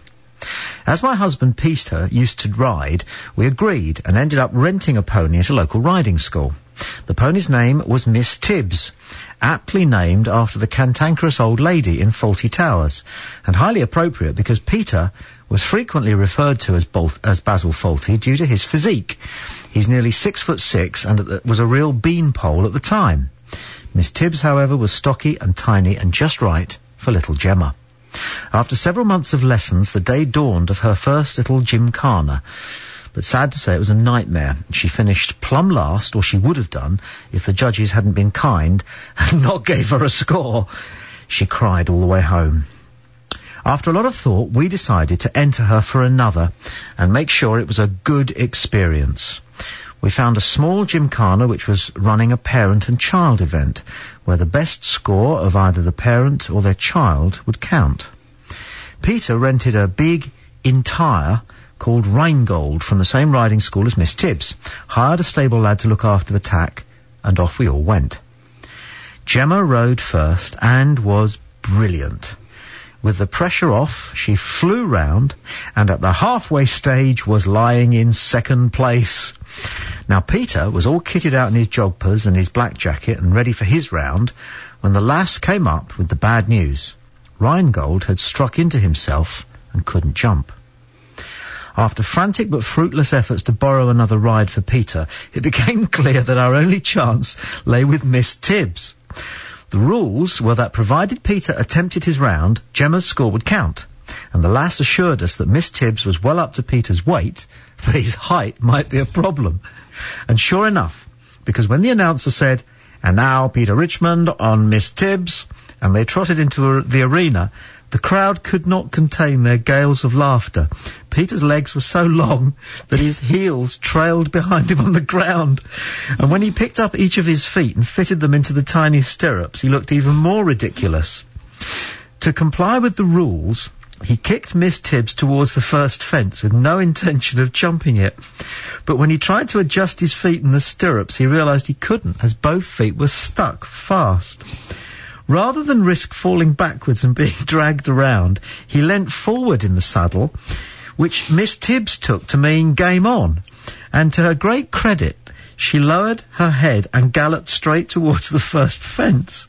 As my husband Peter used to ride, we agreed and ended up renting a pony at a local riding school. The pony's name was Miss Tibbs, aptly named after the cantankerous old lady in Fawlty Towers, and highly appropriate because Peter was frequently referred to as Basil Fawlty due to his physique. He's nearly 6'6" and was a real beanpole at the time. Miss Tibbs, however, was stocky and tiny and just right for little Gemma. After several months of lessons, the day dawned of her first little gymkhana. But sad to say, it was a nightmare. She finished plumb last, or she would have done, if the judges hadn't been kind and not gave her a score. She cried all the way home. After a lot of thought, we decided to enter her for another and make sure it was a good experience. We found a small gymkhana which was running a parent and child event, where the best score of either the parent or their child would count. Peter rented a big entire called Rheingold from the same riding school as Miss Tibbs, hired a stable lad to look after the tack, and off we all went. Gemma rode first and was brilliant. With the pressure off, she flew round, and at the halfway stage was lying in second place. Now Peter was all kitted out in his jogpers and his black jacket and ready for his round when the lass came up with the bad news. Rheingold had struck into himself and couldn't jump. After frantic but fruitless efforts to borrow another ride for Peter, it became clear that our only chance lay with Miss Tibbs. The rules were that provided Peter attempted his round, Gemma's score would count, and the lass assured us that Miss Tibbs was well up to Peter's weight, but his height might be a problem. And sure enough, because when the announcer said, "And now Peter Richmond on Miss Tibbs," and they trotted into the arena, the crowd could not contain their gales of laughter. Peter's legs were so long that his heels trailed behind him on the ground. And when he picked up each of his feet and fitted them into the tiny stirrups, he looked even more ridiculous. To comply with the rules, he kicked Miss Tibbs towards the first fence with no intention of jumping it. But when he tried to adjust his feet in the stirrups, he realised he couldn't, as both feet were stuck fast. Rather than risk falling backwards and being dragged around, he leant forward in the saddle, which Miss Tibbs took to mean game on. And to her great credit, she lowered her head and galloped straight towards the first fence.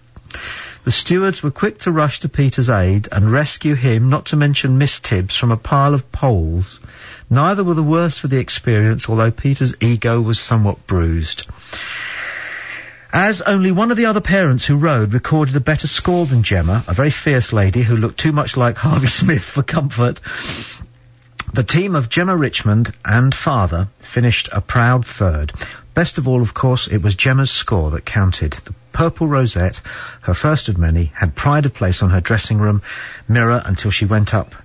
The stewards were quick to rush to Peter's aid and rescue him, not to mention Miss Tibbs, from a pile of poles. Neither were the worse for the experience, although Peter's ego was somewhat bruised. As only one of the other parents who rode recorded a better score than Gemma, a very fierce lady who looked too much like Harvey Smith for comfort, the team of Gemma Richmond and father finished a proud third. Best of all, of course, it was Gemma's score that counted. The purple rosette, her first of many, had pride of place on her dressing room mirror until it went up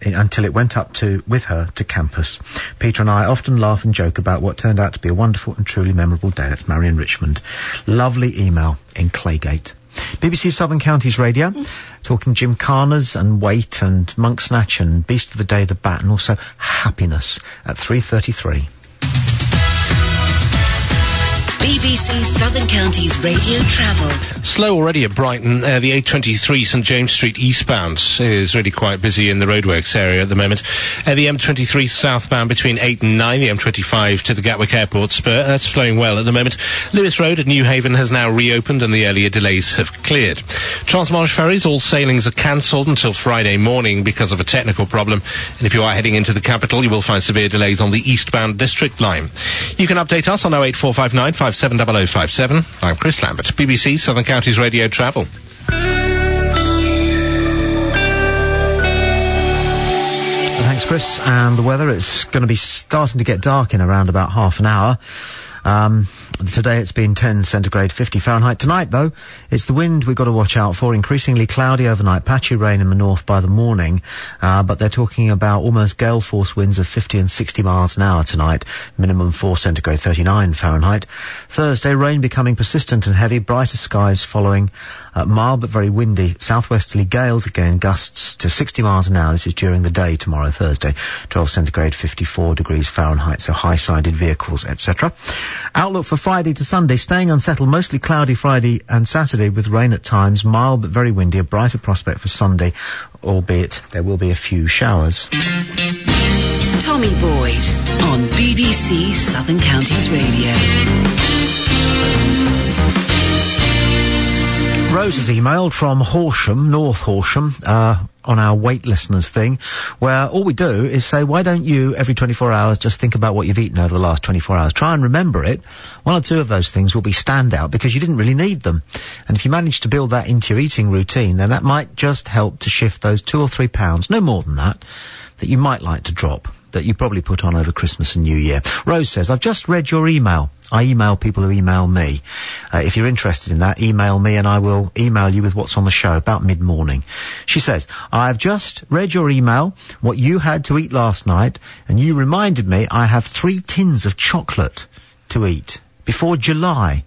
with her to campus. Peter and I often laugh and joke about what turned out to be a wonderful and truly memorable day. That's Marion Richmond. Lovely email in Claygate. BBC Southern Counties Radio, talking gymkhanas and weight and monk snatch and beast of the day, the bat, and also happiness at 3:33. BBC Southern Counties Radio Travel. Slow already at Brighton. The A23 St James Street eastbound is really quite busy in the roadworks area at the moment. The M23 southbound between 8 and 9, the M25 to the Gatwick Airport spur, that's flowing well at the moment. Lewis Road at Newhaven has now reopened and the earlier delays have cleared. Transmanche ferries, all sailings are cancelled until Friday morning because of a technical problem. And if you are heading into the capital, you will find severe delays on the eastbound district line. You can update us on 08459 570057. I'm Chris Lambert, BBC Southern Counties Radio Travel. Thanks Chris, and the weather. It's going to be starting to get dark in around about half an hour. Today it's been 10 centigrade, 50 Fahrenheit. Tonight, though, it's the wind we've got to watch out for. Increasingly cloudy overnight, patchy rain in the north by the morning. But they're talking about almost gale force winds of 50 and 60 miles an hour tonight. Minimum 4 centigrade, 39 Fahrenheit. Thursday, rain becoming persistent and heavy. Brighter skies following. Mild but very windy. Southwesterly gales again, gusts to 60 miles an hour. This is during the day tomorrow, Thursday. 12 centigrade, 54 degrees Fahrenheit. So high-sided vehicles, etc. Outlook for Friday to Sunday, staying unsettled, mostly cloudy Friday and Saturday with rain at times, mild but very windy, a brighter prospect for Sunday, albeit there will be a few showers. Tommy Boyd on BBC Southern Counties Radio. Rose has emailed from Horsham, North Horsham, on our wait listeners thing, where all we do is say, why don't you, every 24 hours, just think about what you've eaten over the last 24 hours. Try and remember it. One or two of those things will be standout because you didn't really need them. And if you manage to build that into your eating routine, then that might just help to shift those 2 or 3 pounds, no more than that you might like to drop, that you probably put on over Christmas and New Year. Rose says, I've just read your email. I email people who email me. If you're interested in that, email me and I will email you with what's on the show about mid-morning. She says, I've just read your email, what you had to eat last night, and you reminded me I have 3 tins of chocolate to eat before July.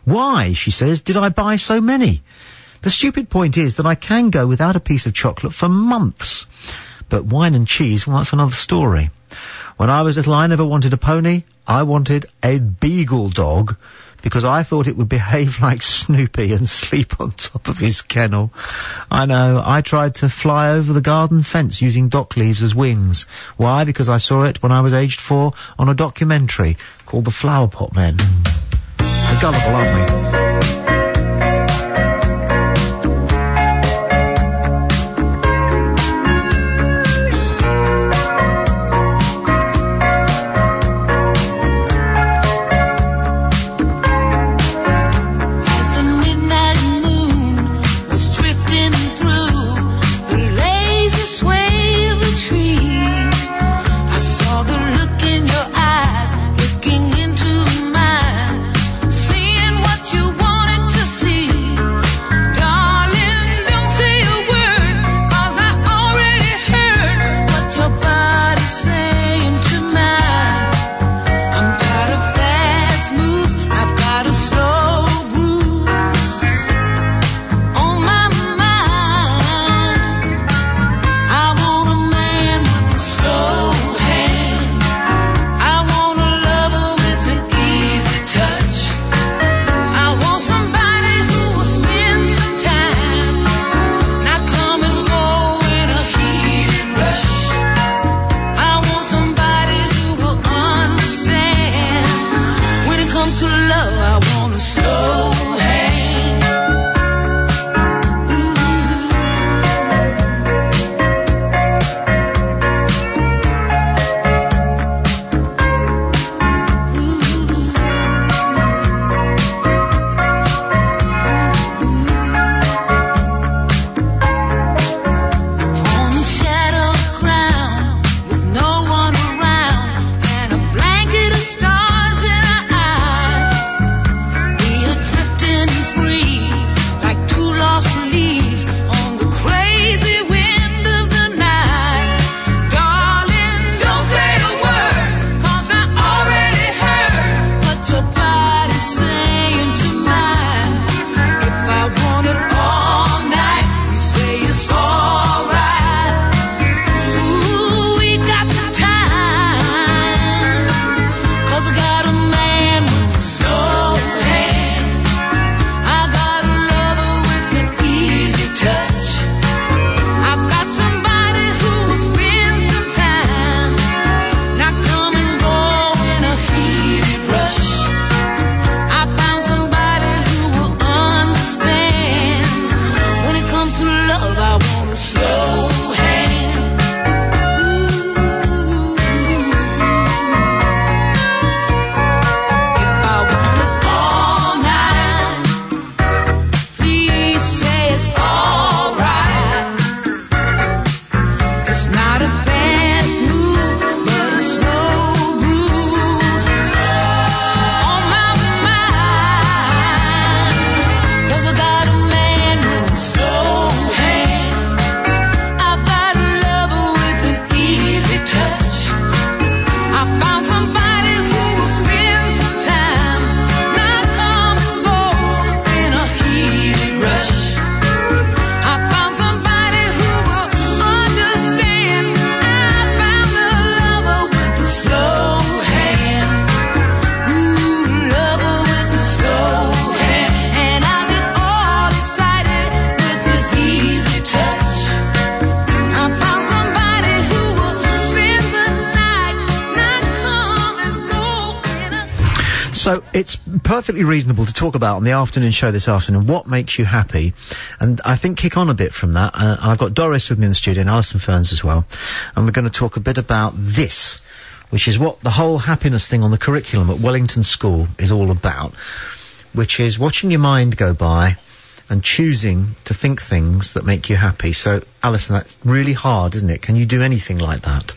Why, she says, did I buy so many? The stupid point is that I can go without a piece of chocolate for months. But wine and cheese, well, that's another story. When I was little, I never wanted a pony. I wanted a beagle dog because I thought it would behave like Snoopy and sleep on top of his kennel. I know, I tried to fly over the garden fence using dock leaves as wings. Why? Because I saw it when I was aged 4 on a documentary called The Flower Pot Men. We're gullible, aren't we? Looking into mine, seeing what you wanted So it's perfectly reasonable to talk about on the afternoon show this afternoon what makes you happy, and I think kick on a bit from that. I've got Doris with me in the studio and Alison Ferns as well, and we're going to talk a bit about this, which is what the whole happiness thing on the curriculum at Wellington School is all about, which is watching your mind go by and choosing to think things that make you happy. So, Alison, that's really hard, isn't it? Can you do anything like that?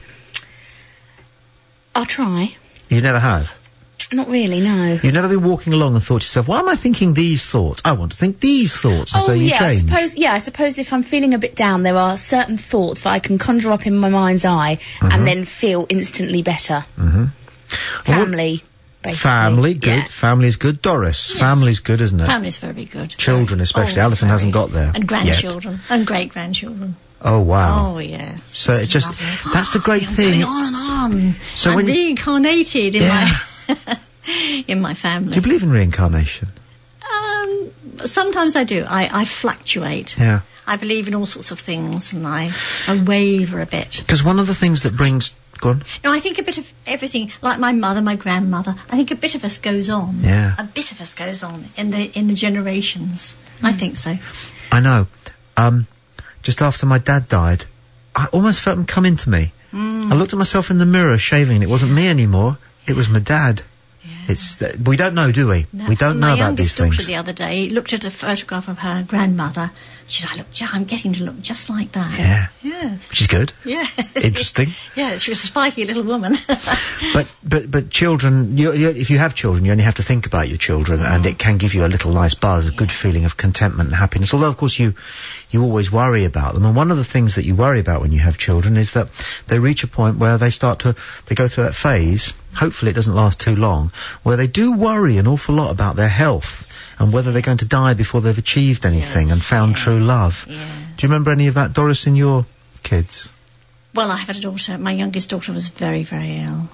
I'll try. You never have? Not really, no. You've never been walking along and thought to yourself, why am I thinking these thoughts? I want to think these thoughts, and so you change. I suppose if I'm feeling a bit down, there are certain thoughts that I can conjure up in my mind's eye and then feel instantly better. Family, basically. Family, good. Yeah. Family's good. Doris, Yes. family's good, isn't it? Family's very good. Children especially. Oh, Alison hasn't got there And grandchildren. And great-grandchildren. Oh, wow. Oh, yeah. So it just, that's the great thing. On and on. So I'm when you- reincarnated in my in my family. Do you believe in reincarnation? Sometimes I do. I fluctuate. Yeah. I believe in all sorts of things, and I waver a bit. Because one of the things that brings... Go on. No, I think a bit of everything, like my mother, my grandmother, I think a bit of us goes on. Yeah. A bit of us goes on in the generations. I think so. I know. Just after my dad died, I almost felt him come into me. I looked at myself in the mirror shaving, and it wasn't me anymore. It was my dad. It's we don't know, do we? No. We don't know about these My youngest daughter things. the other day looked at a photograph of her grandmother. She said, I'm getting to look just like that. Yeah. Yes. Which is good. Yeah. Interesting. Yeah, she was a spiky little woman. But children, if you have children, you only have to think about your children, and it can give you a little nice buzz, a good feeling of contentment and happiness. Although, of course, you always worry about them. And one of the things that you worry about when you have children is that they reach a point where they go through that phase, hopefully it doesn't last too long, where they do worry an awful lot about their health and whether they're going to die before they've achieved anything and found true love. Do you remember any of that, Doris, in your kids? Well, I have a daughter. My youngest daughter was very, very ill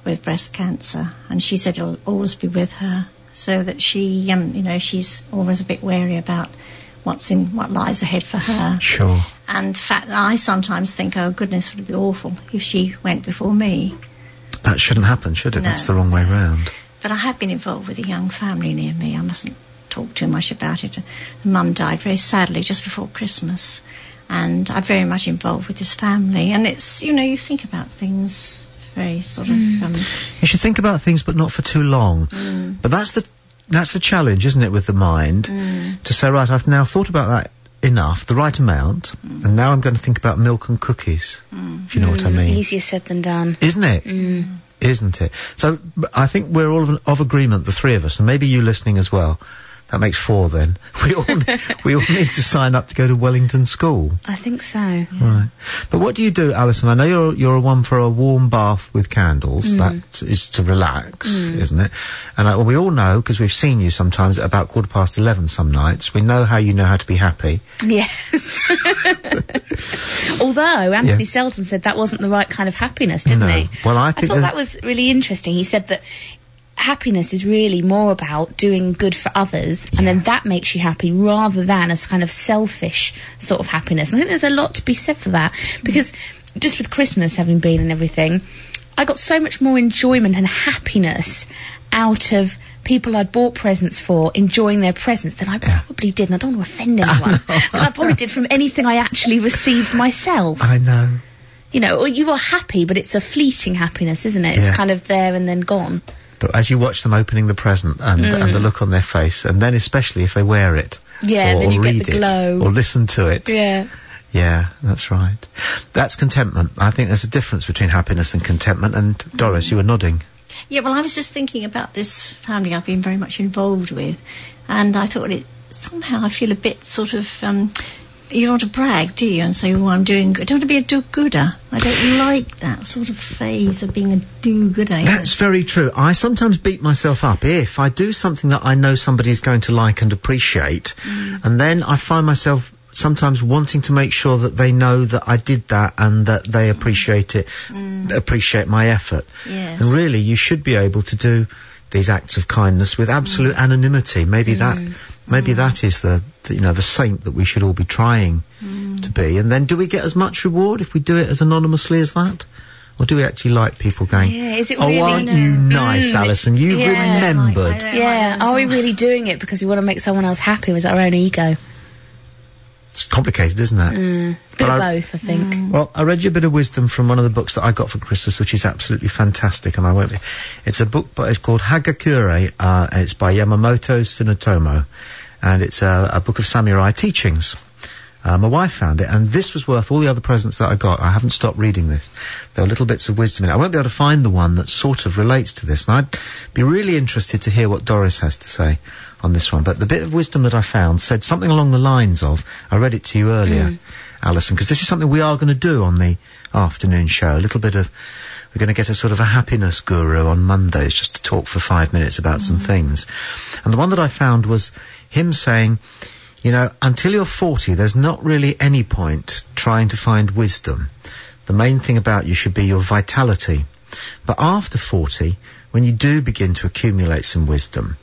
with breast cancer, and she said it'll always be with her, so that she, she's always a bit wary about what lies ahead for her. Sure. And the fact that I sometimes think, oh, goodness, would it be awful if she went before me. That shouldn't happen, should it? No. That's the wrong way round. But I have been involved with a young family near me. I mustn't talk too much about it. Mum died very sadly just before Christmas, and I'm very much involved with this family. And it's, you think about things very sort of... You should think about things, but not for too long. But that's the challenge, isn't it, with the mind? To say, right, I've now thought about that enough, the right amount, and now I'm going to think about milk and cookies, if you know what I mean. Easier said than done. Isn't it? Isn't it? So, I think we're all of agreement, the three of us, and maybe you listening as well. That makes 4 then. We all need to sign up to go to Wellington School. I think so. Right. But what do you do, Alison? I know you're a one for a warm bath with candles. That is to relax, isn't it? And we all know, because we've seen you sometimes at about 11:15 some nights. We know how you know how to be happy. Yes. Although Anthony Selden said that wasn't the right kind of happiness, didn't he? Well, I thought that was really interesting. He said that happiness is really more about doing good for others, and then that makes you happy, rather than a kind of selfish sort of happiness. And I think there's a lot to be said for that, because just with Christmas having been and everything, I got so much more enjoyment and happiness out of people I'd bought presents for enjoying their presents than I probably did, and I don't want to offend anyone, than I probably did from anything I actually received myself. I know. Or you are happy, but it's a fleeting happiness, isn't it? It's kind of there and then gone. But as you watch them opening the present and the look on their face, and then especially if they wear it, or then you read get the glow, or listen to it. Yeah, that's right. That's contentment. I think there's a difference between happiness and contentment. And Doris, you were nodding. Yeah, well, I was just thinking about this family I've been very much involved with, and I thought somehow I feel a bit sort of... you don't want to brag, do you, and say, oh, I'm doing good. I don't want to be a do-gooder. I don't like that sort of phase of being a do-gooder. That's very true. I sometimes beat myself up if I do something that I know somebody's going to like and appreciate, and then I find myself sometimes wanting to make sure that they know that I did that and that they appreciate it, appreciate my effort. Yes. And really, you should be able to do these acts of kindness with absolute anonymity. Maybe that is the saint that we should all be trying to be. And then do we get as much reward if we do it as anonymously as that? Or do we actually like people going, Yeah, is it oh, really? aren't you nice, Alison? You've remembered. Yeah, are we really doing it because we want to make someone else happy, or is that our own ego? It's complicated, isn't it? Bit of both, I think. Well, I read you a bit of wisdom from one of the books that I got for Christmas, which is absolutely fantastic, and I won't be... It's a book, but it's called Hagakure, and it's by Yamamoto Tsunotomo, and it's a book of samurai teachings. My wife found it, and this was worth all the other presents that I got. I haven't stopped reading this. There are little bits of wisdom in it. I won't be able to find the one that sort of relates to this, and I'd be really interested to hear what Doris has to say on this one. But the bit of wisdom that I found said something along the lines of, I read it to you earlier, Alison, because this is something we are going to do on the afternoon show. A little bit of... We're going to get a sort of a happiness guru on Mondays just to talk for 5 minutes about some things. And the one that I found was him saying... You know, until you're 40, there's not really any point trying to find wisdom. The main thing about you should be your vitality. But after 40, when you do begin to accumulate some wisdom,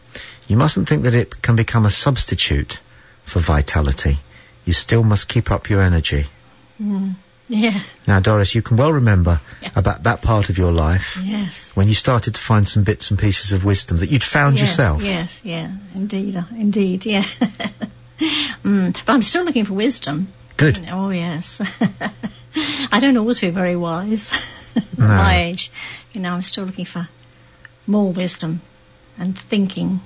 you mustn't think that it can become a substitute for vitality. You still must keep up your energy. Yeah. Now, Doris, you can well remember about that part of your life. Yes. When you started to find some bits and pieces of wisdom that you'd found yourself. Yes, yeah, indeed, yeah. But I'm still looking for wisdom. Good. You know, oh, yes. I don't always feel very wise at No. my age. You know, I'm still looking for more wisdom and thinking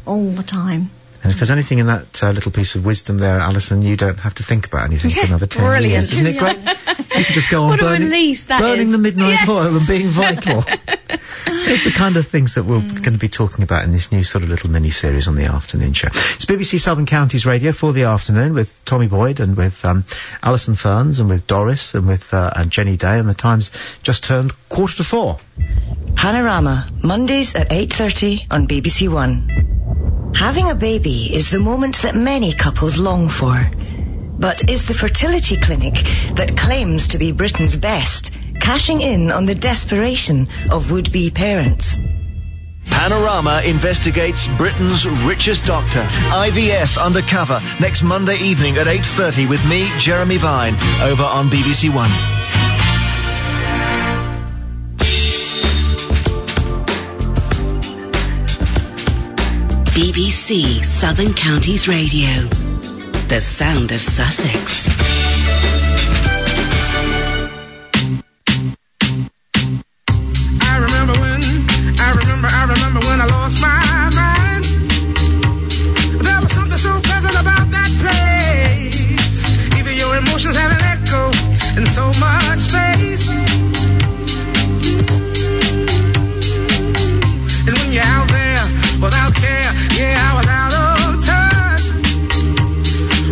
all the time. And if there's anything in that little piece of wisdom there, Alison, you don't have to think about anything for another 10 Brilliant. years. Isn't it great? You can just go on What a burning, release that burning is. the midnight Yes. oil and being vital. It's the kind of things that we're going to be talking about in this new sort of little mini-series on the afternoon show. It's BBC Southern Counties Radio for the afternoon with Tommy Boyd and with Alison Ferns and with Doris and with and Jenny Day, and the time's just turned 4:45. Panorama, Mondays at 8:30 on BBC One. Having a baby is the moment that many couples long for. But is the fertility clinic that claims to be Britain's best cashing in on the desperation of would-be parents? Panorama investigates Britain's richest doctor. IVF Undercover, next Monday evening at 8:30 with me, Jeremy Vine, over on BBC One. BBC Southern Counties Radio. The sound of Sussex. I remember when I lost my mind. There was something so pleasant about that place. Even your emotions have an echo in so much space. And when you're out there without care, yeah, I was out of touch.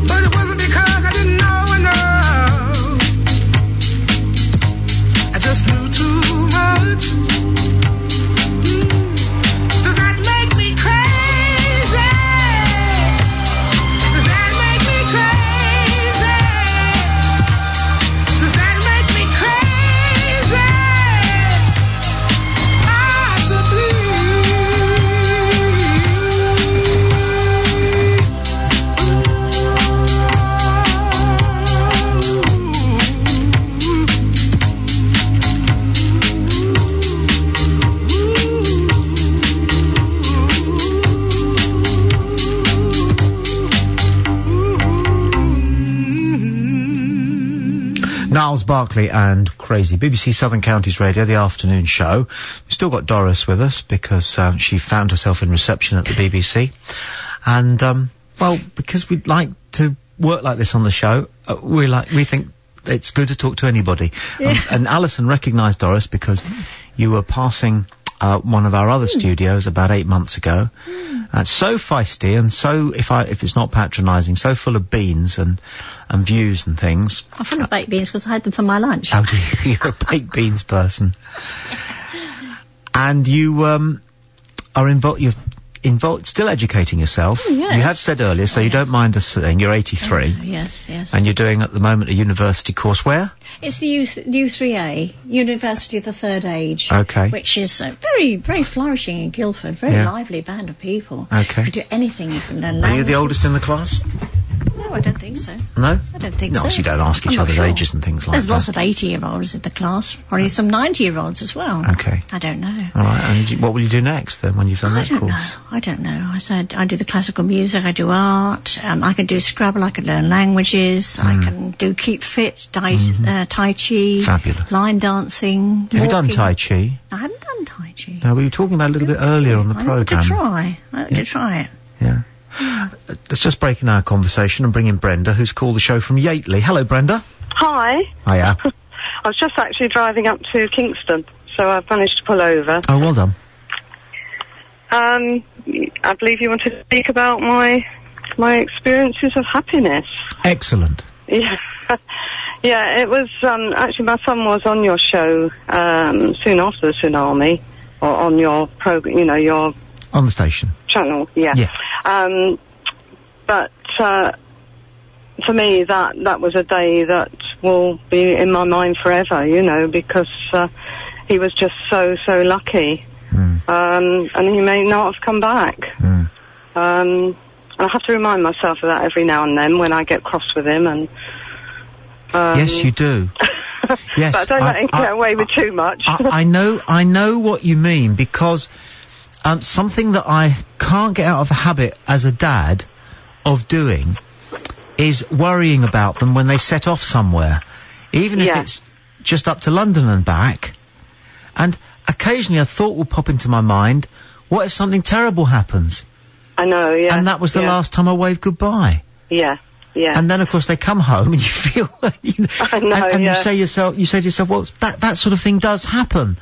But it wasn't because I didn't know enough. I just knew too much. Does that make me crazy? Does that make me crazy? Does that make me crazy? Possibly. Niles Barkley and Crazy. BBC Southern Counties Radio, the afternoon show. We've still got Doris with us because she found herself in reception at the BBC. And, well, because we'd like to work like this on the show, we think it's good to talk to anybody. Yeah. And Alison recognised Doris because you were passing one of our other studios about 8 months ago. So feisty and so, if it's not patronising, so full of beans and views and things. I'm full of baked beans because I had them for my lunch. Oh, you're a baked beans person. And you are involved, still educating yourself. Yes. You had said earlier, so you don't mind us saying you're 83. Yes, yes. And you're doing at the moment a university course where? It's the U3A, University of the Third Age. Okay. Which is very, very flourishing in Guildford. Very Yeah. lively band of people. Okay. You can do anything. You can learn Are you languages. the oldest in the class? No, I don't think so. No? I don't think no, so. You don't ask each I'm not other's sure. ages and things like There's that. lots of 80-year-olds in the class, probably some 90-year-olds as well. Okay. I don't know. All right, and what will you do next then when you've done that course? I don't know. I said I do the classical music, I do art, I can do Scrabble, I can learn languages, I can do keep fit, Tai Chi, Fabulous. line dancing. Have you done walking. Tai Chi? I haven't done Tai Chi. No, we were talking about it a little bit earlier on the I want programme. to try. I want to try it. Yeah. Let's just break in our conversation and bring in Brenda, who's called the show from Yateley. Hello, Brenda. Hi. Hiya. I was just actually driving up to Kingston, so I've managed to pull over. Oh, well done. I believe you wanted to speak about my experiences of happiness. Excellent. Yeah. Yeah, it was, actually my son was on your show, soon after the tsunami, or on your program, your... On the station. Channel, yeah. Yeah. But, for me, that was a day that will be in my mind forever, because, he was just so lucky. And he may not have come back. I have to remind myself of that every now and then when I get cross with him and... yes, you do. Yes. But don't let him get away with too much. I know what you mean, because something that I can't get out of the habit as a dad of doing is worrying about them when they set off somewhere, even if it's just up to London and back. And occasionally a thought will pop into my mind, what if something terrible happens? I know, yeah. And that was the last time I waved goodbye. Yeah, yeah. And then, of course, they come home and you feel, I know, and yeah. you say to yourself, well, that sort of thing does happen.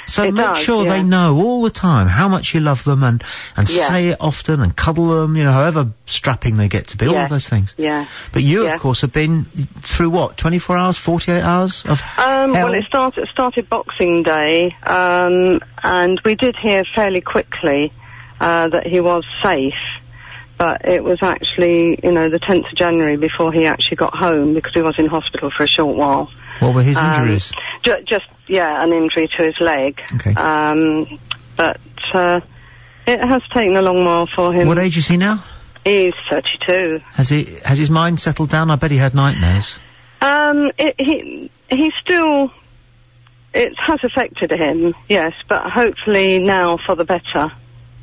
So It make does, sure yeah. they know all the time how much you love them and Yeah. say it often and cuddle them, however strapping they get to be, all of those things. Yeah. But you, Yeah. of course, have been through what, 24 hours, 48 hours of hell? Well, it started Boxing Day, and we did hear fairly quickly that he was safe, but it was actually, the 10th of January before he actually got home, because he was in hospital for a short while. What were his injuries? An injury to his leg. Okay. But it has taken a long while for him. What age is he now? He's 32. Has his mind settled down? I bet he had nightmares. He still, it has affected him, yes, but hopefully now for the better.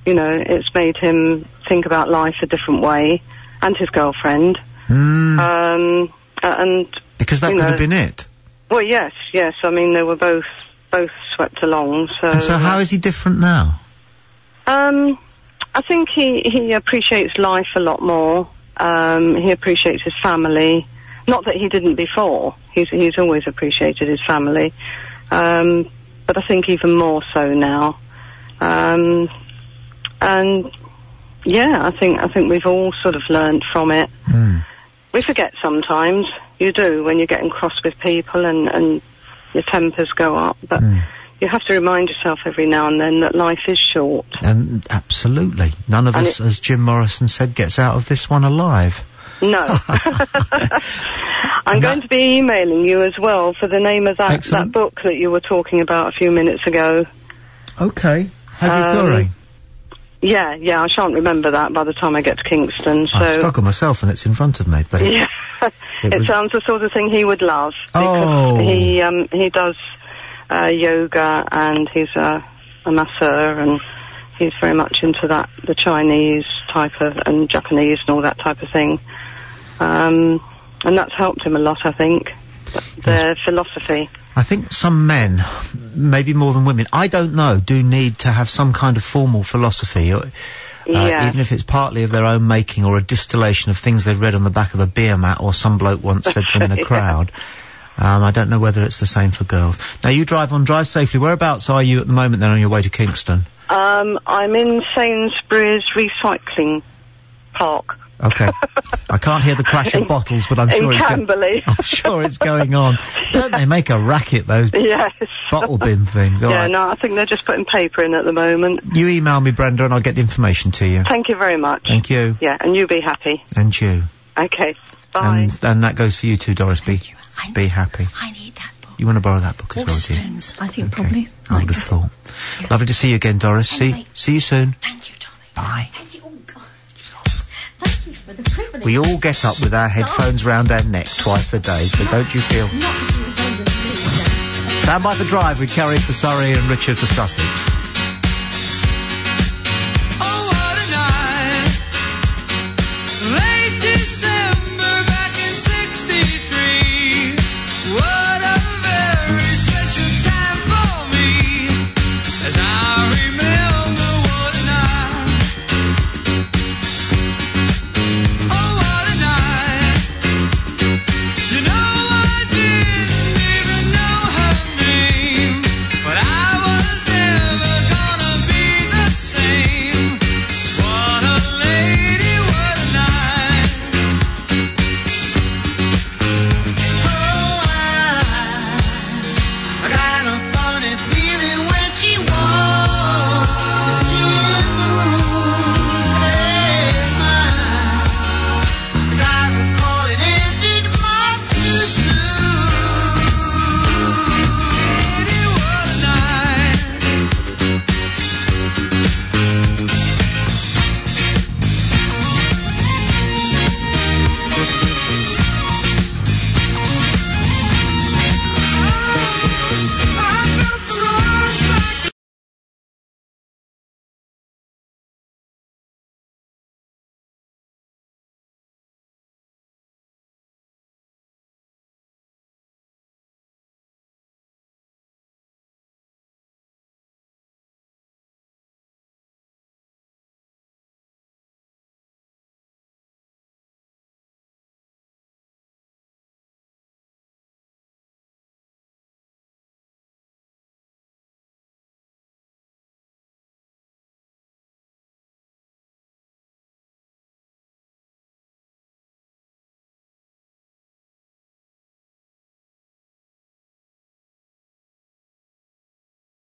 It's made him think about life a different way, and his girlfriend. And because that could have been it. Well, yes. I mean, they were both swept along. So. And so, how is he different now? I think he appreciates life a lot more. He appreciates his family. Not that he didn't before. He's always appreciated his family. But I think even more so now. And yeah, I think we've all sort of learned from it. We forget sometimes. You do, when you're getting cross with people and your tempers go up. But you have to remind yourself every now and then that life is short. And absolutely. None of us, as Jim Morrison said, gets out of this one alive. No. I'm going to be emailing you as well for the name of that book that you were talking about a few minutes ago. Okay. Hagakure. Yeah, I shan't remember that by the time I get to Kingston. So I've struggled myself and it's in front of me. But yeah, it sounds the sort of thing he would love. Because he does yoga and he's a masseur and he's very much into that, the Chinese type of, and Japanese and all that type of thing. And that's helped him a lot, I think. Their philosophy. I think some men, maybe more than women, I don't know, do need to have some kind of formal philosophy, even if it's partly of their own making or a distillation of things they've read on the back of a beer mat or some bloke once said to them in a crowd. I don't know whether it's the same for girls. Now, you drive safely. Whereabouts are you at the moment then on your way to Kingston? I'm in Sainsbury's Recycling Park. Okay. I can't hear the crash of bottles, but I'm sure it's going on. Don't they make a racket, those bottle bin things? All right. No, I think they're just putting paper in at the moment. You email me, Brenda, and I'll get the information to you. Thank you very much. Thank you. Yeah, and you be happy. And you. Okay, bye. And that goes for you too, Doris. Be happy. I need that book. You want to borrow that book as well, do you? Waterstones, I think probably. I would have thought. Yeah. Lovely to see you again, Doris. See you soon. Thank you, darling. Bye. Thank you. Oh, God. Thank you. We all get up with our headphones round our neck twice a day, so don't you feel... Stand by for Drive with Kerry for Surrey and Richard for Sussex.